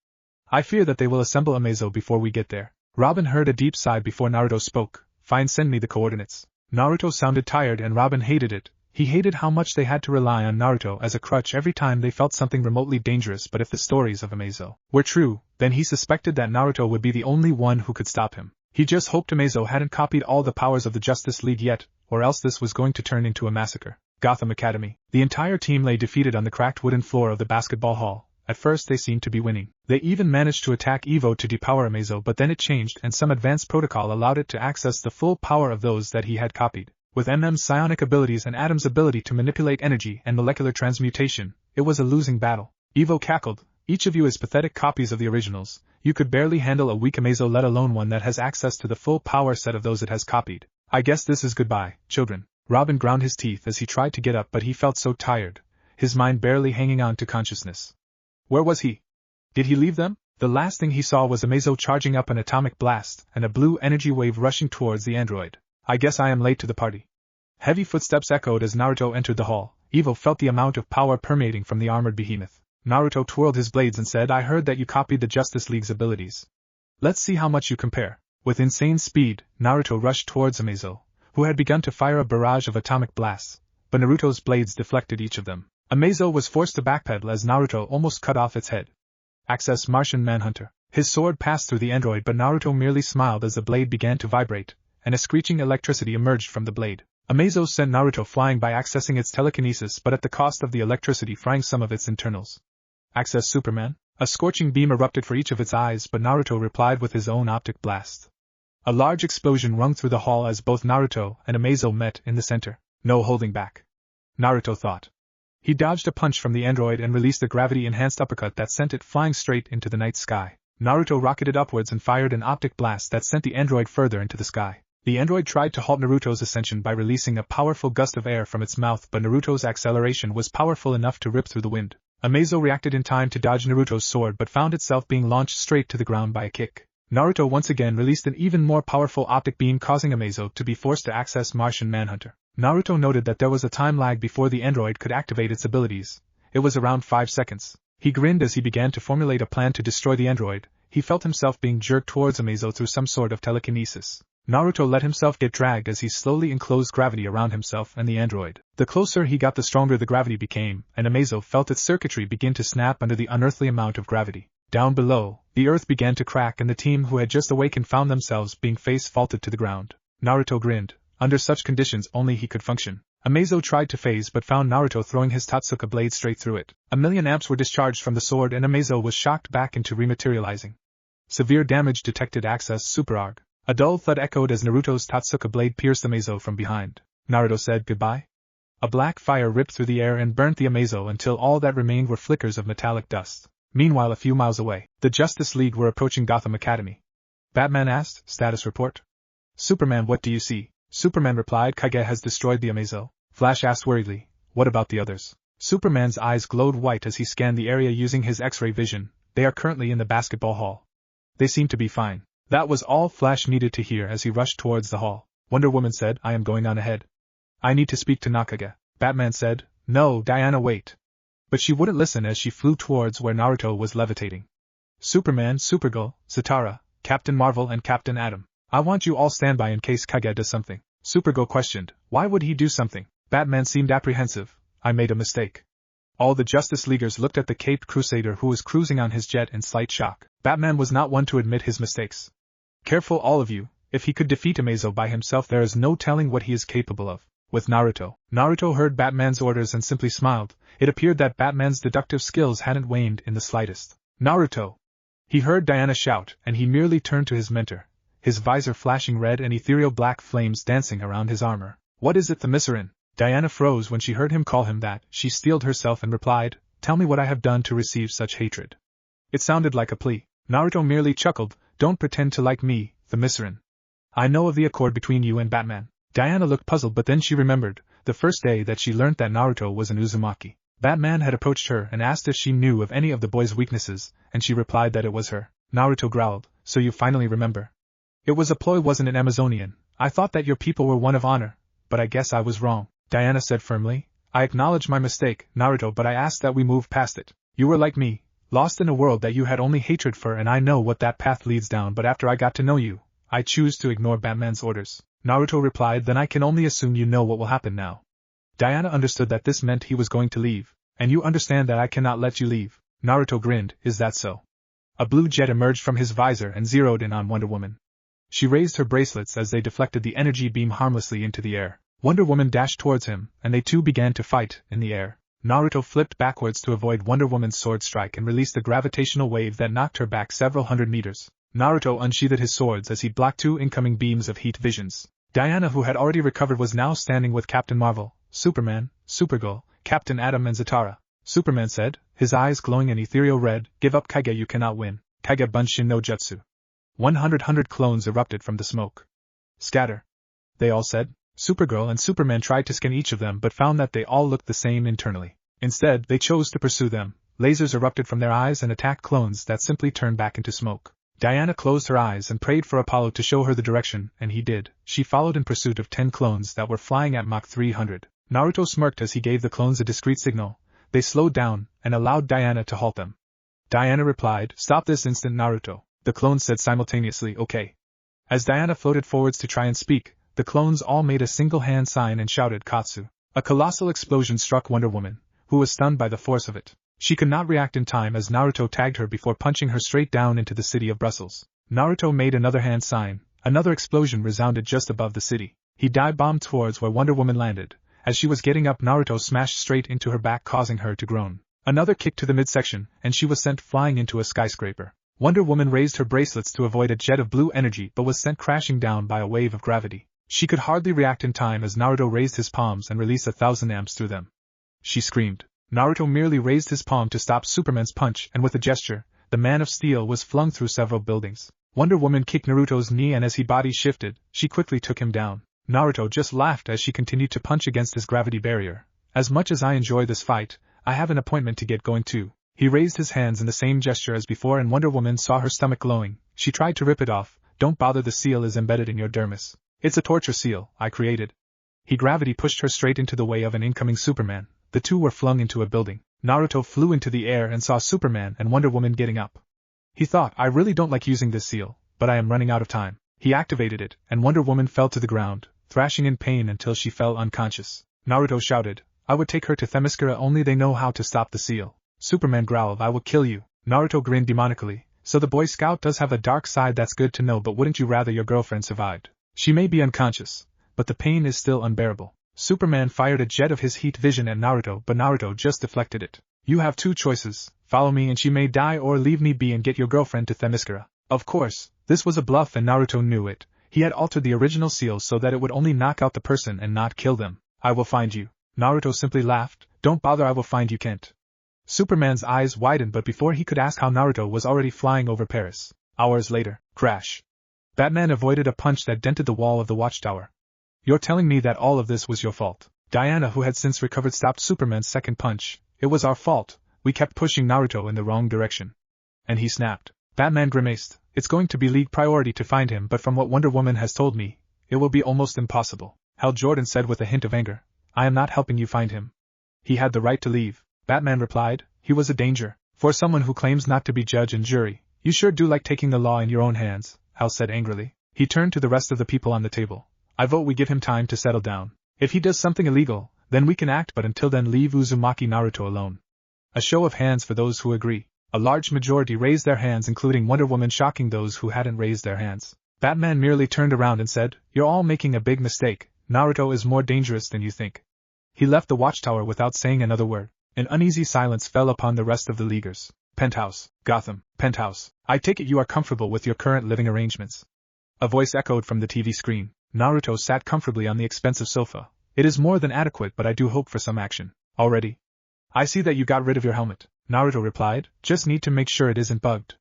I fear that they will assemble Amazo before we get there." Robin heard a deep sigh before Naruto spoke. "Fine, send me the coordinates." Naruto sounded tired and Robin hated it. He hated how much they had to rely on Naruto as a crutch every time they felt something remotely dangerous. But if the stories of Amazo were true, then he suspected that Naruto would be the only one who could stop him. He just hoped Amazo hadn't copied all the powers of the Justice League yet, or else this was going to turn into a massacre. Gotham Academy. The entire team lay defeated on the cracked wooden floor of the basketball hall. At first they seemed to be winning. They even managed to attack Evo to depower Amazo, but then it changed and some advanced protocol allowed it to access the full power of those that he had copied. With MM's psionic abilities and Atom's ability to manipulate energy and molecular transmutation, it was a losing battle. Evo cackled, "Each of you is pathetic copies of the originals. You could barely handle a weak Amazo, let alone one that has access to the full power set of those it has copied. I guess this is goodbye, children." Robin ground his teeth as he tried to get up, but he felt so tired, his mind barely hanging on to consciousness. Where was he? Did he leave them? The last thing he saw was Amazo charging up an atomic blast and a blue energy wave rushing towards the android. "I guess I am late to the party." Heavy footsteps echoed as Naruto entered the hall. Evo felt the amount of power permeating from the armored behemoth. Naruto twirled his blades and said, "I heard that you copied the Justice League's abilities. Let's see how much you compare." With insane speed, Naruto rushed towards Amazo, who had begun to fire a barrage of atomic blasts, but Naruto's blades deflected each of them. Amazo was forced to backpedal as Naruto almost cut off its head. Access Martian Manhunter. His sword passed through the android, but Naruto merely smiled as the blade began to vibrate, and a screeching electricity emerged from the blade. Amazo sent Naruto flying by accessing its telekinesis, but at the cost of the electricity frying some of its internals. Access Superman. A scorching beam erupted for each of its eyes, but Naruto replied with his own optic blast. A large explosion rung through the hall as both Naruto and Amazo met in the center. No holding back, Naruto thought. He dodged a punch from the android and released a gravity-enhanced uppercut that sent it flying straight into the night sky. Naruto rocketed upwards and fired an optic blast that sent the android further into the sky. The android tried to halt Naruto's ascension by releasing a powerful gust of air from its mouth, but Naruto's acceleration was powerful enough to rip through the wind. Amazo reacted in time to dodge Naruto's sword but found itself being launched straight to the ground by a kick. Naruto once again released an even more powerful optic beam, causing Amazo to be forced to access Martian Manhunter. Naruto noted that there was a time lag before the android could activate its abilities. It was around 5 seconds. He grinned as he began to formulate a plan to destroy the android. He felt himself being jerked towards Amazo through some sort of telekinesis. Naruto let himself get dragged as he slowly enclosed gravity around himself and the android. The closer he got, the stronger the gravity became, and Amazo felt its circuitry begin to snap under the unearthly amount of gravity. Down below, the earth began to crack and the team who had just awakened found themselves being face-faulted to the ground. Naruto grinned. Under such conditions only he could function. Amazo tried to phase but found Naruto throwing his Totsuka blade straight through it. 1,000,000 amps were discharged from the sword and Amazo was shocked back into rematerializing. Severe damage detected. Access Superarg. A dull thud echoed as Naruto's Totsuka blade pierced Amazo from behind. Naruto said goodbye. A black fire ripped through the air and burnt the Amazo until all that remained were flickers of metallic dust. Meanwhile, a few miles away, the Justice League were approaching Gotham Academy. Batman asked, status report. Superman, what do you see? Superman replied, Kage has destroyed the Amazo. Flash asked worriedly, what about the others? Superman's eyes glowed white as he scanned the area using his X-ray vision. They are currently in the basketball hall. They seem to be fine. That was all Flash needed to hear as he rushed towards the hall. Wonder Woman said, I am going on ahead. I need to speak to Nakage. Batman said, no, Diana, wait. But she wouldn't listen as she flew towards where Naruto was levitating. Superman, Supergirl, Zatara, Captain Marvel and Captain Atom. I want you all stand by in case Kage does something. Supergirl questioned, why would he do something? Batman seemed apprehensive. I made a mistake. All the Justice Leaguers looked at the caped crusader who was cruising on his jet in slight shock. Batman was not one to admit his mistakes. Careful all of you, if he could defeat Amazo by himself there is no telling what he is capable of. With Naruto. Naruto heard Batman's orders and simply smiled. It appeared that Batman's deductive skills hadn't waned in the slightest. Naruto! He heard Diana shout, and he merely turned to his mentor, his visor flashing red and ethereal black flames dancing around his armor. What is it, Themyscirene? Diana froze when she heard him call him that. She steeled herself and replied, tell me what I have done to receive such hatred. It sounded like a plea. Naruto merely chuckled, don't pretend to like me, Themyscirene. I know of the accord between you and Batman. Diana looked puzzled, but then she remembered the first day that she learnt that Naruto was an Uzumaki. Batman had approached her and asked if she knew of any of the boy's weaknesses, and she replied that it was her. Naruto growled, so you finally remember. It was a ploy, wasn't an Amazonian. I thought that your people were one of honor, but I guess I was wrong. Diana said firmly, I acknowledge my mistake, Naruto, but I asked that we move past it. You were like me, lost in a world that you had only hatred for, and I know what that path leads down, but after I got to know you, I choose to ignore Batman's orders. Naruto replied, then I can only assume you know what will happen now. Diana understood that this meant he was going to leave, and you understand that I cannot let you leave. Naruto grinned, is that so? A blue jet emerged from his visor and zeroed in on Wonder Woman. She raised her bracelets as they deflected the energy beam harmlessly into the air. Wonder Woman dashed towards him, and they two began to fight in the air. Naruto flipped backwards to avoid Wonder Woman's sword strike and released a gravitational wave that knocked her back several hundred meters. Naruto unsheathed his swords as he blocked two incoming beams of heat visions. Diana, who had already recovered, was now standing with Captain Marvel, Superman, Supergirl, Captain Atom and Zatara. Superman said, his eyes glowing an ethereal red, give up Kage, you cannot win. Kage Bunshin no Jutsu. 100 clones erupted from the smoke. Scatter. They all said. Supergirl and Superman tried to scan each of them but found that they all looked the same internally. Instead, they chose to pursue them. Lasers erupted from their eyes and attacked clones that simply turned back into smoke. Diana closed her eyes and prayed for Apollo to show her the direction, and he did. She followed in pursuit of 10 clones that were flying at Mach 300. Naruto smirked as he gave the clones a discreet signal. They slowed down and allowed Diana to halt them. Diana replied, stop this instant, Naruto. The clones said simultaneously, okay. As Diana floated forwards to try and speak, the clones all made a single hand sign and shouted Katsu. A colossal explosion struck Wonder Woman, who was stunned by the force of it. She could not react in time as Naruto tagged her before punching her straight down into the city of Brussels. Naruto made another hand sign. Another explosion resounded just above the city. He dive-bombed towards where Wonder Woman landed. As she was getting up, Naruto smashed straight into her back, causing her to groan. Another kick to the midsection, and she was sent flying into a skyscraper. Wonder Woman raised her bracelets to avoid a jet of blue energy but was sent crashing down by a wave of gravity. She could hardly react in time as Naruto raised his palms and released 1,000 amps through them. She screamed. Naruto merely raised his palm to stop Superman's punch, and with a gesture, the Man of Steel was flung through several buildings. Wonder Woman kicked Naruto's knee, and as his body shifted, she quickly took him down. Naruto just laughed as she continued to punch against his gravity barrier. As much as I enjoy this fight, I have an appointment to get going to. He raised his hands in the same gesture as before, and Wonder Woman saw her stomach glowing. She tried to rip it off. Don't bother, the seal is embedded in your dermis. It's a torture seal I created. He gravity pushed her straight into the way of an incoming Superman. The two were flung into a building. Naruto flew into the air and saw Superman and Wonder Woman getting up. He thought, I really don't like using this seal, but I am running out of time. He activated it, and Wonder Woman fell to the ground, thrashing in pain until she fell unconscious. Naruto shouted, I would take her to Themyscira, only they know how to stop the seal. Superman growled, I will kill you. Naruto grinned demonically. So the Boy Scout does have a dark side, that's good to know, but wouldn't you rather your girlfriend survived? She may be unconscious, but the pain is still unbearable. Superman fired a jet of his heat vision at Naruto, but Naruto just deflected it. You have two choices, follow me and she may die, or leave me be and get your girlfriend to Themyscira. Of course, this was a bluff and Naruto knew it. He had altered the original seal so that it would only knock out the person and not kill them. I will find you. Naruto simply laughed. Don't bother, I will find you, Kent. Superman's eyes widened, but before he could ask how, Naruto was already flying over Paris. Hours later, crash. Batman avoided a punch that dented the wall of the watchtower. You're telling me that all of this was your fault? Diana, who had since recovered, stopped Superman's second punch. It was our fault. We kept pushing Naruto in the wrong direction. And he snapped. Batman grimaced. It's going to be league priority to find him, but from what Wonder Woman has told me, it will be almost impossible. Hal Jordan said with a hint of anger. I am not helping you find him. He had the right to leave. Batman replied. He was a danger. For someone who claims not to be judge and jury, you sure do like taking the law in your own hands, Hal said angrily. He turned to the rest of the people on the table. I vote we give him time to settle down. If he does something illegal, then we can act, but until then leave Uzumaki Naruto alone. A show of hands for those who agree. A large majority raised their hands, including Wonder Woman, shocking those who hadn't raised their hands. Batman merely turned around and said, You're all making a big mistake. Naruto is more dangerous than you think. He left the watchtower without saying another word. An uneasy silence fell upon the rest of the Leaguers. Penthouse, Gotham, Penthouse. I take it you are comfortable with your current living arrangements. A voice echoed from the TV screen. Naruto sat comfortably on the expensive sofa. It is more than adequate, but I do hope for some action. Already? I see that you got rid of your helmet, Naruto replied. Just need to make sure it isn't bugged.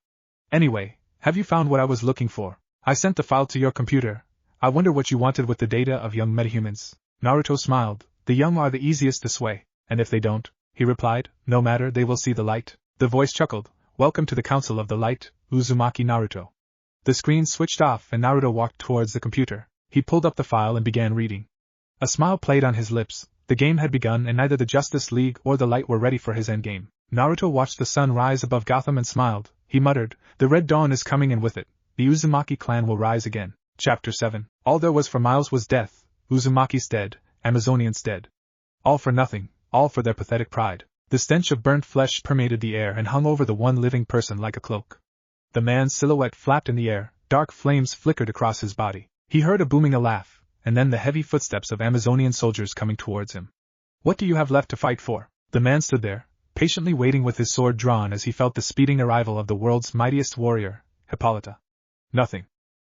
Anyway, have you found what I was looking for? I sent the file to your computer. I wonder what you wanted with the data of young metahumans. Naruto smiled. The young are the easiest to sway, and if they don't, he replied, no matter, they will see the light. The voice chuckled. Welcome to the Council of the Light, Uzumaki Naruto. The screen switched off and Naruto walked towards the computer. He pulled up the file and began reading. A smile played on his lips. The game had begun and neither the Justice League or the Light were ready for his endgame. Naruto watched the sun rise above Gotham and smiled. He muttered, the Red Dawn is coming, and with it, the Uzumaki clan will rise again. Chapter 7. All there was for Miles was death. Uzumaki's dead, Amazonians dead. All for nothing, all for their pathetic pride. The stench of burnt flesh permeated the air and hung over the one living person like a cloak. The man's silhouette flapped in the air, dark flames flickered across his body. He heard a booming laugh, and then the heavy footsteps of Amazonian soldiers coming towards him. What do you have left to fight for? The man stood there, patiently waiting with his sword drawn as he felt the speeding arrival of the world's mightiest warrior, Hippolyta. Nothing,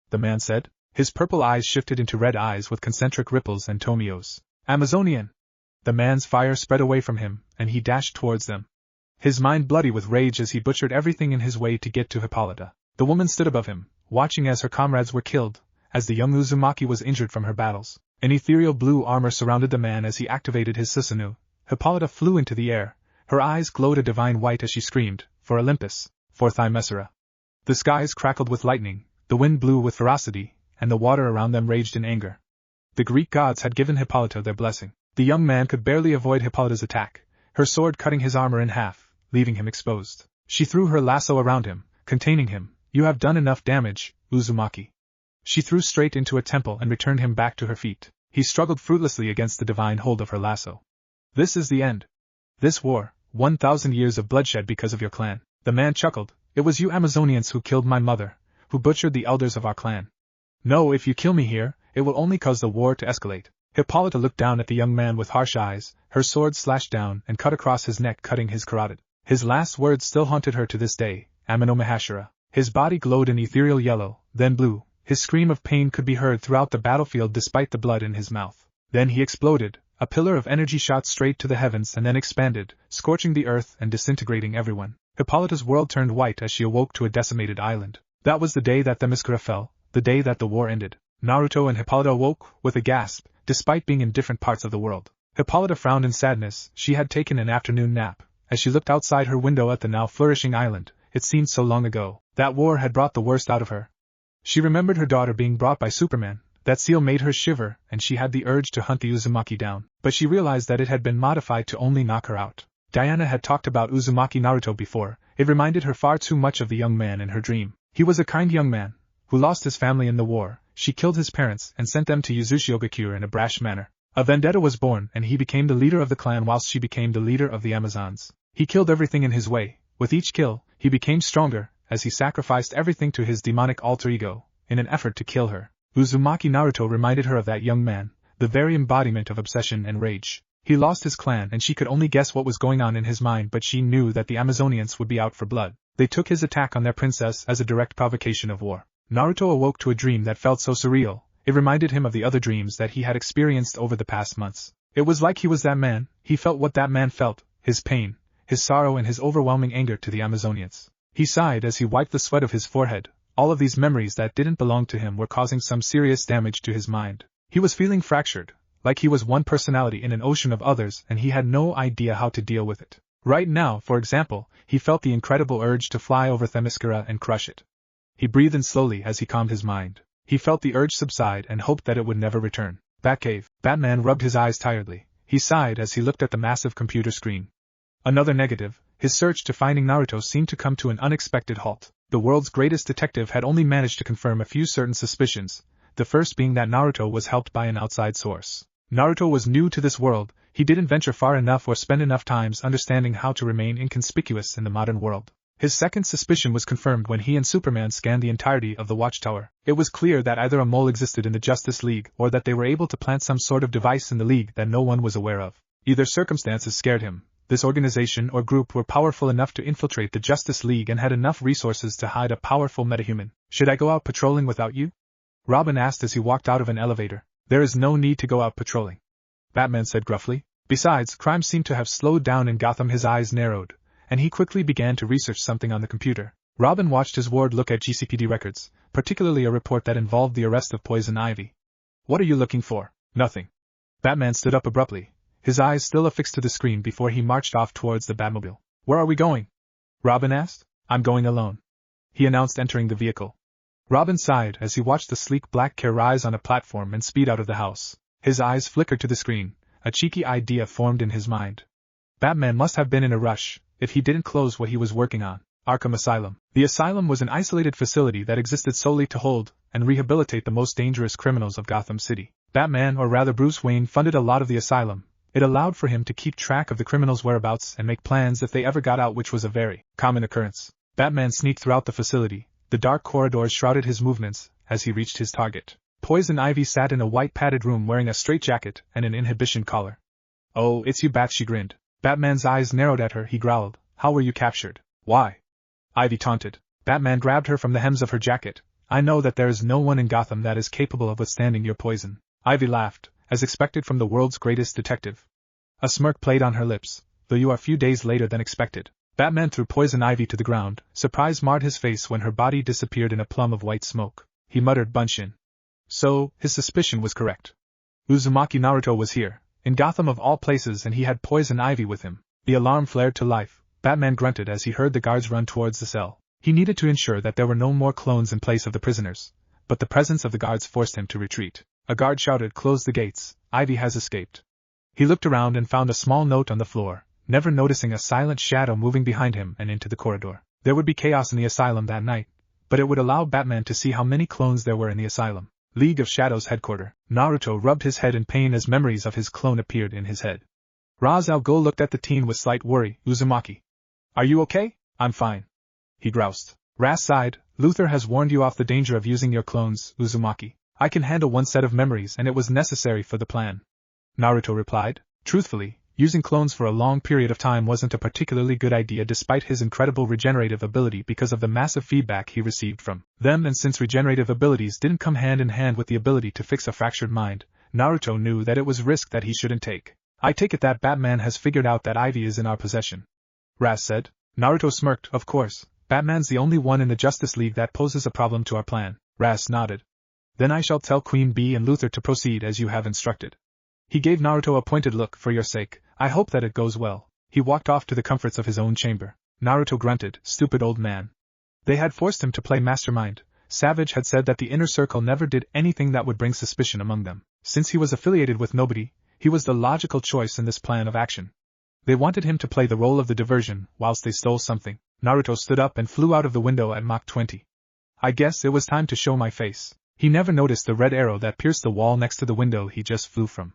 the man said. His purple eyes shifted into red eyes with concentric ripples and Tomio's. Amazonian! The man's fire spread away from him, and he dashed towards them. His mind bloody with rage as he butchered everything in his way to get to Hippolyta. The woman stood above him, watching as her comrades were killed, as the young Uzumaki was injured from her battles. An ethereal blue armor surrounded the man as he activated his Susanoo. Hippolyta flew into the air. Her eyes glowed a divine white as she screamed, for Olympus, for Themyscira. The skies crackled with lightning, the wind blew with ferocity, and the water around them raged in anger. The Greek gods had given Hippolyta their blessing. The young man could barely avoid Hippolyta's attack, her sword cutting his armor in half, leaving him exposed. She threw her lasso around him, containing him. You have done enough damage, Uzumaki. She threw straight into a temple and returned him back to her feet. He struggled fruitlessly against the divine hold of her lasso. This is the end. This war, 1,000 years of bloodshed because of your clan. The man chuckled. It was you Amazonians who killed my mother, who butchered the elders of our clan. No, if you kill me here, it will only cause the war to escalate. Hippolyta looked down at the young man with harsh eyes, her sword slashed down and cut across his neck, cutting his carotid. His last words still haunted her to this day, Amano-Mahashara. His body glowed an ethereal yellow, then blue. His scream of pain could be heard throughout the battlefield despite the blood in his mouth. Then he exploded. A pillar of energy shot straight to the heavens and then expanded, scorching the earth and disintegrating everyone. Hippolyta's world turned white as she awoke to a decimated island. That was the day that Themyscira fell, the day that the war ended. Naruto and Hippolyta awoke, with a gasp, despite being in different parts of the world. Hippolyta frowned in sadness. She had taken an afternoon nap. As she looked outside her window at the now flourishing island, it seemed so long ago. That war had brought the worst out of her. She remembered her daughter being brought by Superman. That seal made her shiver, and she had the urge to hunt the Uzumaki down. But she realized that it had been modified to only knock her out. Diana had talked about Uzumaki Naruto before. It reminded her far too much of the young man in her dream. He was a kind young man, who lost his family in the war. She killed his parents and sent them to Uzushiogakure in a brash manner. A vendetta was born, and he became the leader of the clan whilst she became the leader of the Amazons. He killed everything in his way. With each kill, he became stronger, as he sacrificed everything to his demonic alter ego, in an effort to kill her. Uzumaki Naruto reminded her of that young man, the very embodiment of obsession and rage. He lost his clan and she could only guess what was going on in his mind, but she knew that the Amazonians would be out for blood. They took his attack on their princess as a direct provocation of war. Naruto awoke to a dream that felt so surreal. It reminded him of the other dreams that he had experienced over the past months. It was like he was that man. He felt what that man felt, his pain, his sorrow and his overwhelming anger to the Amazonians. He sighed as he wiped the sweat of his forehead. All of these memories that didn't belong to him were causing some serious damage to his mind. He was feeling fractured, like he was one personality in an ocean of others and he had no idea how to deal with it. Right now, for example, he felt the incredible urge to fly over Themyscira and crush it. He breathed in slowly as he calmed his mind. He felt the urge subside and hoped that it would never return. Batcave. Batman rubbed his eyes tiredly. He sighed as he looked at the massive computer screen. Another negative. His search to finding Naruto seemed to come to an unexpected halt. The world's greatest detective had only managed to confirm a few certain suspicions, the first being that Naruto was helped by an outside source. Naruto was new to this world. He didn't venture far enough or spend enough time understanding how to remain inconspicuous in the modern world. His second suspicion was confirmed when he and Superman scanned the entirety of the Watchtower. It was clear that either a mole existed in the Justice League or that they were able to plant some sort of device in the League that no one was aware of. Either circumstances scared him. This organization or group were powerful enough to infiltrate the Justice League and had enough resources to hide a powerful metahuman. Should I go out patrolling without you? Robin asked as he walked out of an elevator. There is no need to go out patrolling, Batman said gruffly. Besides, crime seemed to have slowed down in Gotham. His eyes narrowed, and he quickly began to research something on the computer. Robin watched his ward look at GCPD records, particularly a report that involved the arrest of Poison Ivy. What are you looking for? Nothing. Batman stood up abruptly, his eyes still affixed to the screen before he marched off towards the Batmobile. Where are we going? Robin asked. I'm going alone, he announced, entering the vehicle. Robin sighed as he watched the sleek black car rise on a platform and speed out of the house. His eyes flickered to the screen. A cheeky idea formed in his mind. Batman must have been in a rush if he didn't close what he was working on. Arkham Asylum. The asylum was an isolated facility that existed solely to hold and rehabilitate the most dangerous criminals of Gotham City. Batman, or rather Bruce Wayne, funded a lot of the asylum. It allowed for him to keep track of the criminals' whereabouts and make plans if they ever got out, which was a very common occurrence. Batman sneaked throughout the facility. The dark corridors shrouded his movements as he reached his target. Poison Ivy sat in a white padded room wearing a straitjacket and an inhibition collar. Oh, it's you, Bat, she grinned. Batman's eyes narrowed at her. He growled, how were you captured? Why? Ivy taunted. Batman grabbed her from the hems of her jacket. I know that there is no one in Gotham that is capable of withstanding your poison. Ivy laughed, as expected from the world's greatest detective. A smirk played on her lips, though you are a few days later than expected. Batman threw Poison Ivy to the ground. Surprise marred his face when her body disappeared in a plum of white smoke. He muttered, Bunshin. So, his suspicion was correct. Uzumaki Naruto was here, in Gotham of all places, and he had Poison Ivy with him. The alarm flared to life. Batman grunted as he heard the guards run towards the cell. He needed to ensure that there were no more clones in place of the prisoners, but the presence of the guards forced him to retreat. A guard shouted, close the gates, Ivy has escaped. He looked around and found a small note on the floor, never noticing a silent shadow moving behind him and into the corridor. There would be chaos in the asylum that night, but it would allow Batman to see how many clones there were in the asylum. League of Shadows headquarters. Naruto rubbed his head in pain as memories of his clone appeared in his head. Ra's al Ghul looked at the teen with slight worry. Uzumaki. Are you okay? I'm fine, he groused. Ras sighed. Luther has warned you off the danger of using your clones, Uzumaki. I can handle one set of memories and it was necessary for the plan, Naruto replied. Truthfully, using clones for a long period of time wasn't a particularly good idea despite his incredible regenerative ability because of the massive feedback he received from them, and since regenerative abilities didn't come hand in hand with the ability to fix a fractured mind, Naruto knew that it was risk that he shouldn't take. I take it that Batman has figured out that Ivy is in our possession, Ras said. Naruto smirked. Of course, Batman's the only one in the Justice League that poses a problem to our plan. Raz nodded. Then I shall tell Queen Bee and Luther to proceed as you have instructed. He gave Naruto a pointed look. For your sake, I hope that it goes well. He walked off to the comforts of his own chamber. Naruto grunted, stupid old man. They had forced him to play mastermind. Savage had said that the inner circle never did anything that would bring suspicion among them. Since he was affiliated with nobody, he was the logical choice in this plan of action. They wanted him to play the role of the diversion, whilst they stole something. Naruto stood up and flew out of the window at Mach 20. I guess it was time to show my face. He never noticed the red arrow that pierced the wall next to the window he just flew from.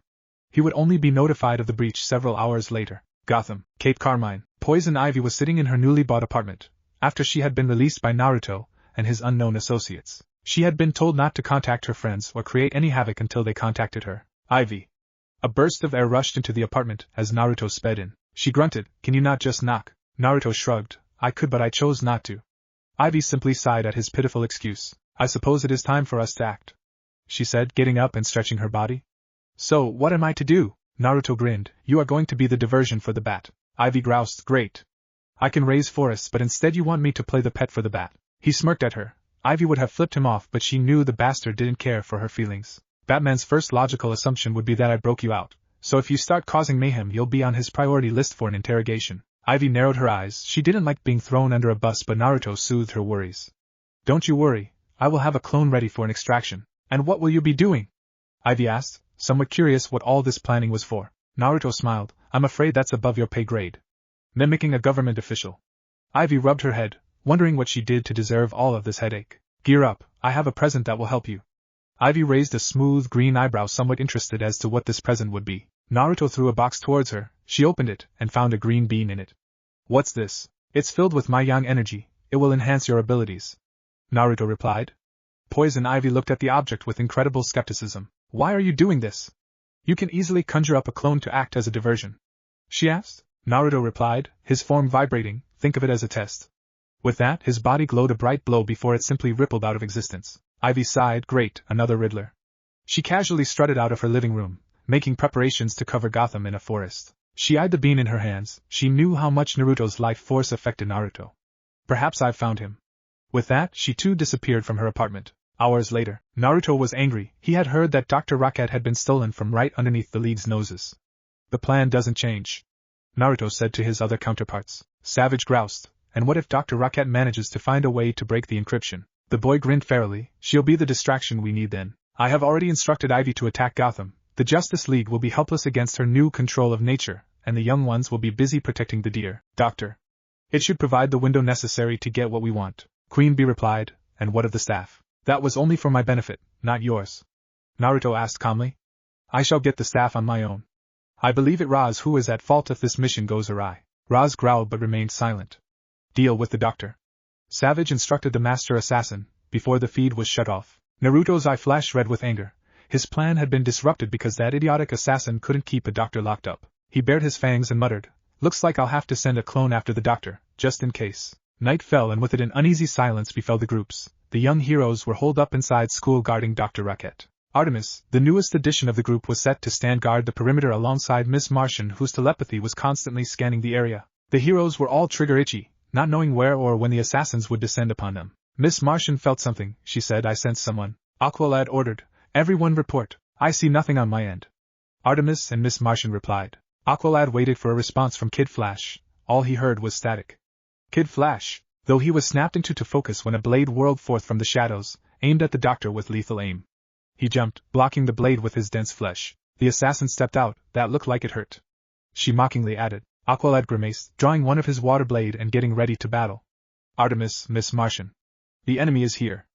He would only be notified of the breach several hours later. Gotham, Cape Carmine. Poison Ivy was sitting in her newly bought apartment, after she had been released by Naruto and his unknown associates. She had been told not to contact her friends or create any havoc until they contacted her. Ivy. A burst of air rushed into the apartment as Naruto sped in. She grunted, can you not just knock? Naruto shrugged, I could but I chose not to. Ivy simply sighed at his pitiful excuse. I suppose it is time for us to act, she said, getting up and stretching her body. So, what am I to do? Naruto grinned, you are going to be the diversion for the bat. Ivy groused, great. I can raise forests but instead you want me to play the pet for the bat. He smirked at her. Ivy would have flipped him off but she knew the bastard didn't care for her feelings. Batman's first logical assumption would be that I broke you out, so if you start causing mayhem you'll be on his priority list for an interrogation. Ivy narrowed her eyes. She didn't like being thrown under a bus but Naruto soothed her worries. Don't you worry, I will have a clone ready for an extraction. And what will you be doing? Ivy asked, somewhat curious what all this planning was for. Naruto smiled, I'm afraid that's above your pay grade. Mimicking a government official. Ivy rubbed her head, wondering what she did to deserve all of this headache. Gear up, I have a present that will help you. Ivy raised a smooth green eyebrow, somewhat interested as to what this present would be. Naruto threw a box towards her. She opened it and found a green bean in it. What's this? It's filled with my yang energy. It will enhance your abilities. Naruto replied. Poison Ivy looked at the object with incredible skepticism. Why are you doing this? You can easily conjure up a clone to act as a diversion, she asked. Naruto replied, his form vibrating, think of it as a test. With that, his body glowed a bright glow before it simply rippled out of existence. Ivy sighed, great, another Riddler. She casually strutted out of her living room, making preparations to cover Gotham in a forest. She eyed the bean in her hands. She knew how much Naruto's life force affected Naruto. Perhaps I've found him. With that, she too disappeared from her apartment. Hours later, Naruto was angry. He had heard that Dr. Rocket had been stolen from right underneath the League's noses. The plan doesn't change, Naruto said to his other counterparts. Savage groused, and what if Dr. Rocket manages to find a way to break the encryption? The boy grinned fairly, she'll be the distraction we need then. I have already instructed Ivy to attack Gotham. The Justice League will be helpless against her new control of nature, and the young ones will be busy protecting the deer. Doctor. It should provide the window necessary to get what we want. Queen Bee replied, and what of the staff? That was only for my benefit, not yours. Naruto asked calmly. I shall get the staff on my own. I believe it Raz who is at fault if this mission goes awry. Raz growled but remained silent. Deal with the doctor. Savage instructed the master assassin, before the feed was shut off. Naruto's eye flashed red with anger. His plan had been disrupted because that idiotic assassin couldn't keep a doctor locked up. He bared his fangs and muttered, looks like I'll have to send a clone after the doctor, just in case. Night fell and with it an uneasy silence befell the groups. The young heroes were holed up inside school guarding Dr. Rocket. Artemis, the newest addition of the group, was set to stand guard the perimeter alongside Miss Martian, whose telepathy was constantly scanning the area. The heroes were all trigger itchy, not knowing where or when the assassins would descend upon them. Miss Martian felt something. She said, I sense someone. Aqualad ordered, everyone report. I see nothing on my end. Artemis and Miss Martian replied. Aqualad waited for a response from Kid Flash. All he heard was static. Kid Flash, though he was snapped into focus when a blade whirled forth from the shadows, aimed at the doctor with lethal aim. He jumped, blocking the blade with his dense flesh. The assassin stepped out. That looked like it hurt. She mockingly added. Aqualad grimaced, drawing one of his water blade and getting ready to battle. Artemis, Miss Martian. The enemy is here,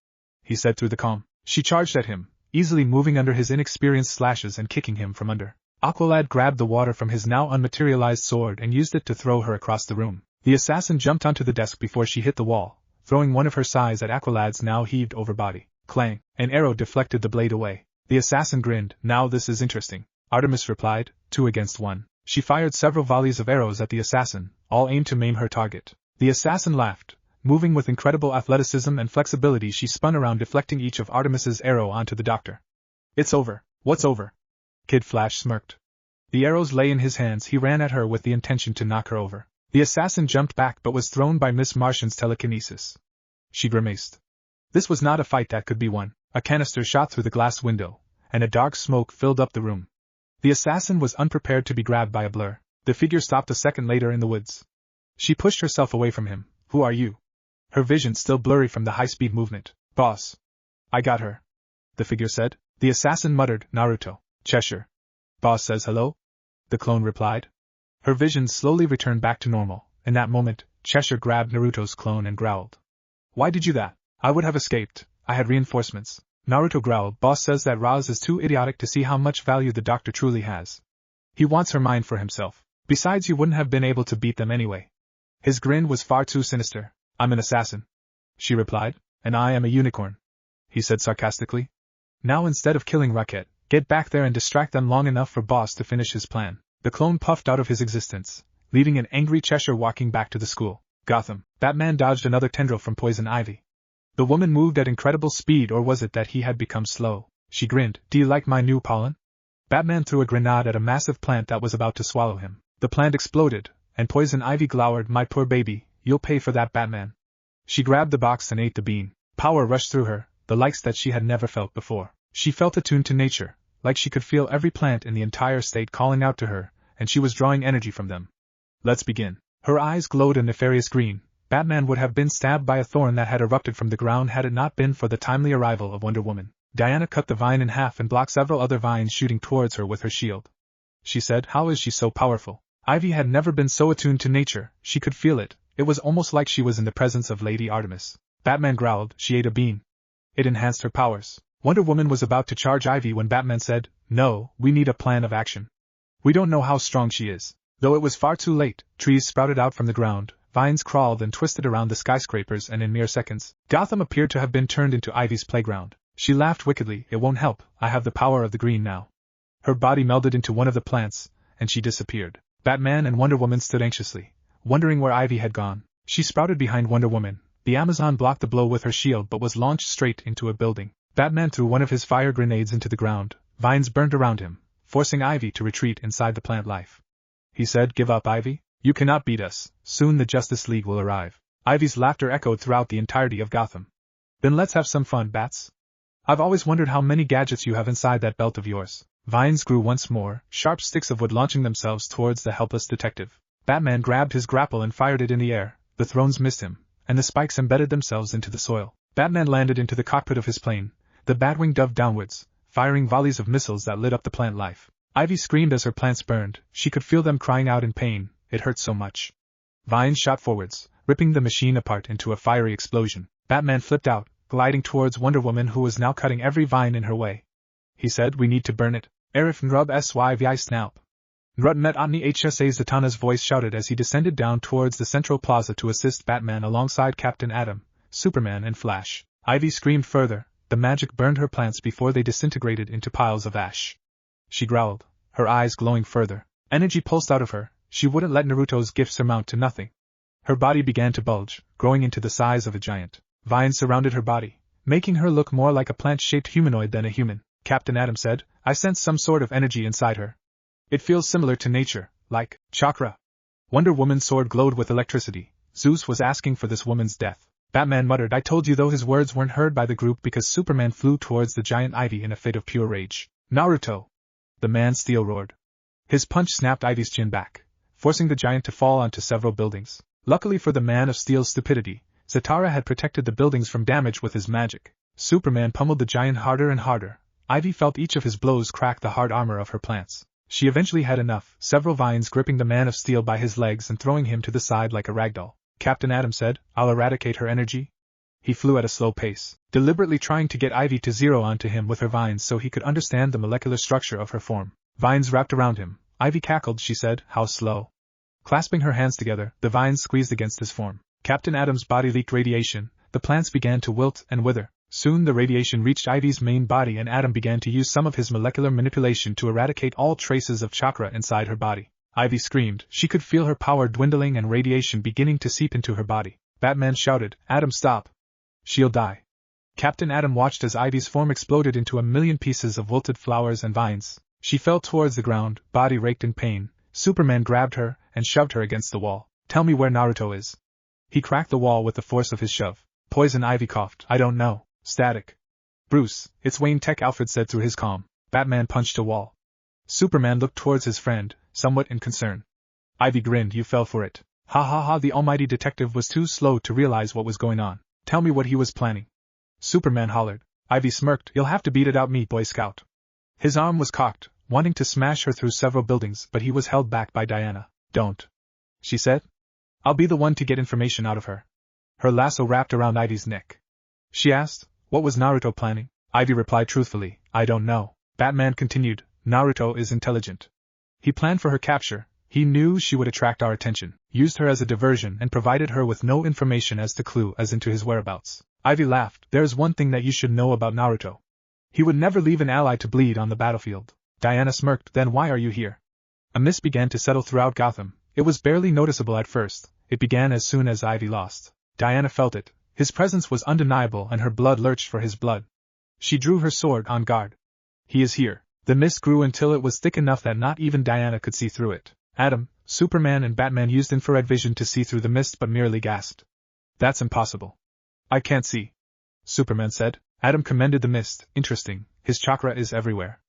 he said through the calm. She charged at him, easily moving under his inexperienced slashes and kicking him from under. Aqualad grabbed the water from his now unmaterialized sword and used it to throw her across the room. The assassin jumped onto the desk before she hit the wall, throwing one of her sais at Aqualad's now heaved-over body. Clang! An arrow deflected the blade away. The assassin grinned. Now this is interesting. Artemis replied, 2 against 1. She fired several volleys of arrows at the assassin, all aimed to maim her target. The assassin laughed. Moving with incredible athleticism and flexibility, she spun around, deflecting each of Artemis's arrow onto the doctor. It's over. What's over? Kid Flash smirked. The arrows lay in his hands. He ran at her with the intention to knock her over. The assassin jumped back but was thrown by Miss Martian's telekinesis. She grimaced. This was not a fight that could be won. A canister shot through the glass window, and a dark smoke filled up the room. The assassin was unprepared to be grabbed by a blur. The figure stopped a second later in the woods. She pushed herself away from him. Who are you? Her vision still blurry from the high-speed movement. Boss. I got her. The figure said. The assassin muttered, Naruto. Cheshire. Boss says hello? The clone replied. Her vision slowly returned back to normal. In that moment, Cheshire grabbed Naruto's clone and growled. Why did you that? I would have escaped. I had reinforcements. Naruto growled. Boss says that Raz is too idiotic to see how much value the doctor truly has. He wants her mind for himself. Besides, you wouldn't have been able to beat them anyway. His grin was far too sinister. I'm an assassin. She replied. And I am a unicorn. He said sarcastically. Now instead of killing Rocket, get back there and distract them long enough for Boss to finish his plan. The clone puffed out of his existence, leaving an angry Cheshire walking back to the school. Gotham. Batman dodged another tendril from Poison Ivy. The woman moved at incredible speed, or was it that he had become slow? She grinned. Do you like my new pollen? Batman threw a grenade at a massive plant that was about to swallow him. The plant exploded, and Poison Ivy glowered. My poor baby, you'll pay for that, Batman. She grabbed the box and ate the bean. Power rushed through her, the likes that she had never felt before. She felt attuned to nature, like she could feel every plant in the entire state calling out to her, and she was drawing energy from them. Let's begin. Her eyes glowed a nefarious green. Batman would have been stabbed by a thorn that had erupted from the ground had it not been for the timely arrival of Wonder Woman. Diana cut the vine in half and blocked several other vines shooting towards her with her shield. She said, how is she so powerful? Ivy had never been so attuned to nature. She could feel it. It was almost like she was in the presence of Lady Artemis. Batman growled. She ate a bean. It enhanced her powers. Wonder Woman was about to charge Ivy when Batman said, no, we need a plan of action. We don't know how strong she is. Though it was far too late, trees sprouted out from the ground, vines crawled and twisted around the skyscrapers, and in mere seconds, Gotham appeared to have been turned into Ivy's playground. She laughed wickedly. It won't help, I have the power of the green now. Her body melded into one of the plants, and she disappeared. Batman and Wonder Woman stood anxiously, wondering where Ivy had gone. She sprouted behind Wonder Woman. The Amazon blocked the blow with her shield but was launched straight into a building. Batman threw one of his fire grenades into the ground. Vines burned around him, forcing Ivy to retreat inside the plant life. He said, give up, Ivy. You cannot beat us. Soon the Justice League will arrive. Ivy's laughter echoed throughout the entirety of Gotham. Then let's have some fun, Bats. I've always wondered how many gadgets you have inside that belt of yours. Vines grew once more, sharp sticks of wood launching themselves towards the helpless detective. Batman grabbed his grapple and fired it in the air. The thrones missed him, and the spikes embedded themselves into the soil. Batman landed into the cockpit of his plane. The Batwing dove downwards, firing volleys of missiles that lit up the plant life. Ivy screamed as her plants burned. She could feel them crying out in pain. It hurt so much. Vines shot forwards, ripping the machine apart into a fiery explosion. Batman flipped out, gliding towards Wonder Woman, who was now cutting every vine in her way. He said, we need to burn it. Arif nrub syvi snaup. Nrut met Otni hsa Zatanna's voice shouted as he descended down towards the central plaza to assist Batman alongside Captain Atom, Superman and Flash. Ivy screamed further. The magic burned her plants before they disintegrated into piles of ash. She growled, her eyes glowing further. Energy pulsed out of her. She wouldn't let Naruto's gifts amount to nothing. Her body began to bulge, growing into the size of a giant. Vines surrounded her body, making her look more like a plant-shaped humanoid than a human. Captain Atom said, I sense some sort of energy inside her. It feels similar to nature, like chakra. Wonder Woman's sword glowed with electricity. Zeus was asking for this woman's death. Batman muttered, I told you, though his words weren't heard by the group because Superman flew towards the giant Ivy in a fit of pure rage. Naruto! The man Steel roared. His punch snapped Ivy's chin back, forcing the giant to fall onto several buildings. Luckily for the Man of Steel's stupidity, Zatara had protected the buildings from damage with his magic. Superman pummeled the giant harder and harder. Ivy felt each of his blows crack the hard armor of her plants. She eventually had enough, several vines gripping the Man of Steel by his legs and throwing him to the side like a ragdoll. Captain Atom said, I'll eradicate her energy. He flew at a slow pace, deliberately trying to get Ivy to zero onto him with her vines so he could understand the molecular structure of her form. Vines wrapped around him. Ivy cackled. She said, how slow. Clasping her hands together, the vines squeezed against his form. Captain Atom's body leaked radiation. The plants began to wilt and wither. Soon the radiation reached Ivy's main body and Atom began to use some of his molecular manipulation to eradicate all traces of chakra inside her body. Ivy screamed. She could feel her power dwindling and radiation beginning to seep into her body. Batman shouted, Atom, stop. She'll die. Captain Atom watched as Ivy's form exploded into a million pieces of wilted flowers and vines. She fell towards the ground, body raked in pain. Superman grabbed her and shoved her against the wall. Tell me where Naruto is. He cracked the wall with the force of his shove. Poison Ivy coughed. I don't know. Static. Bruce, it's Wayne Tech, Alfred said through his calm. Batman punched a wall. Superman looked towards his friend, somewhat in concern. Ivy grinned. You fell for it. Ha ha ha. The almighty detective was too slow to realize what was going on. Tell me what he was planning. Superman hollered. Ivy smirked. You'll have to beat it out, me, Boy Scout. His arm was cocked, wanting to smash her through several buildings, but he was held back by Diana. Don't. She said. I'll be the one to get information out of her. Her lasso wrapped around Ivy's neck. She asked, what was Naruto planning? Ivy replied truthfully, I don't know. Batman continued, Naruto is intelligent. He planned for her capture. He knew she would attract our attention, used her as a diversion and provided her with no information as to clue as into his whereabouts. Ivy laughed. There's one thing that you should know about Naruto. He would never leave an ally to bleed on the battlefield. Diana smirked. Then why are you here? A mist began to settle throughout Gotham. It was barely noticeable at first. It began as soon as Ivy lost. Diana felt it. His presence was undeniable and her blood lurched for his blood. She drew her sword on guard. He is here. The mist grew until it was thick enough that not even Diana could see through it. Adam, Superman and Batman used infrared vision to see through the mist but merely gasped. That's impossible. I can't see. Superman said. Adam commended the mist. Interesting, his chakra is everywhere.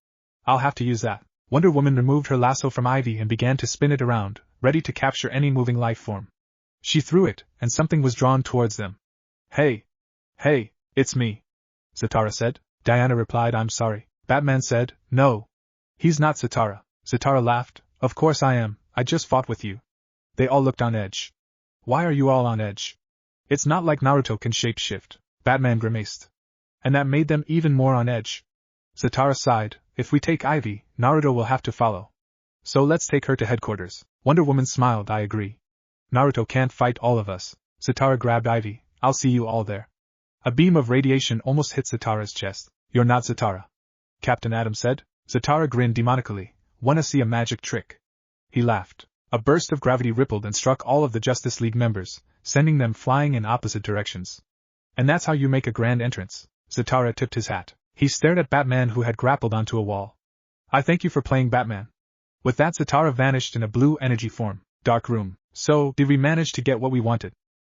I'll have to use that. Wonder Woman removed her lasso from Ivy and began to spin it around, ready to capture any moving life form. She threw it, and something was drawn towards them. Hey! Hey, it's me! Zatara said. Diana replied, I'm sorry. Batman said, no. He's not Zatara. Zatara laughed. Of course I am, I just fought with you. They all looked on edge. Why are you all on edge? It's not like Naruto can shapeshift. Batman grimaced. And that made them even more on edge. Zatara sighed. If we take Ivy, Naruto will have to follow. So let's take her to headquarters. Wonder Woman smiled. I agree. Naruto can't fight all of us. Zatara grabbed Ivy. I'll see you all there. A beam of radiation almost hit Zatara's chest. You're not Zatara. Captain Adam said. Zatara grinned demonically. Wanna see a magic trick? He laughed. A burst of gravity rippled and struck all of the Justice League members, sending them flying in opposite directions. And that's how you make a grand entrance. Zatara tipped his hat. He stared at Batman, who had grappled onto a wall. I thank you for playing Batman. With that, Zatara vanished in a blue energy form. Dark room. So, did we manage to get what we wanted?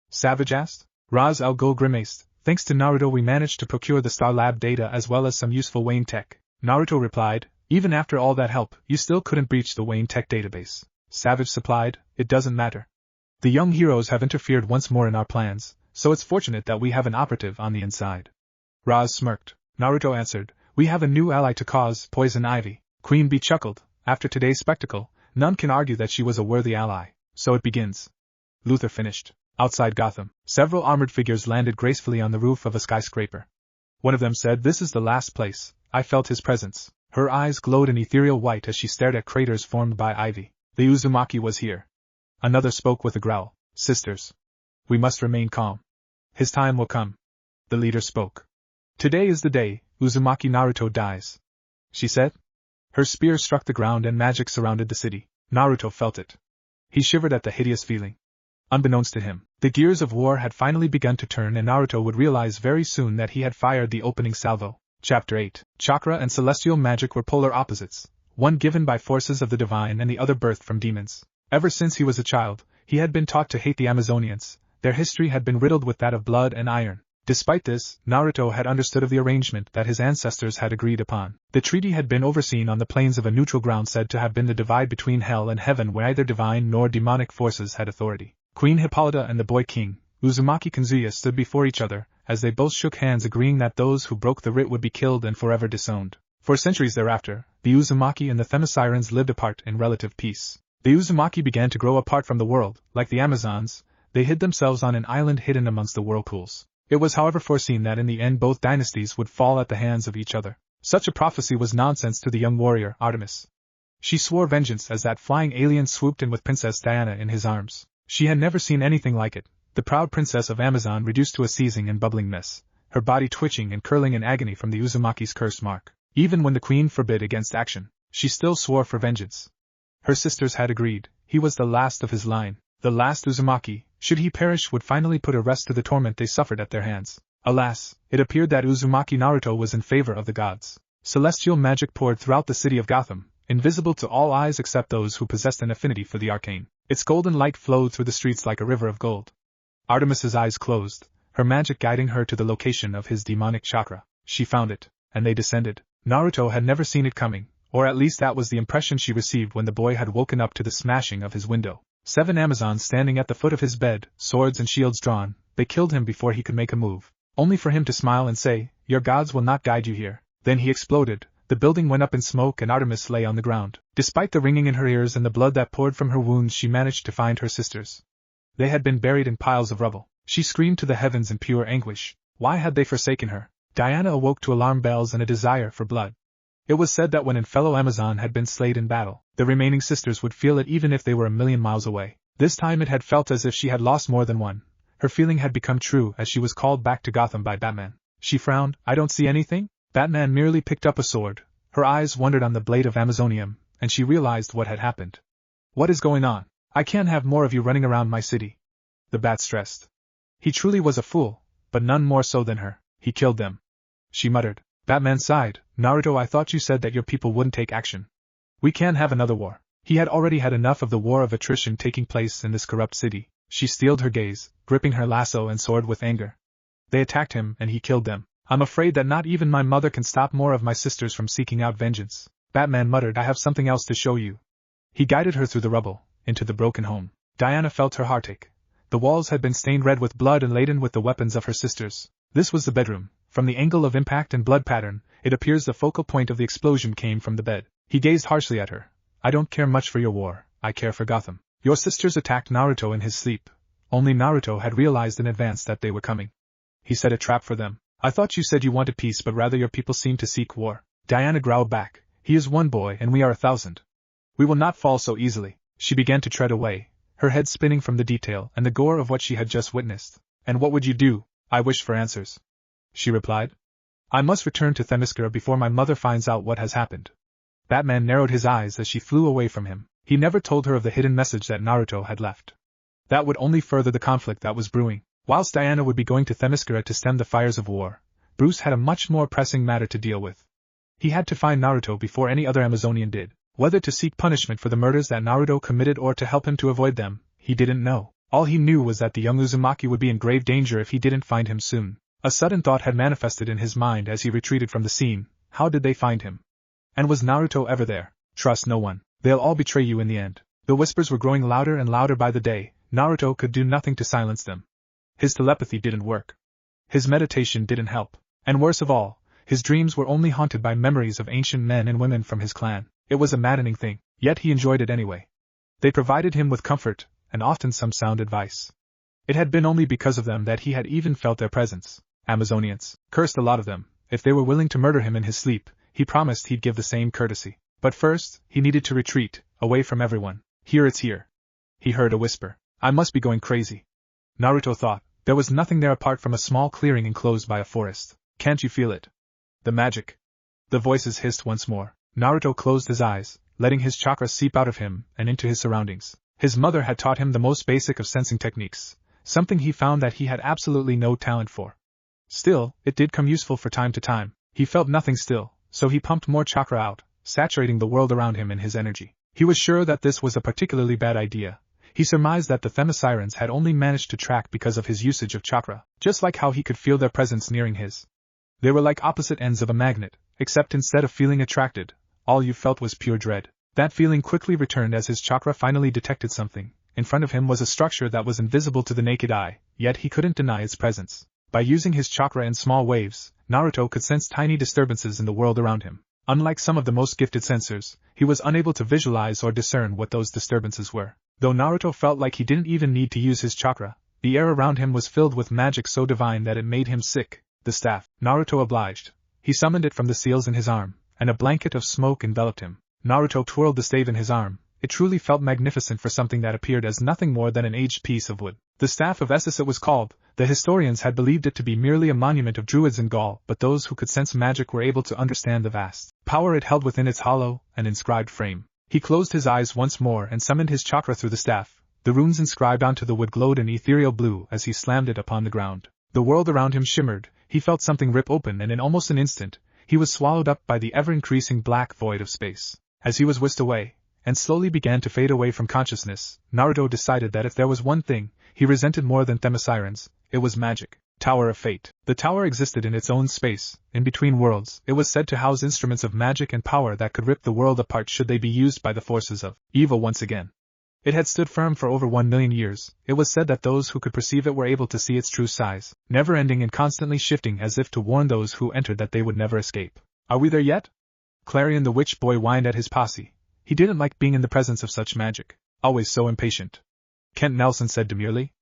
Savage asked. Ra's al Ghul grimaced. Thanks to Naruto we managed to procure the Star Lab data as well as some useful Wayne tech. Naruto replied, even after all that help, you still couldn't breach the Wayne tech database. Savage supplied, it doesn't matter. The young heroes have interfered once more in our plans, so it's fortunate that we have an operative on the inside. Raz smirked. Naruto answered, we have a new ally to cause, Poison Ivy. Queen Bee chuckled. After today's spectacle, none can argue that she was a worthy ally. So it begins. Luther finished. Outside Gotham, several armored figures landed gracefully on the roof of a skyscraper. One of them said, this is the last place. I felt his presence. Her eyes glowed an ethereal white as she stared at craters formed by ivy. The Uzumaki was here. Another spoke with a growl. Sisters. We must remain calm. His time will come. The leader spoke. Today is the day Uzumaki Naruto dies. She said. Her spear struck the ground and magic surrounded the city. Naruto felt it. He shivered at the hideous feeling. Unbeknownst to him, the gears of war had finally begun to turn and Naruto would realize very soon that he had fired the opening salvo. Chapter 8. Chakra and celestial magic were polar opposites, one given by forces of the divine and the other birthed from demons. Ever since he was a child, he had been taught to hate the Amazonians. Their history had been riddled with that of blood and iron. Despite this, Naruto had understood of the arrangement that his ancestors had agreed upon. The treaty had been overseen on the plains of a neutral ground said to have been the divide between hell and heaven where neither divine nor demonic forces had authority. Queen Hippolyta and the boy king, Uzumaki Kanzuya, stood before each other, as they both shook hands agreeing that those who broke the writ would be killed and forever disowned. For centuries thereafter, the Uzumaki and the Themisirens lived apart in relative peace. The Uzumaki began to grow apart from the world, like the Amazons. They hid themselves on an island hidden amongst the whirlpools. It was however foreseen that in the end both dynasties would fall at the hands of each other. Such a prophecy was nonsense to the young warrior, Artemis. She swore vengeance as that flying alien swooped in with Princess Diana in his arms. She had never seen anything like it, the proud princess of Amazon reduced to a seething and bubbling mess, her body twitching and curling in agony from the Uzumaki's curse mark. Even when the queen forbid against action, she still swore for vengeance. Her sisters had agreed, he was the last of his line, the last Uzumaki, should he perish would finally put a rest to the torment they suffered at their hands. Alas, it appeared that Uzumaki Naruto was in favor of the gods. Celestial magic poured throughout the city of Gotham, invisible to all eyes except those who possessed an affinity for the arcane. Its golden light flowed through the streets like a river of gold. Artemis's eyes closed, her magic guiding her to the location of his demonic chakra. She found it, and they descended. Naruto had never seen it coming, or at least that was the impression she received when the boy had woken up to the smashing of his window. 7 Amazons standing at the foot of his bed, swords and shields drawn, they killed him before he could make a move, only for him to smile and say, "Your gods will not guide you here." Then he exploded, the building went up in smoke and Artemis lay on the ground. Despite the ringing in her ears and the blood that poured from her wounds, she managed to find her sisters. They had been buried in piles of rubble. She screamed to the heavens in pure anguish. Why had they forsaken her? Diana awoke to alarm bells and a desire for blood. It was said that when a fellow Amazon had been slain in battle, the remaining sisters would feel it even if they were a million miles away. This time it had felt as if she had lost more than one. Her feeling had become true as she was called back to Gotham by Batman. She frowned. "I don't see anything?" Batman merely picked up a sword. Her eyes wandered on the blade of Amazonium, and she realized what had happened. "What is going on? I can't have more of you running around my city." The Bat stressed. He truly was a fool, but none more so than her. He killed them, she muttered. Batman sighed. "Naruto, I thought you said that your people wouldn't take action. We can't have another war." He had already had enough of the war of attrition taking place in this corrupt city. She steeled her gaze, gripping her lasso and sword with anger. "They attacked him and he killed them. I'm afraid that not even my mother can stop more of my sisters from seeking out vengeance." Batman muttered, "I have something else to show you." He guided her through the rubble, into the broken home. Diana felt her heart ache. The walls had been stained red with blood and laden with the weapons of her sisters. This was the bedroom. From the angle of impact and blood pattern, it appears the focal point of the explosion came from the bed. He gazed harshly at her. "I don't care much for your war, I care for Gotham. Your sisters attacked Naruto in his sleep. Only Naruto had realized in advance that they were coming. He set a trap for them. I thought you said you wanted peace, but rather your people seem to seek war." Diana growled back. "He is one boy and we are 1,000. We will not fall so easily." She began to tread away, her head spinning from the detail and the gore of what she had just witnessed. "And what would you do?" "I wish for answers," she replied. "I must return to Themyscira before my mother finds out what has happened." Batman narrowed his eyes as she flew away from him. He never told her of the hidden message that Naruto had left. That would only further the conflict that was brewing. Whilst Diana would be going to Themyscira to stem the fires of war, Bruce had a much more pressing matter to deal with. He had to find Naruto before any other Amazonian did. Whether to seek punishment for the murders that Naruto committed or to help him to avoid them, he didn't know. All he knew was that the young Uzumaki would be in grave danger if he didn't find him soon. A sudden thought had manifested in his mind as he retreated from the scene. How did they find him? And was Naruto ever there? Trust no one. They'll all betray you in the end. The whispers were growing louder and louder by the day. Naruto could do nothing to silence them. His telepathy didn't work. His meditation didn't help. And worse of all, his dreams were only haunted by memories of ancient men and women from his clan. It was a maddening thing, yet he enjoyed it anyway. They provided him with comfort, and often some sound advice. It had been only because of them that he had even felt their presence. Amazonians, cursed a lot of them. If they were willing to murder him in his sleep, he promised he'd give the same courtesy. But first, he needed to retreat, away from everyone. "Here it's here." He heard a whisper. "I must be going crazy." Naruto thought. There was nothing there apart from a small clearing enclosed by a forest. "Can't you feel it? The magic?" The voices hissed once more. Naruto closed his eyes, letting his chakra seep out of him and into his surroundings. His mother had taught him the most basic of sensing techniques, something he found that he had absolutely no talent for. Still, it did come useful for time to time. He felt nothing still, so he pumped more chakra out, saturating the world around him in his energy. He was sure that this was a particularly bad idea. He surmised that the Themyscirans had only managed to track because of his usage of chakra, just like how he could feel their presence nearing his. They were like opposite ends of a magnet, except instead of feeling attracted, all you felt was pure dread. That feeling quickly returned as his chakra finally detected something. In front of him was a structure that was invisible to the naked eye, yet he couldn't deny its presence. By using his chakra in small waves, Naruto could sense tiny disturbances in the world around him. Unlike some of the most gifted sensors, he was unable to visualize or discern what those disturbances were. Though Naruto felt like he didn't even need to use his chakra, the air around him was filled with magic so divine that it made him sick. The staff. Naruto obliged. He summoned it from the seals in his arm, and a blanket of smoke enveloped him. Naruto twirled the stave in his arm. It truly felt magnificent for something that appeared as nothing more than an aged piece of wood. The Staff of Essos it was called. The historians had believed it to be merely a monument of druids in Gaul, but those who could sense magic were able to understand the vast power it held within its hollow and inscribed frame. He closed his eyes once more and summoned his chakra through the staff. The runes inscribed onto the wood glowed an ethereal blue as he slammed it upon the ground. The world around him shimmered. He felt something rip open, and in almost an instant, he was swallowed up by the ever-increasing black void of space. As he was whisked away, and slowly began to fade away from consciousness. Naruto decided that if there was one thing he resented more than Themisirens, it was magic. Tower of Fate. The tower existed in its own space, in between worlds. It was said to house instruments of magic and power that could rip the world apart should they be used by the forces of evil once again. It had stood firm for over 1 million years. It was said that those who could perceive it were able to see its true size, never ending and constantly shifting as if to warn those who entered that they would never escape. Are we there yet? Clarion the witch boy whined at his posse. He didn't like being in the presence of such magic. Always so impatient. Kent Nelson said demurely.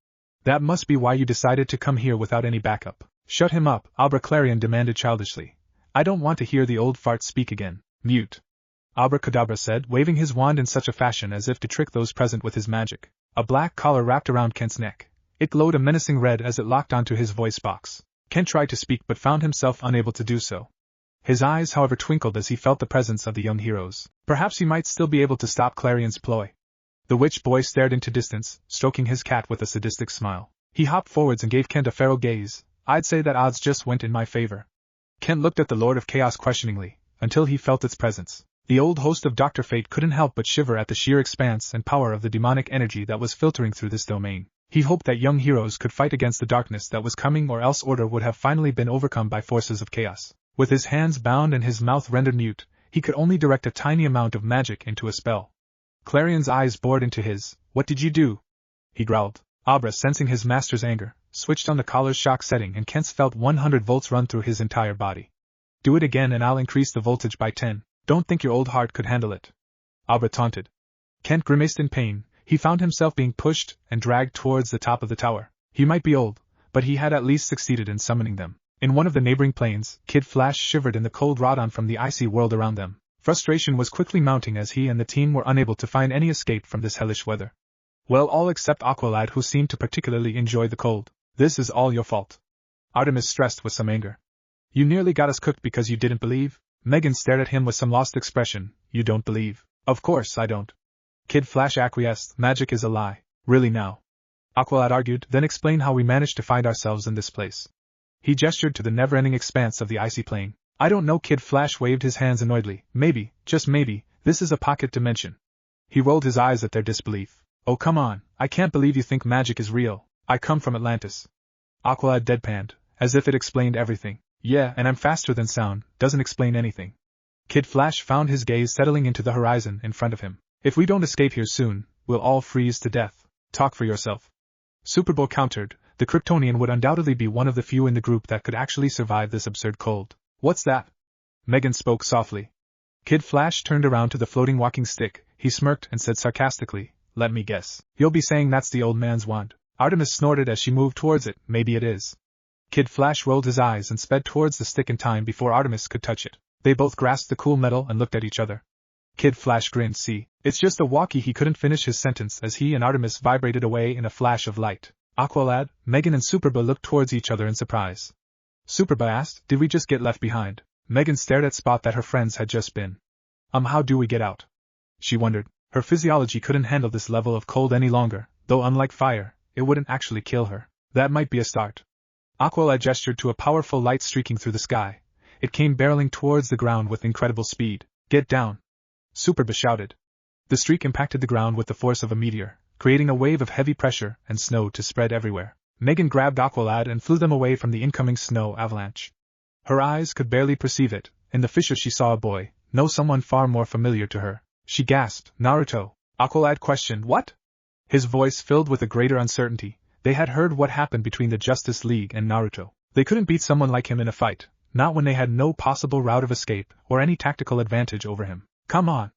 That must be why you decided to come here without any backup. Shut him up, Abra Clarion demanded childishly. I don't want to hear the old fart speak again. Mute. Abracadabra said, waving his wand in such a fashion as if to trick those present with his magic. A black collar wrapped around Kent's neck. It glowed a menacing red as it locked onto his voice box. Kent tried to speak but found himself unable to do so. His eyes, however, twinkled as he felt the presence of the young heroes. Perhaps he might still be able to stop Clarion's ploy. The witch boy stared into distance, stroking his cat with a sadistic smile. He hopped forwards and gave Kent a feral gaze. I'd say that odds just went in my favor. Kent looked at the Lord of Chaos questioningly, until he felt its presence. The old host of Dr. Fate couldn't help but shiver at the sheer expanse and power of the demonic energy that was filtering through this domain. He hoped that young heroes could fight against the darkness that was coming, or else order would have finally been overcome by forces of chaos. With his hands bound and his mouth rendered mute, he could only direct a tiny amount of magic into a spell. Clarion's eyes bored into his. What did you do? He growled. Abra, sensing his master's anger, switched on the collar's shock setting and Kent felt 100 volts run through his entire body. Do it again and I'll increase the voltage by 10. Don't think your old heart could handle it. Abra taunted. Kent grimaced in pain. He found himself being pushed and dragged towards the top of the tower. He might be old, but he had at least succeeded in summoning them. In one of the neighboring planes, Kid Flash shivered in the cold Rodon from the icy world around them. Frustration was quickly mounting as he and the team were unable to find any escape from this hellish weather. Well, all except Aqualad, who seemed to particularly enjoy the cold. This is all your fault. Artemis stressed with some anger. You nearly got us cooked because you didn't believe? Megan stared at him with some lost expression. You don't believe? Of course I don't. Kid Flash acquiesced. Magic is a lie. Really now? Aqualad argued, then explain how we managed to find ourselves in this place. He gestured to the never-ending expanse of the icy plain. I don't know. Kid Flash waved his hands annoyedly. Maybe, just maybe, this is a pocket dimension. He rolled his eyes at their disbelief. Oh come on, I can't believe you think magic is real. I come from Atlantis. Aqualad deadpanned, as if it explained everything. Yeah, and I'm faster than sound, doesn't explain anything. Kid Flash found his gaze settling into the horizon in front of him. If we don't escape here soon, we'll all freeze to death. Talk for yourself. Superboy countered. The Kryptonian would undoubtedly be one of the few in the group that could actually survive this absurd cold. What's that? Megan spoke softly. Kid Flash turned around to the floating walking stick. He smirked and said sarcastically, let me guess. You'll be saying that's the old man's wand. Artemis snorted as she moved towards it. Maybe it is. Kid Flash rolled his eyes and sped towards the stick in time before Artemis could touch it. They both grasped the cool metal and looked at each other. Kid Flash grinned. See, it's just a walkie. He couldn't finish his sentence as he and Artemis vibrated away in a flash of light. Aqualad, Megan and Superboy looked towards each other in surprise. Superboy asked, did we just get left behind? Megan stared at Spot that her friends had just been. How do we get out? She wondered. Her physiology couldn't handle this level of cold any longer, though unlike fire, it wouldn't actually kill her. That might be a start. Aqualad gestured to a powerful light streaking through the sky. It came barreling towards the ground with incredible speed. Get down! Superboy shouted. The streak impacted the ground with the force of a meteor, creating a wave of heavy pressure and snow to spread everywhere. Megan grabbed Aqualad and flew them away from the incoming snow avalanche. Her eyes could barely perceive it. In the fissure she saw a boy, no, someone far more familiar to her. She gasped, Naruto. Aqualad questioned, what? His voice filled with a greater uncertainty. They had heard what happened between the Justice League and Naruto. They couldn't beat someone like him in a fight, not when they had no possible route of escape or any tactical advantage over him. Come on.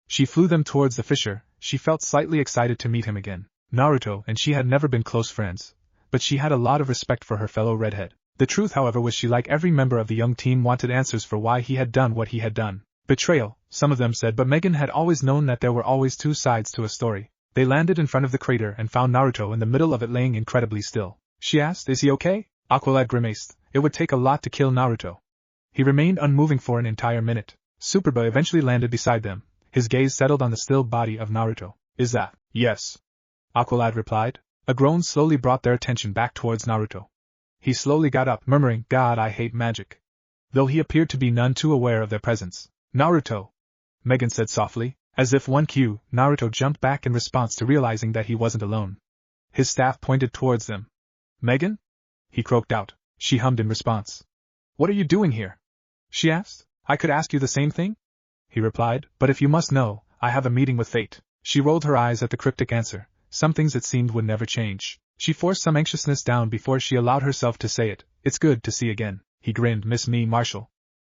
She flew them towards the fissure. She felt slightly excited to meet him again. Naruto and she had never been close friends, but she had a lot of respect for her fellow redhead. The truth, however, was she, like every member of the young team, wanted answers for why he had done what he had done. Betrayal, some of them said, but Megan had always known that there were always two sides to a story. They landed in front of the crater and found Naruto in the middle of it, laying incredibly still. She asked, is he okay? Aqualad grimaced. It would take a lot to kill Naruto. He remained unmoving for an entire minute. Superboy eventually landed beside them. His gaze settled on the still body of Naruto. Is that? Yes. Aqualad replied. A groan slowly brought their attention back towards Naruto. He slowly got up, murmuring, God, I hate magic. Though he appeared to be none too aware of their presence. Naruto, Megan said softly. As if one cue, Naruto jumped back in response to realizing that he wasn't alone. His staff pointed towards them. Megan? He croaked out. She hummed in response. What are you doing here? She asked. I could ask you the same thing? He replied, but if you must know, I have a meeting with fate. She rolled her eyes at the cryptic answer. Some things it seemed would never change. She forced some anxiousness down before she allowed herself to say it. It's good to see again. He grinned. Miss me, Marshall.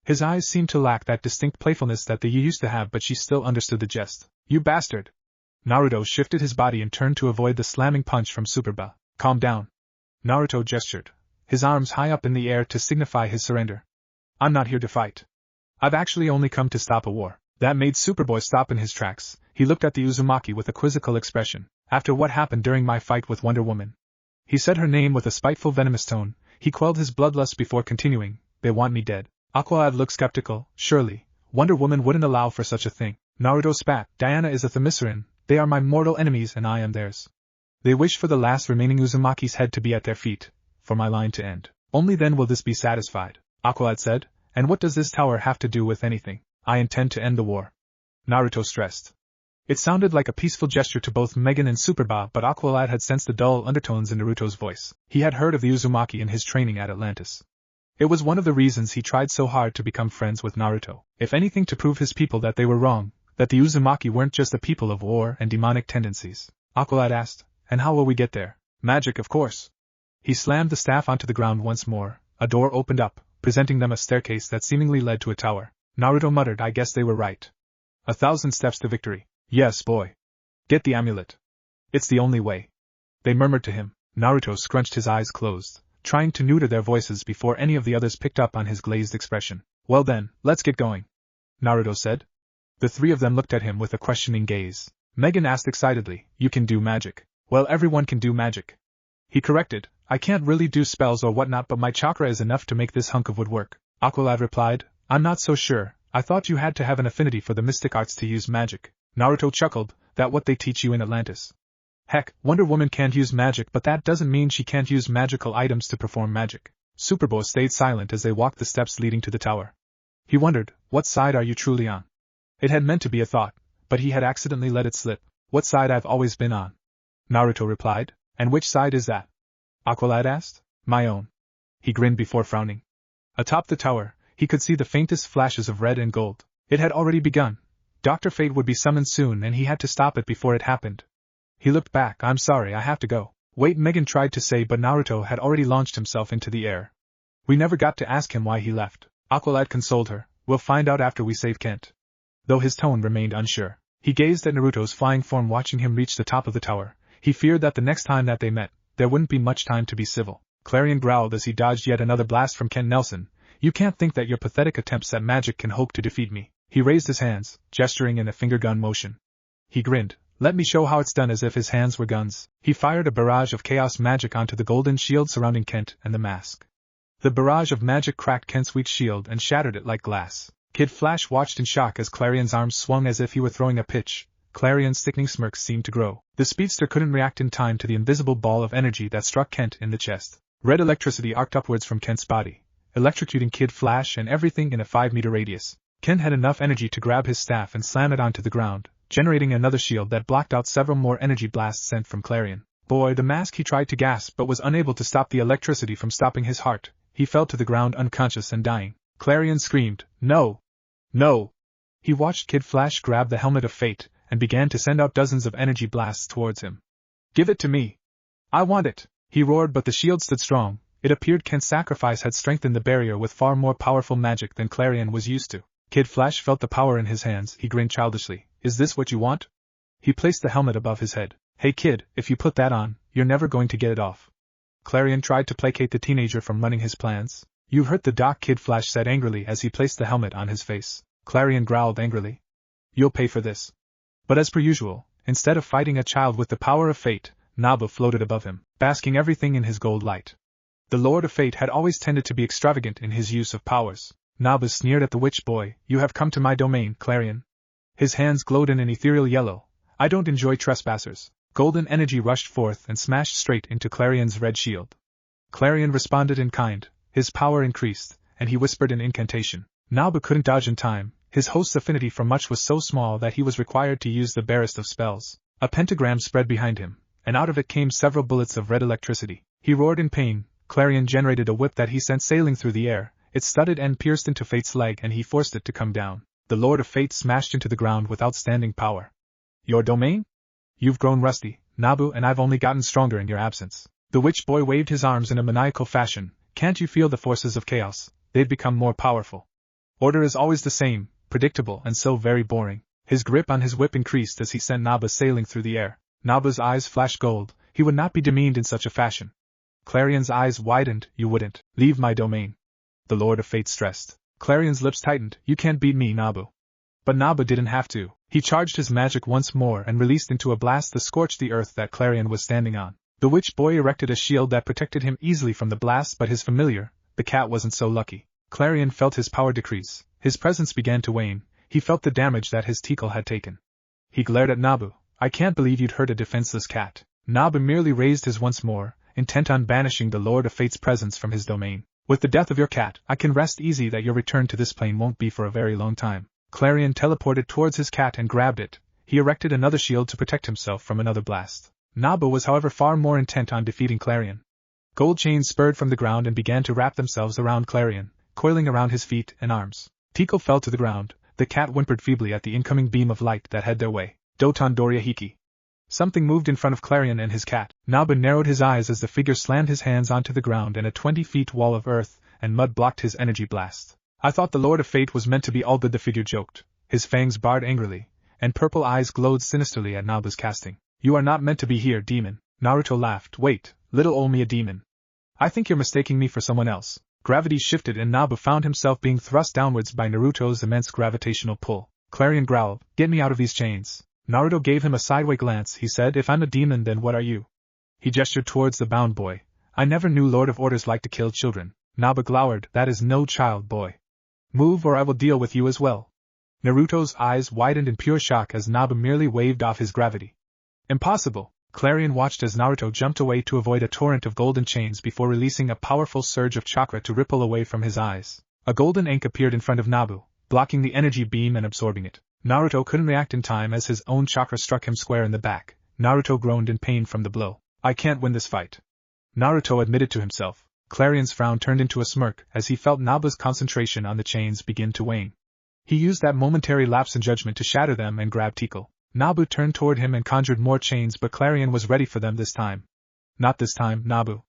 His eyes seemed to lack that distinct playfulness that they used to have, but she still understood the jest. You bastard. Naruto shifted his body and turned to avoid the slamming punch from Superba. Calm down. Naruto gestured, his arms high up in the air to signify his surrender. I'm not here to fight. I've actually only come to stop a war. That made Superboy stop in his tracks. He looked at the Uzumaki with a quizzical expression. After what happened during my fight with Wonder Woman. He said her name with a spiteful, venomous tone. He quelled his bloodlust before continuing. They want me dead. Aqualad looked skeptical. Surely, Wonder Woman wouldn't allow for such a thing. Naruto spat. Diana is a Themysciran. They are my mortal enemies and I am theirs. They wish for the last remaining Uzumaki's head to be at their feet, for my line to end. Only then will this be satisfied. Aqualad said. And what does this tower have to do with anything? I intend to end the war. Naruto stressed. It sounded like a peaceful gesture to both Megan and Superba, but Aqualad had sensed the dull undertones in Naruto's voice. He had heard of the Uzumaki in his training at Atlantis. It was one of the reasons he tried so hard to become friends with Naruto. If anything, to prove his people that they were wrong, that the Uzumaki weren't just a people of war and demonic tendencies. Aqualad asked, and how will we get there? Magic, of course. He slammed the staff onto the ground once more. A door opened up, presenting them a staircase that seemingly led to a tower. Naruto muttered, I guess they were right. 1,000 steps to victory. Yes, boy. Get the amulet. It's the only way. They murmured to him. Naruto scrunched his eyes closed, trying to neuter their voices before any of the others picked up on his glazed expression. Well then, let's get going. Naruto said. The three of them looked at him with a questioning gaze. Megan asked excitedly, You can do magic. Well, everyone can do magic. He corrected, I can't really do spells or whatnot, but my chakra is enough to make this hunk of wood work. Aqualad replied, I'm not so sure. I thought you had to have an affinity for the mystic arts to use magic. Naruto chuckled, that what they teach you in Atlantis. Heck, Wonder Woman can't use magic, but that doesn't mean she can't use magical items to perform magic. Superboy stayed silent as they walked the steps leading to the tower. He wondered, what side are you truly on? It had meant to be a thought, but he had accidentally let it slip. What side I've always been on. Naruto replied, and which side is that? Aqualad asked. My own. He grinned before frowning. Atop the tower, he could see the faintest flashes of red and gold. It had already begun. Dr. Fate would be summoned soon and he had to stop it before it happened. He looked back. I'm sorry, I have to go. Wait, Megan tried to say, but Naruto had already launched himself into the air. We never got to ask him why he left. Aqualad consoled her. We'll find out after we save Kent. Though his tone remained unsure. He gazed at Naruto's flying form watching him reach the top of the tower. He feared that the next time that they met, there wouldn't be much time to be civil. Clarion growled as he dodged yet another blast from Kent Nelson. You can't think that your pathetic attempts at magic can hope to defeat me. He raised his hands, gesturing in a finger gun motion. He grinned. Let me show how it's done, as if his hands were guns. He fired a barrage of chaos magic onto the golden shield surrounding Kent and the mask. The barrage of magic cracked Kent's weak shield and shattered it like glass. Kid Flash watched in shock as Clarion's arms swung as if he were throwing a pitch. Clarion's sickening smirk seemed to grow. The speedster couldn't react in time to the invisible ball of energy that struck Kent in the chest. Red electricity arced upwards from Kent's body, electrocuting Kid Flash and everything in a 5-meter radius. Kent had enough energy to grab his staff and slam it onto the ground, generating another shield that blocked out several more energy blasts sent from Clarion. Boy, the mask, he tried to gasp but was unable to stop the electricity from stopping his heart. He fell to the ground unconscious and dying. Clarion screamed, No! No! He watched Kid Flash grab the helmet of fate and began to send out dozens of energy blasts towards him. Give it to me! I want it! He roared, but the shield stood strong. It appeared Kent's sacrifice had strengthened the barrier with far more powerful magic than Clarion was used to. Kid Flash felt the power in his hands. He grinned childishly. Is this what you want? He placed the helmet above his head. Hey kid, if you put that on, you're never going to get it off. Clarion tried to placate the teenager from running his plans. You hurt the doc, Kid Flash said angrily as he placed the helmet on his face. Clarion growled angrily. You'll pay for this. But as per usual, instead of fighting a child with the power of fate, Nabu floated above him, basking everything in his gold light. The Lord of Fate had always tended to be extravagant in his use of powers. Nabu sneered at the witch boy. You have come to my domain, Clarion. His hands glowed in an ethereal yellow. I don't enjoy trespassers. Golden energy rushed forth and smashed straight into Clarion's red shield. Clarion responded in kind. His power increased, and he whispered an incantation. Nabu couldn't dodge in time. His host's affinity for much was so small that he was required to use the barest of spells. A pentagram spread behind him, and out of it came several bullets of red electricity. He roared in pain. Clarion generated a whip that he sent sailing through the air. Its studded end pierced into Fate's leg and he forced it to come down. The Lord of Fate smashed into the ground with outstanding power. Your domain? You've grown rusty, Nabu, and I've only gotten stronger in your absence. The witch boy waved his arms in a maniacal fashion. Can't you feel the forces of chaos? They've become more powerful. Order is always the same, predictable and so very boring. His grip on his whip increased as he sent Nabu sailing through the air. Nabu's eyes flashed gold. He would not be demeaned in such a fashion. Clarion's eyes widened. You wouldn't leave my domain, the Lord of Fate stressed. Clarion's lips tightened. You can't beat me, Nabu. But Nabu didn't have to. He charged his magic once more and released into a blast that scorched the earth that Clarion was standing on. The witch boy erected a shield that protected him easily from the blast, but his familiar, the cat, wasn't so lucky. Clarion felt his power decrease. His presence began to wane. He felt the damage that his tickle had taken. He glared at Nabu. I can't believe you'd hurt a defenseless cat. Nabu merely raised his once more, intent on banishing the Lord of Fate's presence from his domain. With the death of your cat, I can rest easy that your return to this plane won't be for a very long time. Clarion teleported towards his cat and grabbed it. He erected another shield to protect himself from another blast. Nabu was however far more intent on defeating Clarion. Gold chains spurred from the ground and began to wrap themselves around Clarion, coiling around his feet and arms. Tico fell to the ground. The cat whimpered feebly at the incoming beam of light that had their way. Doton Doria Hiki. Something moved in front of Clarion and his cat. Nabu narrowed his eyes as the figure slammed his hands onto the ground and a 20-foot wall of earth and mud blocked his energy blast. I thought the Lord of Fate was meant to be all good, the figure joked. His fangs barred angrily, and purple eyes glowed sinisterly at Nabu's casting. You are not meant to be here, demon. Naruto laughed. Wait, little ol' me a demon. I think you're mistaking me for someone else. Gravity shifted and Nabu found himself being thrust downwards by Naruto's immense gravitational pull. Clarion growled, get me out of these chains. Naruto gave him a sideway glance. He said, if I'm a demon, then what are you? He gestured towards the bound boy. I never knew Lord of Orders liked to kill children. Nabu glowered, that is no child, boy. Move or I will deal with you as well. Naruto's eyes widened in pure shock as Nabu merely waved off his gravity. Impossible. Clarion watched as Naruto jumped away to avoid a torrent of golden chains before releasing a powerful surge of chakra to ripple away from his eyes. A golden ink appeared in front of Nabu, blocking the energy beam and absorbing it. Naruto couldn't react in time as his own chakra struck him square in the back. Naruto groaned in pain from the blow. I can't win this fight, Naruto admitted to himself. Clarion's frown turned into a smirk as he felt Nabu's concentration on the chains begin to wane. He used that momentary lapse in judgment to shatter them and grab Tickle. Nabu turned toward him and conjured more chains, but Clarion was ready for them this time. Not this time, Nabu,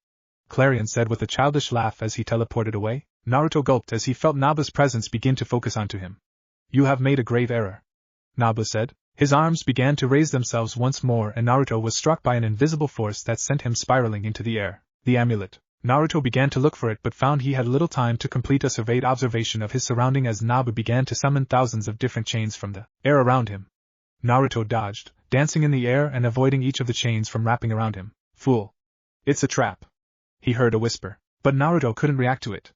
Clarion said with a childish laugh as he teleported away. Naruto gulped as he felt Nabu's presence begin to focus onto him. You have made a grave error, Nabu said. His arms began to raise themselves once more and Naruto was struck by an invisible force that sent him spiraling into the air. The amulet. Naruto began to look for it but found he had little time to complete a surveyed observation of his surrounding as Nabu began to summon thousands of different chains from the air around him. Naruto dodged, dancing in the air and avoiding each of the chains from wrapping around him. Fool! It's a trap, he heard a whisper, but Naruto couldn't react to it.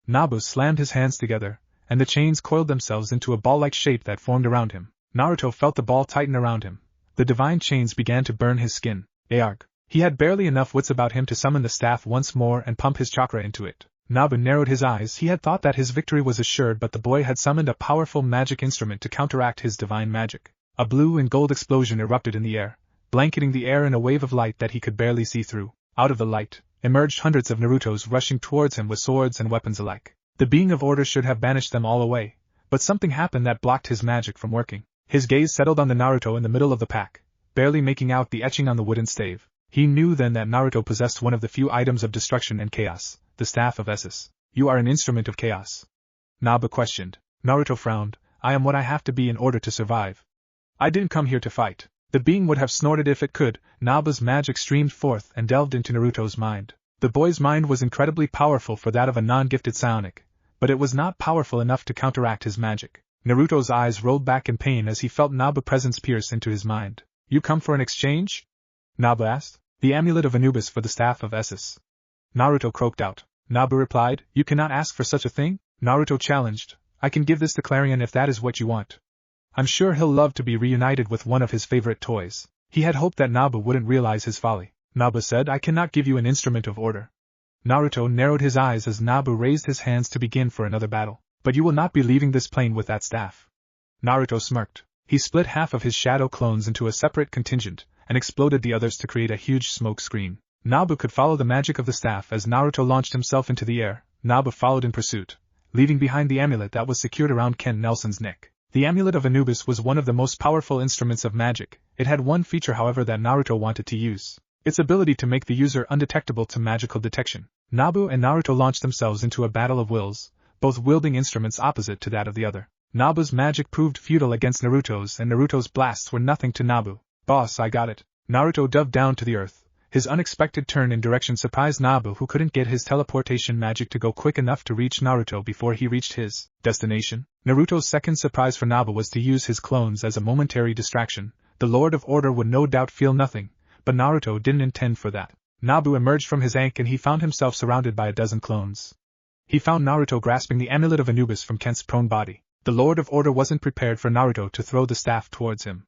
Nabu slammed his hands together, and the chains coiled themselves into a ball-like shape that formed around him. Naruto felt the ball tighten around him. The divine chains began to burn his skin. Arg! He had barely enough wits about him to summon the staff once more and pump his chakra into it. Nabu narrowed his eyes. He had thought that his victory was assured, but the boy had summoned a powerful magic instrument to counteract his divine magic. A blue and gold explosion erupted in the air, blanketing the air in a wave of light that he could barely see through. Out of the light emerged hundreds of Narutos rushing towards him with swords and weapons alike. The being of order should have banished them all away, but something happened that blocked his magic from working. His gaze settled on the Naruto in the middle of the pack, barely making out the etching on the wooden stave. He knew then that Naruto possessed one of the few items of destruction and chaos, the Staff of Essus. You are an instrument of chaos? Nabu questioned. Naruto frowned. I am what I have to be in order to survive. I didn't come here to fight. The being would have snorted if it could. Nabu's magic streamed forth and delved into Naruto's mind. The boy's mind was incredibly powerful for that of a non-gifted psionic, but it was not powerful enough to counteract his magic. Naruto's eyes rolled back in pain as he felt Nabu's presence pierce into his mind. You come for an exchange? Nabu asked. The amulet of Anubis for the Staff of Essus. Naruto croaked out. Nabu replied, You cannot ask for such a thing? Naruto challenged. I can give this to Clarion if that is what you want. I'm sure he'll love to be reunited with one of his favorite toys. He had hoped that Nabu wouldn't realize his folly. Nabu said, I cannot give you an instrument of order. Naruto narrowed his eyes as Nabu raised his hands to begin for another battle. But you will not be leaving this plane with that staff. Naruto smirked. He split half of his shadow clones into a separate contingent, and exploded the others to create a huge smoke screen. Nabu could follow the magic of the staff as Naruto launched himself into the air. Nabu followed in pursuit, leaving behind the amulet that was secured around Ken Nelson's neck. The amulet of Anubis was one of the most powerful instruments of magic. It had one feature, however, that Naruto wanted to use: its ability to make the user undetectable to magical detection. Nabu and Naruto launched themselves into a battle of wills, both wielding instruments opposite to that of the other. Nabu's magic proved futile against Naruto's, and Naruto's blasts were nothing to Nabu. "Boss, I got it." Naruto dove down to the earth. His unexpected turn in direction surprised Nabu, who couldn't get his teleportation magic to go quick enough to reach Naruto before he reached his destination. Naruto's second surprise for Nabu was to use his clones as a momentary distraction. The Lord of Order would no doubt feel nothing, but Naruto didn't intend for that. Nabu emerged from his ankh and he found himself surrounded by a dozen clones. He found Naruto grasping the amulet of Anubis from Ken's prone body. The Lord of Order wasn't prepared for Naruto to throw the staff towards him.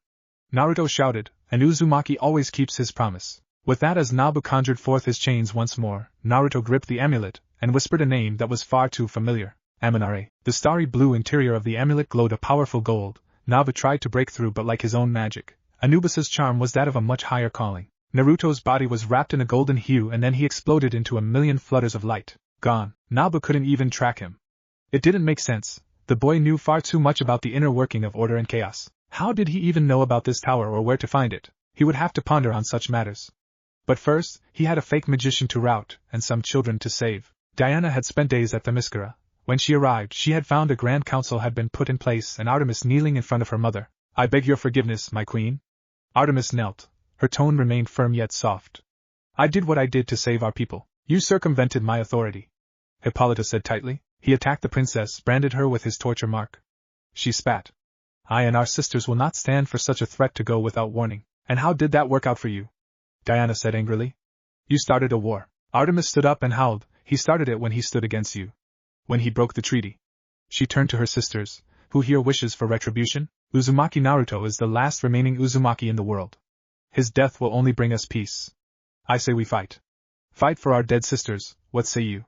Naruto shouted, and Uzumaki always keeps his promise. With that, as Nabu conjured forth his chains once more, Naruto gripped the amulet, and whispered a name that was far too familiar: Amanare. The starry blue interior of the amulet glowed a powerful gold. Nabu tried to break through, but like his own magic, Anubis's charm was that of a much higher calling. Naruto's body was wrapped in a golden hue, and then he exploded into a million flutters of light. Gone. Nabu couldn't even track him. It didn't make sense. The boy knew far too much about the inner working of order and chaos. How did he even know about this tower or where to find it? He would have to ponder on such matters. But first, he had a fake magician to rout, and some children to save. Diana had spent days at Themyscira. When she arrived, she had found a grand council had been put in place and Artemis kneeling in front of her mother. "I beg your forgiveness, my queen." Artemis knelt. Her tone remained firm yet soft. "I did what I did to save our people. You circumvented my authority," Hippolyta said tightly. He attacked the princess, branded her with his torture mark. She spat. "I and our sisters will not stand for such a threat to go without warning." "And how did that work out for you?" Diana said angrily. "You started a war." Artemis stood up and howled. "He started it when he stood against you. When he broke the treaty." She turned to her sisters. "Who here wishes for retribution? Uzumaki Naruto is the last remaining Uzumaki in the world. His death will only bring us peace. I say we fight. Fight for our dead sisters, what say you?"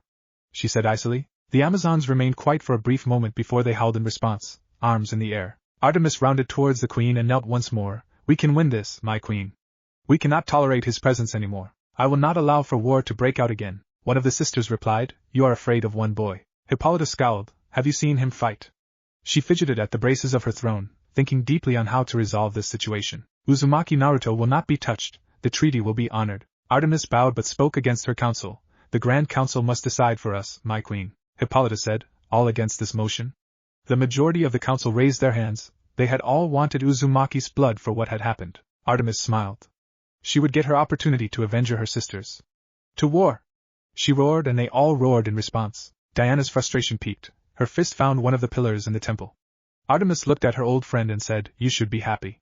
she said icily. The Amazons remained quiet for a brief moment before they howled in response, arms in the air. Artemis rounded towards the queen and knelt once more. "We can win this, my queen. We cannot tolerate his presence anymore. I will not allow for war to break out again." One of the sisters replied, "You are afraid of one boy." Hippolyta scowled. "Have you seen him fight?" She fidgeted at the braces of her throne, thinking deeply on how to resolve this situation. "Uzumaki Naruto will not be touched. The treaty will be honored." Artemis bowed but spoke against her council. "The Grand Council must decide for us, my queen," Hippolyta said, all against this motion. The majority of the council raised their hands. They had all wanted Uzumaki's blood for what had happened. Artemis smiled. She would get her opportunity to avenge her sisters. "To war!" she roared, and they all roared in response. Diana's frustration peaked. Her fist found one of the pillars in the temple. Artemis looked at her old friend and said, "You should be happy.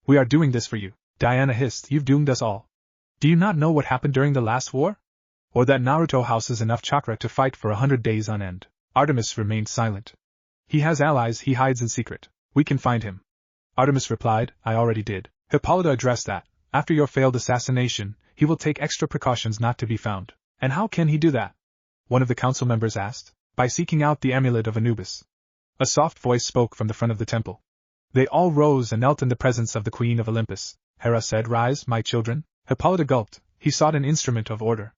We are doing this for you." Diana hissed, "You've doomed us all. Do you not know what happened during the last war? Or that Naruto houses enough chakra to fight for 100 days on end?" Artemis remained silent. "He has allies he hides in secret. We can find him." Artemis replied, "I already did." Hippolyta addressed that. "After your failed assassination, he will take extra precautions not to be found." "And how can he do that?" one of the council members asked. "By seeking out the amulet of Anubis." A soft voice spoke from the front of the temple. They all rose and knelt in the presence of the Queen of Olympus. Hera said, "Rise, my children." Hippolyta gulped. He sought an instrument of order.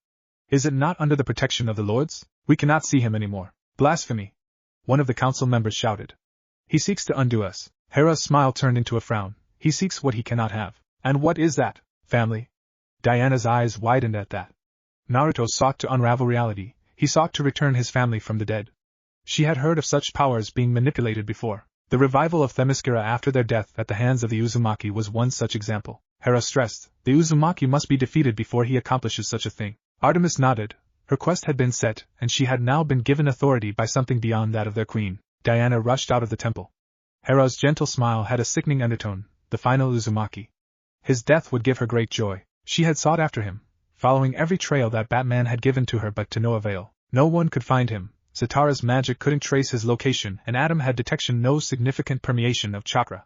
"Is it not under the protection of the lords? We cannot see him anymore." "Blasphemy!" one of the council members shouted. "He seeks to undo us." Hera's smile turned into a frown. "He seeks what he cannot have." "And what is that?" "Family." Diana's eyes widened at that. Naruto sought to unravel reality. He sought to return his family from the dead. She had heard of such powers being manipulated before. The revival of Themyscira after their death at the hands of the Uzumaki was one such example. Hera stressed, "The Uzumaki must be defeated before he accomplishes such a thing." Artemis nodded. Her quest had been set, and she had now been given authority by something beyond that of their queen. Diana rushed out of the temple. Hera's gentle smile had a sickening undertone. The final Uzumaki. His death would give her great joy. She had sought after him, following every trail that Batman had given to her, but to no avail. No one could find him. Zatara's magic couldn't trace his location, and Adam had detection no significant permeation of chakra.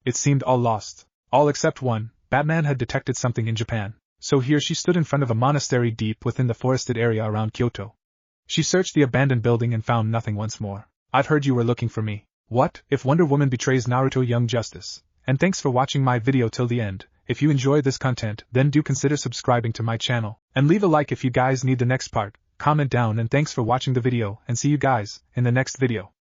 It seemed all lost. All except one. Batman had detected something in Japan. So here she stood in front of a monastery deep within the forested area around Kyoto. She searched the abandoned building and found nothing once more. "I've heard you were looking for me." What If Wonder Woman Betrays Naruto Young Justice? And thanks for watching my video till the end. If you enjoy this content, then do consider subscribing to my channel, and leave a like if you guys need the next part. Comment down, and thanks for watching the video, and see you guys in the next video.